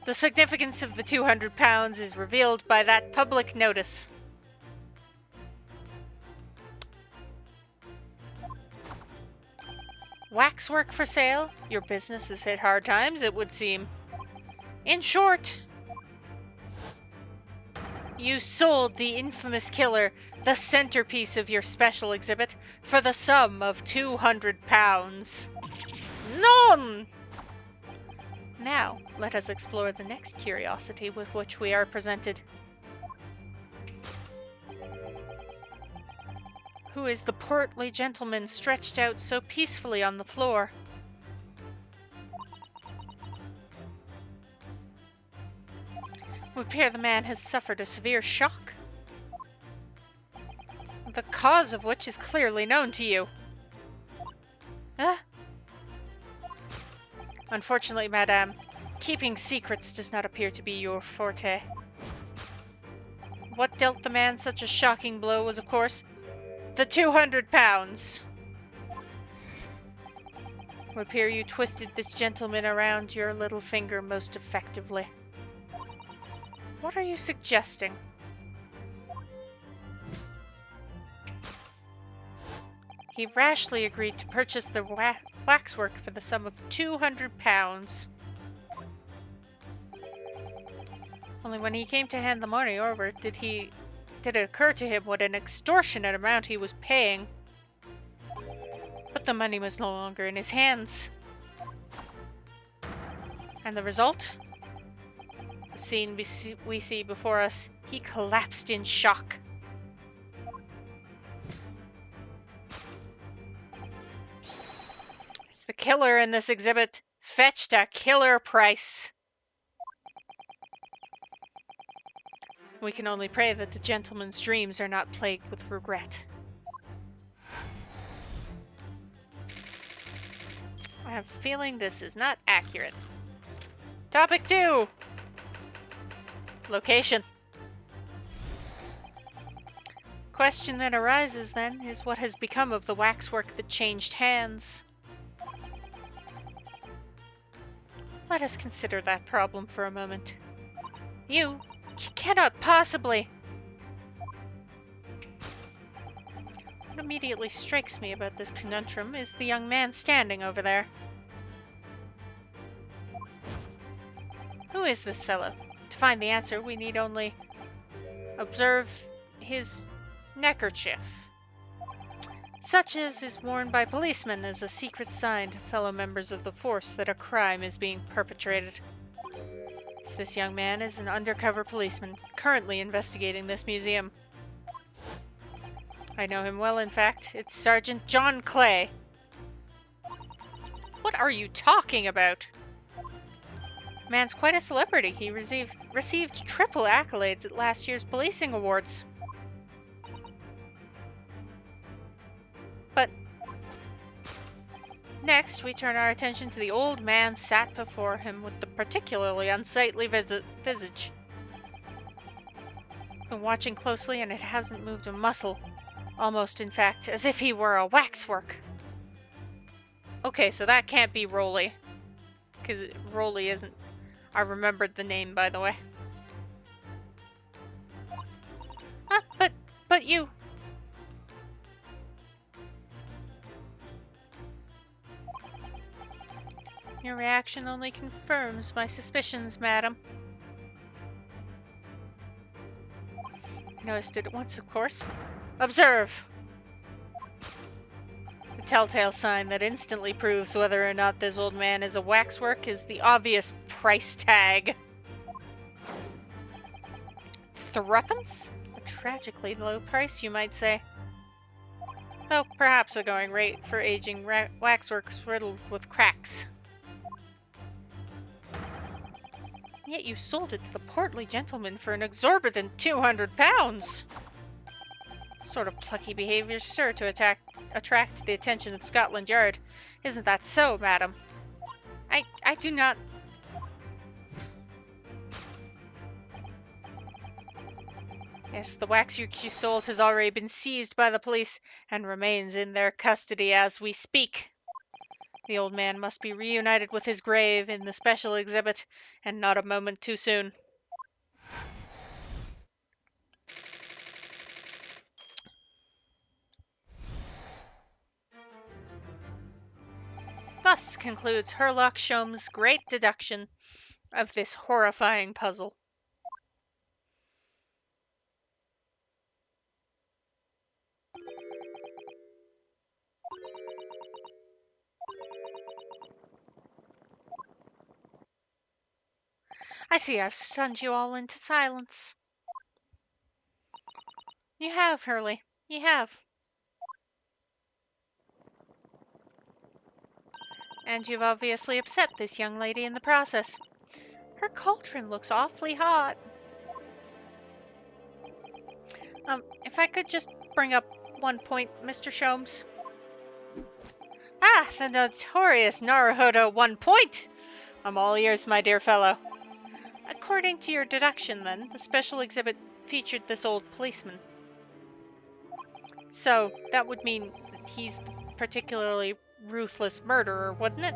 The significance of the £200 is revealed by that public notice. Waxwork for sale? Your business has hit hard times, it would seem. In short, you sold the infamous killer the centerpiece of your special exhibit for the sum of £200. None! Now, let us explore the next curiosity with which we are presented. Who is the portly gentleman stretched out so peacefully on the floor? It would appear the man has suffered a severe shock, the cause of which is clearly known to you. Unfortunately, madame, keeping secrets does not appear to be your forte. What dealt the man such a shocking blow was, of course, the 200 pounds. It would appear you twisted this gentleman around your little finger most effectively. What are you suggesting? He rashly agreed to purchase the waxwork for the sum of 200 pounds. Only when he came to hand the money over did it occur to him what an extortionate amount he was paying. But the money was no longer in his hands. And the result? The scene we see before us. He collapsed in shock. The killer in this exhibit fetched a killer price. We can only pray that the gentleman's dreams are not plagued with regret. I have a feeling this is not accurate. Topic 2. Location. Question that arises then is what has become of the waxwork that changed hands? Let us consider that problem for a moment. You cannot possibly. What immediately strikes me about this conundrum is the young man standing over there. Who is this fellow? To find the answer, we need only observe his neckerchief. Such as is worn by policemen as a secret sign to fellow members of the force that a crime is being perpetrated. This young man is an undercover policeman, currently investigating this museum. I know him well, in fact. It's Sergeant John Clay. What are you talking about? Man's quite a celebrity. He received triple accolades at last year's policing awards. But next, we turn our attention to the old man sat before him with the particularly unsightly visage. Been watching closely, and it hasn't moved a muscle. Almost, in fact, as if he were a waxwork. Okay, so that can't be Rolly. Because Rolly isn't... I remembered the name, by the way. Huh, but you... Your reaction only confirms my suspicions, madam. I noticed it at once, of course. Observe! The telltale sign that instantly proves whether or not this old man is a waxwork is the obvious price tag. Threepence? A tragically low price, you might say. Though perhaps a going rate for aging waxworks riddled with cracks. Yet you sold it to the portly gentleman for an exorbitant 200 pounds! Sort of plucky behavior, sir, to attract the attention of Scotland Yard. Isn't that so, madam? I do not... Yes, the waxwork you sold has already been seized by the police and remains in their custody as we speak. The old man must be reunited with his grave in the special exhibit, and not a moment too soon. Thus concludes Herlock Sholmes' great deduction of this horrifying puzzle. I see I've stunned you all into silence. You have, Hurley. You have. And you've obviously upset this young lady in the process. Her cauldron looks awfully hot. If I could just bring up one point, Mr. Sholmes. Ah, the notorious Naruhodo 1 point! I'm all ears, my dear fellow. According to your deduction, then, the special exhibit featured this old policeman. So, that would mean that he's the particularly ruthless murderer, wouldn't it?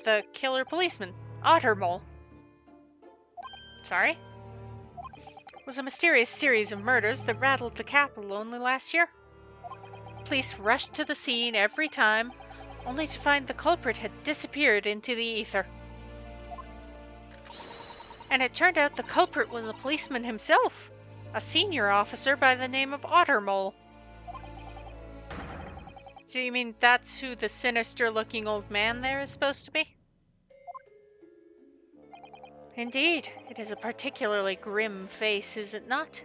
The killer policeman, Ottermole. Sorry? Was a mysterious series of murders that rattled the capital only last year. Police rushed to the scene every time, only to find the culprit had disappeared into the ether. And it turned out the culprit was a policeman himself, a senior officer by the name of Ottermole. So you mean that's who the sinister-looking old man there is supposed to be? Indeed, it is a particularly grim face, is it not?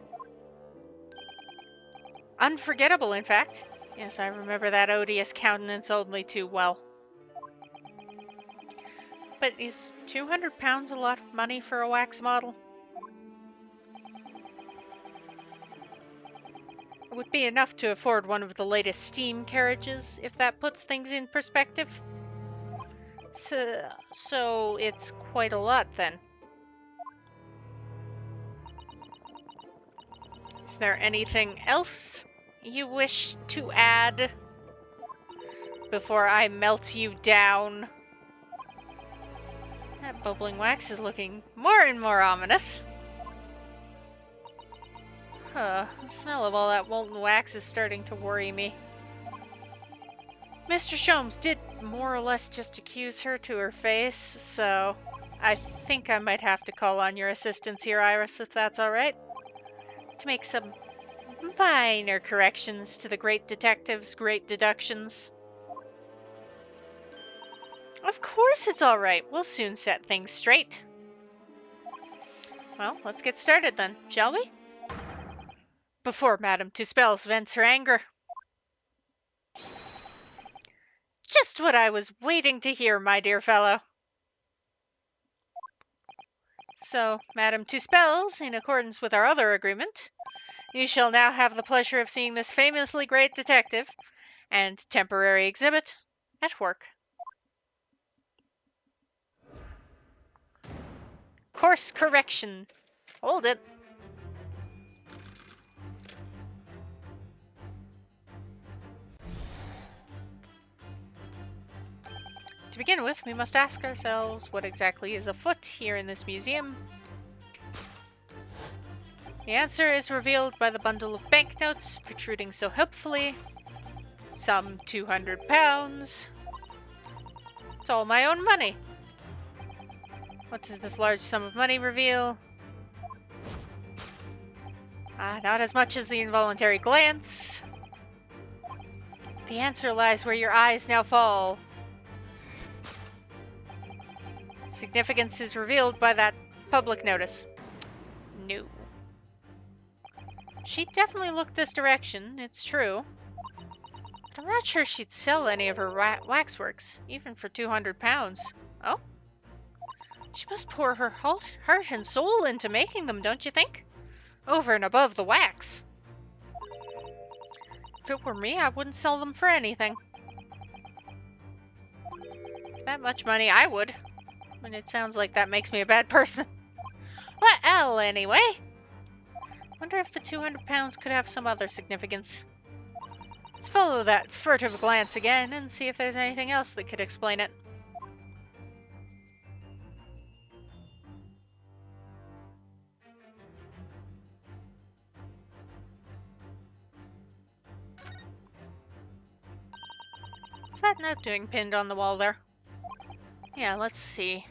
Unforgettable, in fact. Yes, I remember that odious countenance only too well. But is £200 a lot of money for a wax model? It would be enough to afford one of the latest steam carriages, if that puts things in perspective. So it's quite a lot, then. Is there anything else you wish to add before I melt you down? That bubbling wax is looking more and more ominous. The smell of all that molten wax is starting to worry me. Mr. Sholmes did more or less just accuse her to her face, so I think I might have to call on your assistance here, Iris, if that's alright. To make some minor corrections to the great detective's great deductions. Of course it's alright. We'll soon set things straight. Well, let's get started then, shall we? Before Madame Tuspels vents her anger. Just what I was waiting to hear, my dear fellow. So, Madame Tuspels, in accordance with our other agreement, you shall now have the pleasure of seeing this famously great detective and temporary exhibit at work. Course correction. Hold it. To begin with, we must ask ourselves what exactly is afoot here in this museum. The answer is revealed by the bundle of banknotes protruding so helpfully. Some £200. It's all my own money. What does this large sum of money reveal? Not as much as the involuntary glance. The answer lies where your eyes now fall. Significance is revealed by that public notice. No. She definitely looked this direction, it's true. But I'm not sure she'd sell any of her waxworks, even for £200. Oh? She must pour her heart and soul into making them, don't you think? Over and above the wax. If it were me, I wouldn't sell them for anything. For that much money, I would. And it sounds like that makes me a bad person. Well, anyway. Wonder if the £200 could have some other significance. Let's follow that furtive glance again and see if there's anything else that could explain it. What's that note doing pinned on the wall there? Yeah, let's see.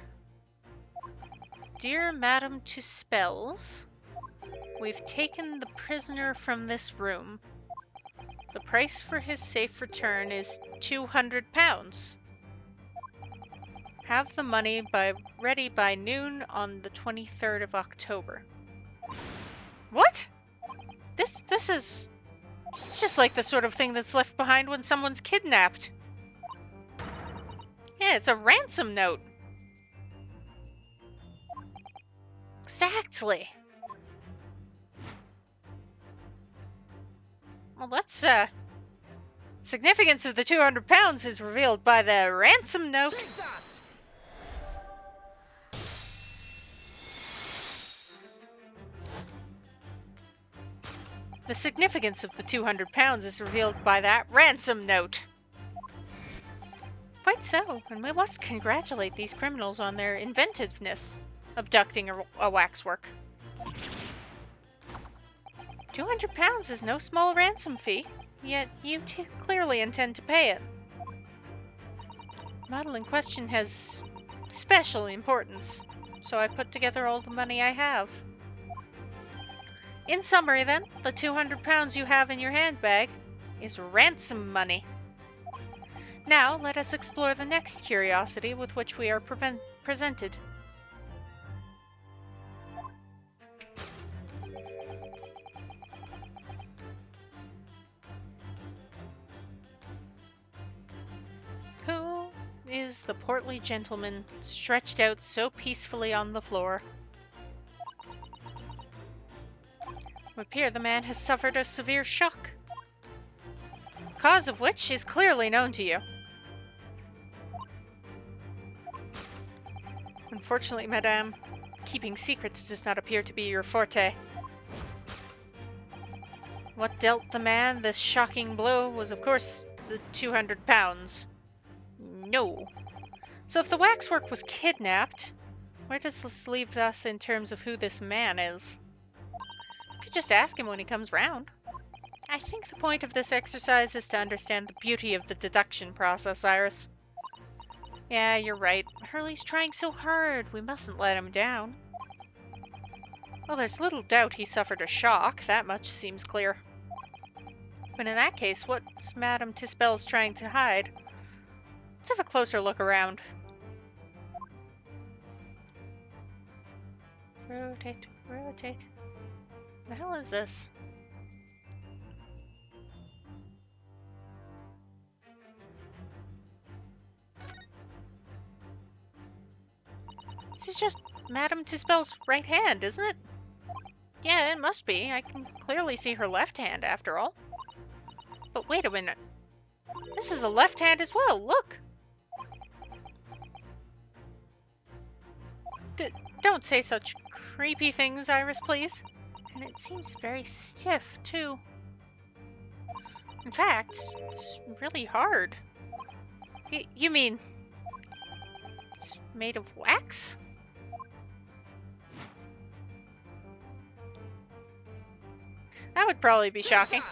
Dear Madame Tuspels, we've taken the prisoner from this room. The price for his safe return is £200. Have the money ready by noon on the 23rd of October. What? This is... It's just like the sort of thing that's left behind when someone's kidnapped. Yeah, it's a ransom note. Exactly. Well, that's, significance of the 200 pounds is revealed by the ransom note. The significance of the 200 pounds is revealed by that ransom note. Quite so, and we must congratulate these criminals on their inventiveness, abducting a waxwork. 200 pounds is no small ransom fee, yet you two clearly intend to pay it. The model in question has special importance, so I put together all the money I have. In summary then, the 200 pounds you have in your handbag is ransom money. Now let us explore the next curiosity with which we are presented. Who is the portly gentleman stretched out so peacefully on the floor? It would appear the man has suffered a severe shock, cause of which is clearly known to you. Unfortunately, madame, keeping secrets does not appear to be your forte. What dealt the man this shocking blow was, of course, the 200 pounds. No. So if the waxwork was kidnapped, where does this leave us in terms of who this man is? Could just ask him when he comes round. I think the point of this exercise is to understand the beauty of the deduction process, Iris. Yeah, you're right. Hurley's trying so hard. We mustn't let him down. Well, there's little doubt he suffered a shock. That much seems clear. But in that case, what's Madame Tispel's trying to hide? Let's have a closer look around. Rotate, rotate. The hell is this? This is just Madame Tispel's right hand, isn't it? Yeah, it must be. I can clearly see her left hand, after all. But wait a minute. This is a left hand as well, look! Don't say such creepy things, Iris, please. And it seems very stiff, too. In fact, it's really hard. You mean... it's made of wax? That would probably be shocking.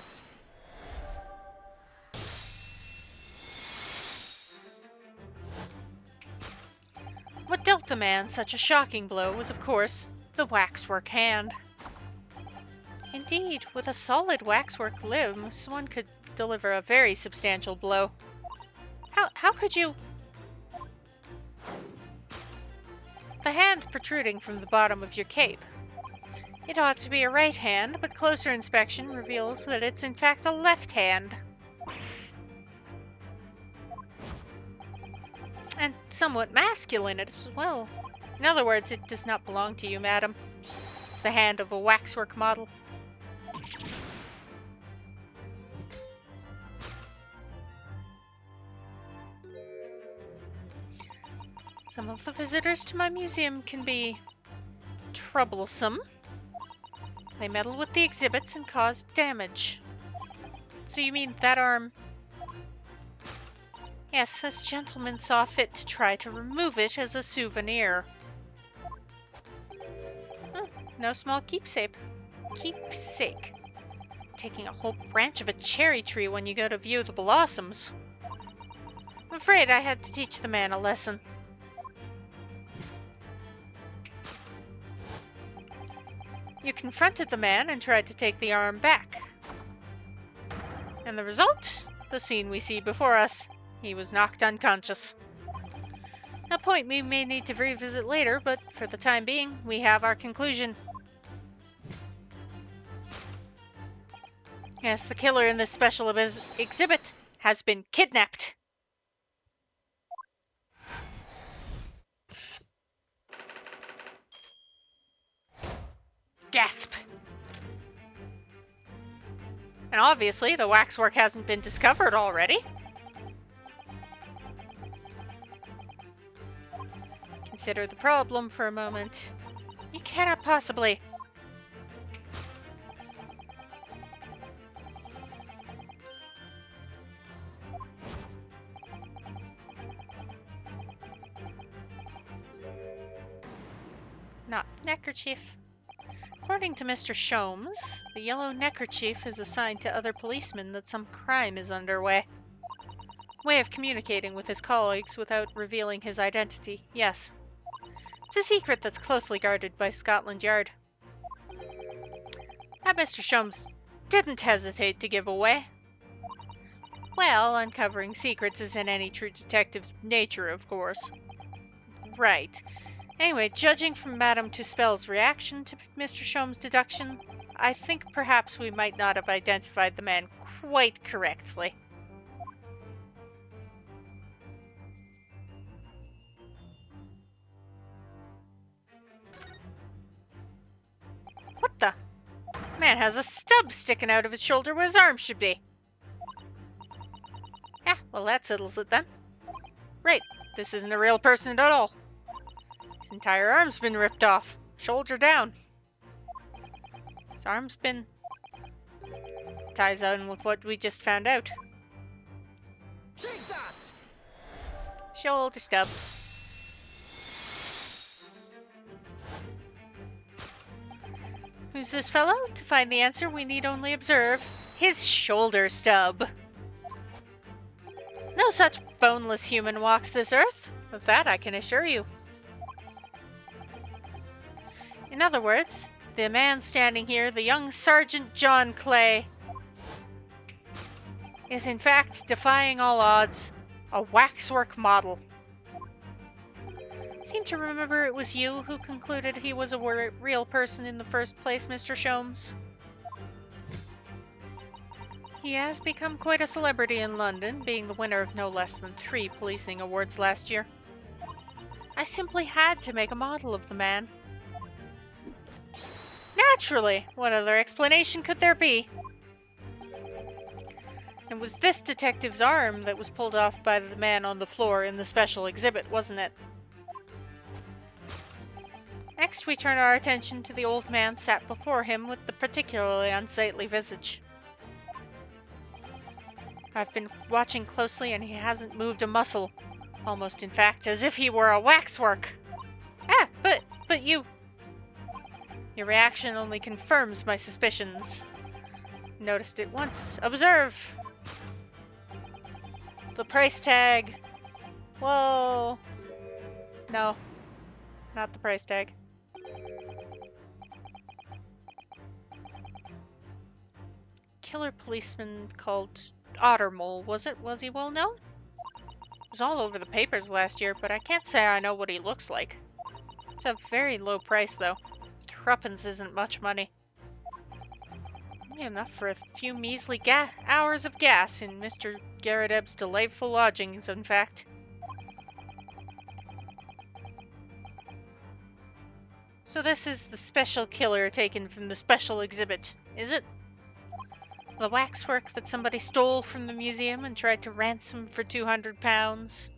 What dealt the man such a shocking blow was, of course, the waxwork hand. Indeed, with a solid waxwork limb, one could deliver a very substantial blow. How could you... The hand protruding from the bottom of your cape. It ought to be a right hand, but closer inspection reveals that it's in fact a left hand. And somewhat masculine as well. In other words, it does not belong to you, madam. It's the hand of a waxwork model. Some of the visitors to my museum can be troublesome. They meddle with the exhibits and cause damage. So you mean that arm... Yes, this gentleman saw fit to try to remove it as a souvenir. No small keepsake. Keepsake. Taking a whole branch of a cherry tree when you go to view the blossoms. I'm afraid I had to teach the man a lesson. You confronted the man and tried to take the arm back. And the result? The scene we see before us. He was knocked unconscious. A point we may need to revisit later, but for the time being, we have our conclusion. Yes, the killer in this special exhibit has been kidnapped. Gasp! And obviously, the waxwork hasn't been discovered already. Consider the problem for a moment. You cannot possibly... Not neckerchief. According to Mr. Sholmes, the yellow neckerchief is a sign to other policemen that some crime is underway. Way of communicating with his colleagues without revealing his identity, yes. It's a secret that's closely guarded by Scotland Yard. That Mr. Sholmes didn't hesitate to give away. Well, uncovering secrets isn't any true detective's nature, of course. Right. Anyway, judging from Madame Tuspel's reaction to Mr. Sholmes' deduction, I think perhaps we might not have identified the man quite correctly. What the? Man has a stub sticking out of his shoulder where his arm should be. Yeah, well that settles it then. Right, this isn't a real person at all. His entire arm's been ripped off, shoulder down. His arm's been... ties in with what we just found out. Take that! Shoulder stub. Who's this fellow? To find the answer, we need only observe his shoulder stub. No such boneless human walks this earth. Of that I can assure you. In other words, the man standing here, the young Sergeant John Clay, is in fact, defying all odds, a waxwork model. Seem to remember it was you who concluded he was a real person in the first place, Mr. Sholmes. He has become quite a celebrity in London, being the winner of no less than 3 policing awards last year. I simply had to make a model of the man. Naturally! What other explanation could there be? It was this detective's arm that was pulled off by the man on the floor in the special exhibit, wasn't it? Next, we turn our attention to the old man sat before him with the particularly unsightly visage. I've been watching closely and he hasn't moved a muscle. Almost, in fact, as if he were a waxwork. Ah, but you... Your reaction only confirms my suspicions. Noticed it once. Observe! The price tag. Whoa. No. Not the price tag. Killer policeman called Ottermole, was it? Was he well known? It was all over the papers last year, but I can't say I know what he looks like. It's a very low price, though. Threepence isn't much money. Only enough for a few measly hours of gas in Mr. Garrideb's delightful lodgings, in fact. So this is the special killer taken from the special exhibit, is it? The waxwork that somebody stole from the museum and tried to ransom for £200?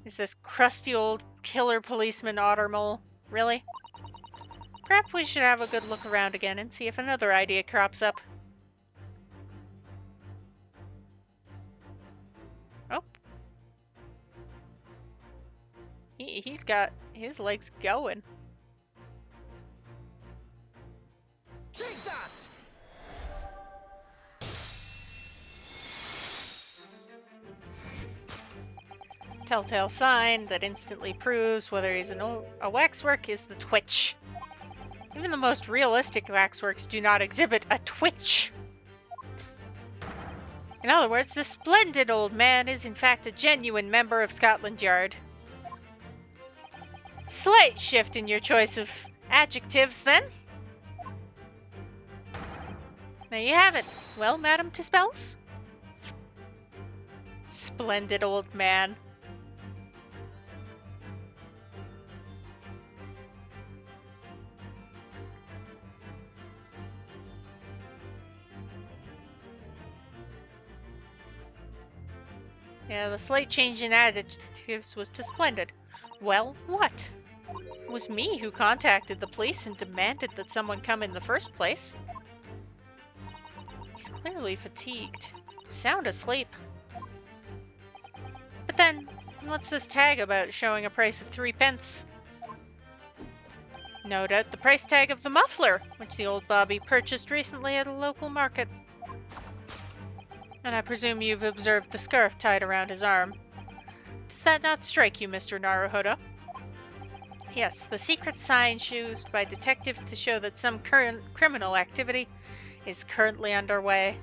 Is this crusty old killer policeman Ottermole? Really? Perhaps we should have a good look around again and see if another idea crops up. Oh. He's got his legs going. Take that! Telltale sign that instantly proves whether he's a waxwork is the twitch. Even the most realistic waxworks do not exhibit a twitch. In other words, this splendid old man is in fact a genuine member of Scotland Yard. Slight shift in your choice of adjectives, then. There you have it. Well, Madam Tispels? Splendid old man. Yeah, the slight change in adjectives was to splendid. Well, what? It was me who contacted the police and demanded that someone come in the first place. He's clearly fatigued. Sound asleep. But then, what's this tag about showing a price of 3 pence? No doubt the price tag of the muffler, which the old Bobby purchased recently at a local market. And I presume you've observed the scarf tied around his arm. Does that not strike you, Mr. Naruhodo? Yes, the secret sign used by detectives to show that some current criminal activity is currently underway.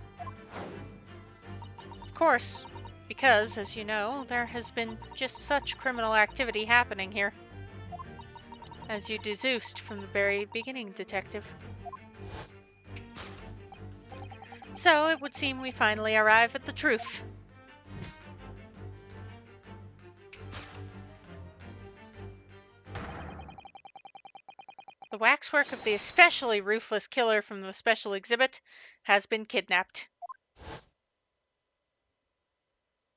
Of course, because, as you know, there has been just such criminal activity happening here. As you deduced from the very beginning, Detective. So it would seem we finally arrive at the truth. The waxwork of the especially ruthless killer from the special exhibit has been kidnapped.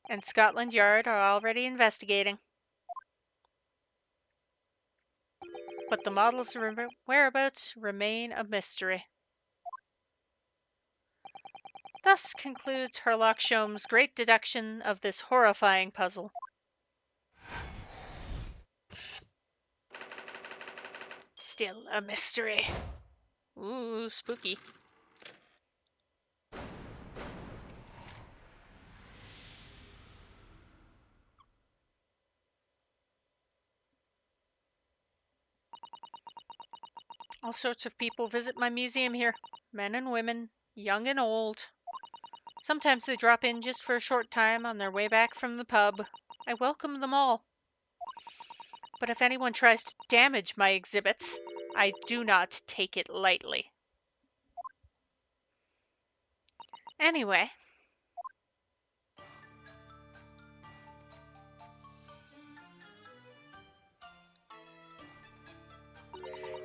And Scotland Yard are already investigating. But the model's whereabouts remain a mystery. Thus concludes Herlock Sholmes' great deduction of this horrifying puzzle. Still a mystery. Ooh, spooky. All sorts of people visit my museum here. Men and women, young and old. Sometimes they drop in just for a short time on their way back from the pub. I welcome them all. But if anyone tries to damage my exhibits, I do not take it lightly. Anyway.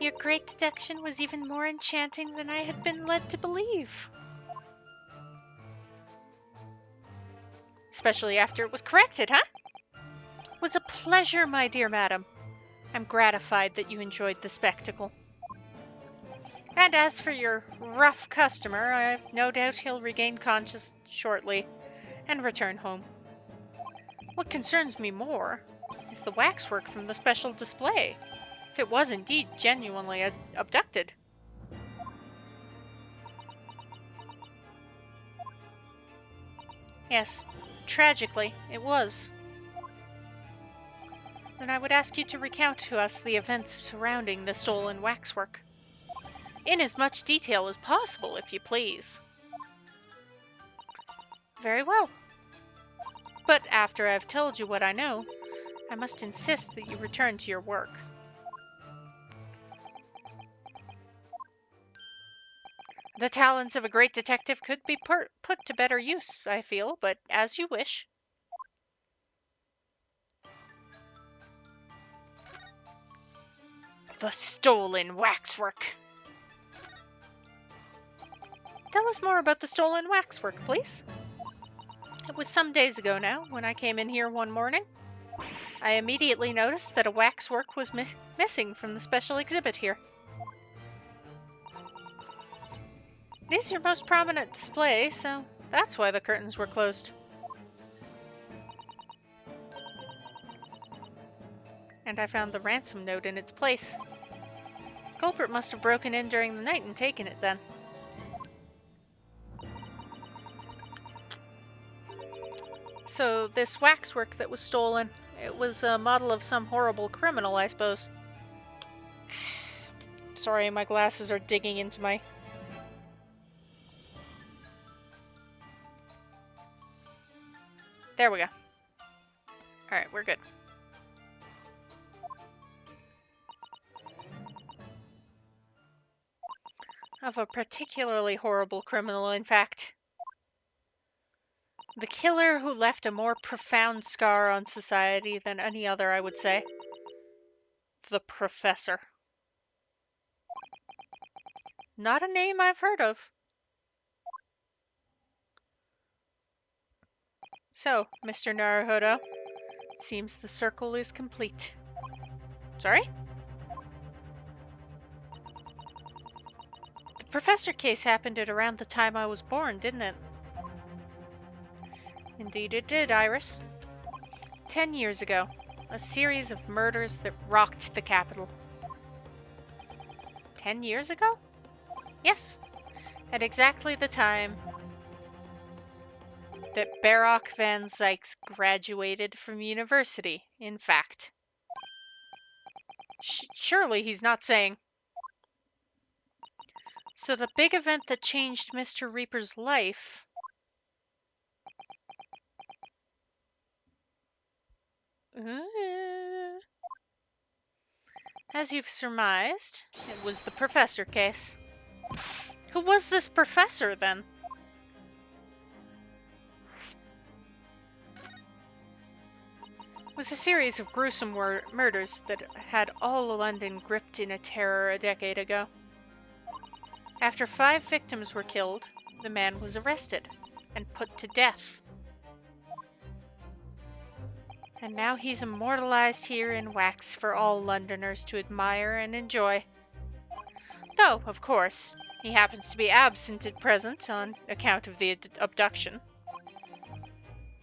Your great deduction was even more enchanting than I had been led to believe. Especially after it was corrected, huh? It was a pleasure, my dear madam. I'm gratified that you enjoyed the spectacle. And as for your rough customer, I've no doubt he'll regain consciousness shortly and return home. What concerns me more is the waxwork from the special display, if it was indeed genuinely abducted. Yes, tragically, it was. Then I would ask you to recount to us the events surrounding the stolen waxwork. In as much detail as possible, if you please. Very well. But after I've told you what I know, I must insist that you return to your work. The talents of a great detective could be put to better use, I feel, but as you wish. The stolen waxwork. Tell us more about the stolen waxwork, please. It was some days ago now, when I came in here one morning. I immediately noticed that a waxwork was missing from the special exhibit here. It is your most prominent display, so that's why the curtains were closed. And I found the ransom note in its place. Culprit must have broken in during the night and taken it then. So this waxwork that was stolen, it was a model of some horrible criminal, I suppose. Sorry, my glasses are digging into my... There we go. Alright, we're good. Of a particularly horrible criminal, in fact. The killer who left a more profound scar on society than any other, I would say. The Professor. Not a name I've heard of. So, Mr. Naruhodo, it seems the circle is complete. Sorry? The Professor case happened at around the time I was born, didn't it? Indeed it did, Iris. 10 years ago, a series of murders that rocked the capital. 10 years ago? Yes, at exactly the time that Barak van Zykes graduated from university, in fact. Surely he's not saying. So the big event that changed Mr. Reaper's life... As you've surmised, it was the Professor case. Who was this Professor, then? It was a series of gruesome murders that had all London gripped in a terror a decade ago. After 5 victims were killed, the man was arrested and put to death. And now he's immortalized here in wax for all Londoners to admire and enjoy. Though, of course, he happens to be absent at present on account of the abduction.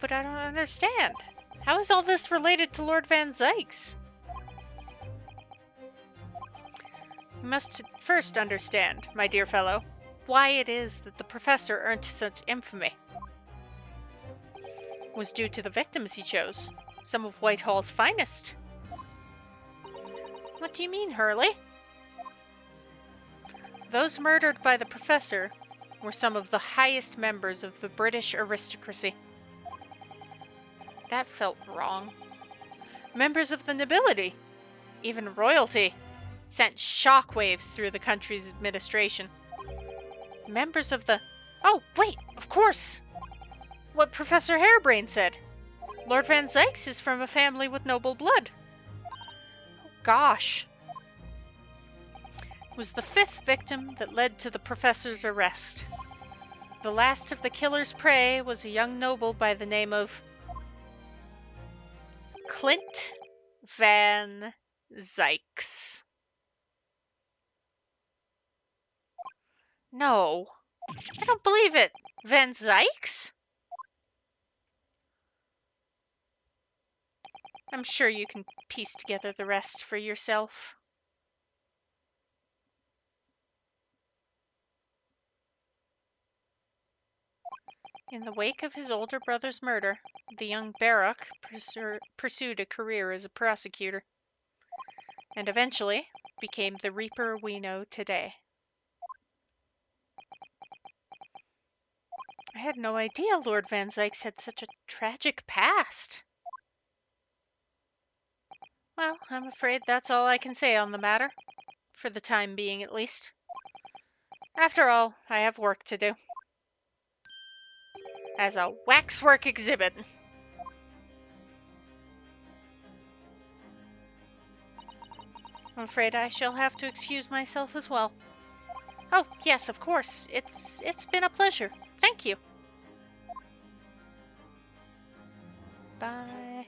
But I don't understand. How is all this related to Lord Van Zykes? You must first understand, my dear fellow, why it is that the Professor earned such infamy. It was due to the victims he chose, some of Whitehall's finest. What do you mean, Hurley? Those murdered by the Professor were some of the highest members of the British aristocracy. That felt wrong. Members of the nobility, even royalty, sent shockwaves through the country's administration. Members of the... Oh, wait, of course! What Professor Harebrain said. Lord Van Zykes is from a family with noble blood. Oh, gosh. It was the 5th victim that led to the Professor's arrest. The last of the killer's prey was a young noble by the name of Clint Van Zykes. No, I don't believe it. Van Zykes? I'm sure you can piece together the rest for yourself. In the wake of his older brother's murder, the young Barak pursued a career as a prosecutor, and eventually became the Reaper we know today. I had no idea Lord Van Zykes had such a tragic past. Well, I'm afraid that's all I can say on the matter, for the time being at least. After all, I have work to do. As a waxwork exhibit. I'm afraid I shall have to excuse myself as well. Oh, yes, of course. It's been a pleasure. Thank you. Bye.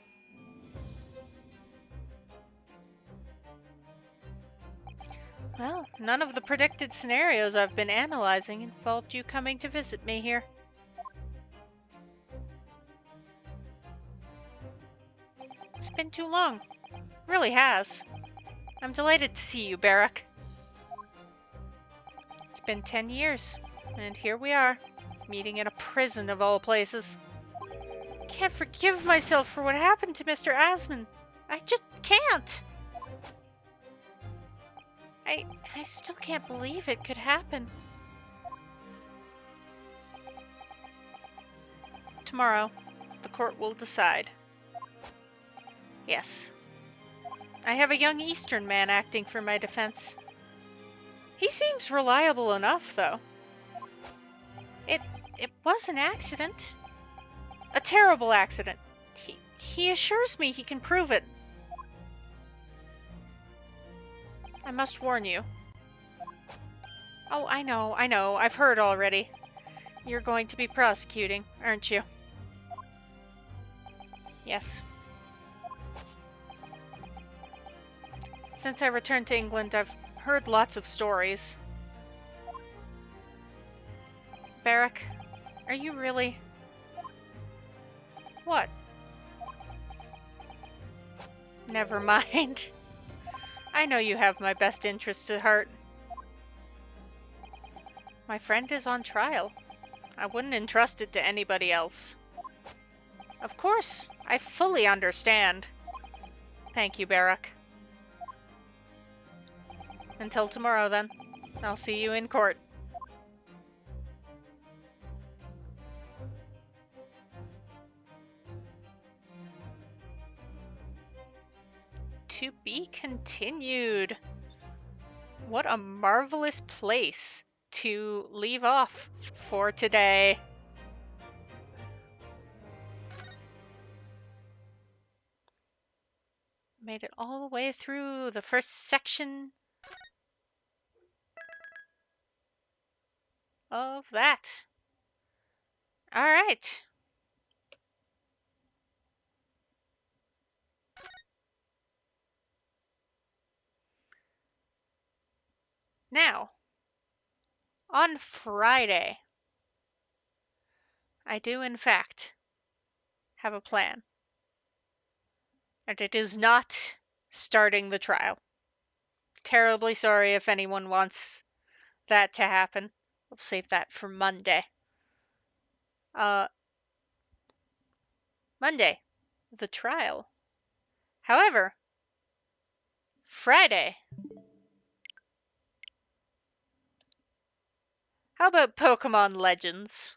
Well, none of the predicted scenarios I've been analyzing involved you coming to visit me here. It's been too long. It really has. I'm delighted to see you, Barak. It's been 10 years, and here we are, meeting in a prison of all places. I can't forgive myself for what happened to Mr. Asman. I just can't. I still can't believe it could happen. Tomorrow, the court will decide. Yes. I have a young Eastern man acting for my defense. He seems reliable enough, though. It was an accident. A terrible accident. He assures me he can prove it. I must warn you. Oh, I know. I've heard already. You're going to be prosecuting, aren't you? Yes. Since I returned to England, I've heard lots of stories. Barrack, are you really... What? Never mind. I know you have my best interests at heart. My friend is on trial. I wouldn't entrust it to anybody else. Of course, I fully understand. Thank you, Barrack. Until tomorrow, then. I'll see you in court. To be continued. What a marvelous place to leave off for today. Made it all the way through the first section of that. All right. Now, on Friday, I do in fact have a plan. And it is not starting the trial. Terribly sorry if anyone wants that to happen. We'll save that for Monday. Monday, the trial. However, Friday. How about Pokemon Legends?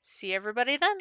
See everybody then?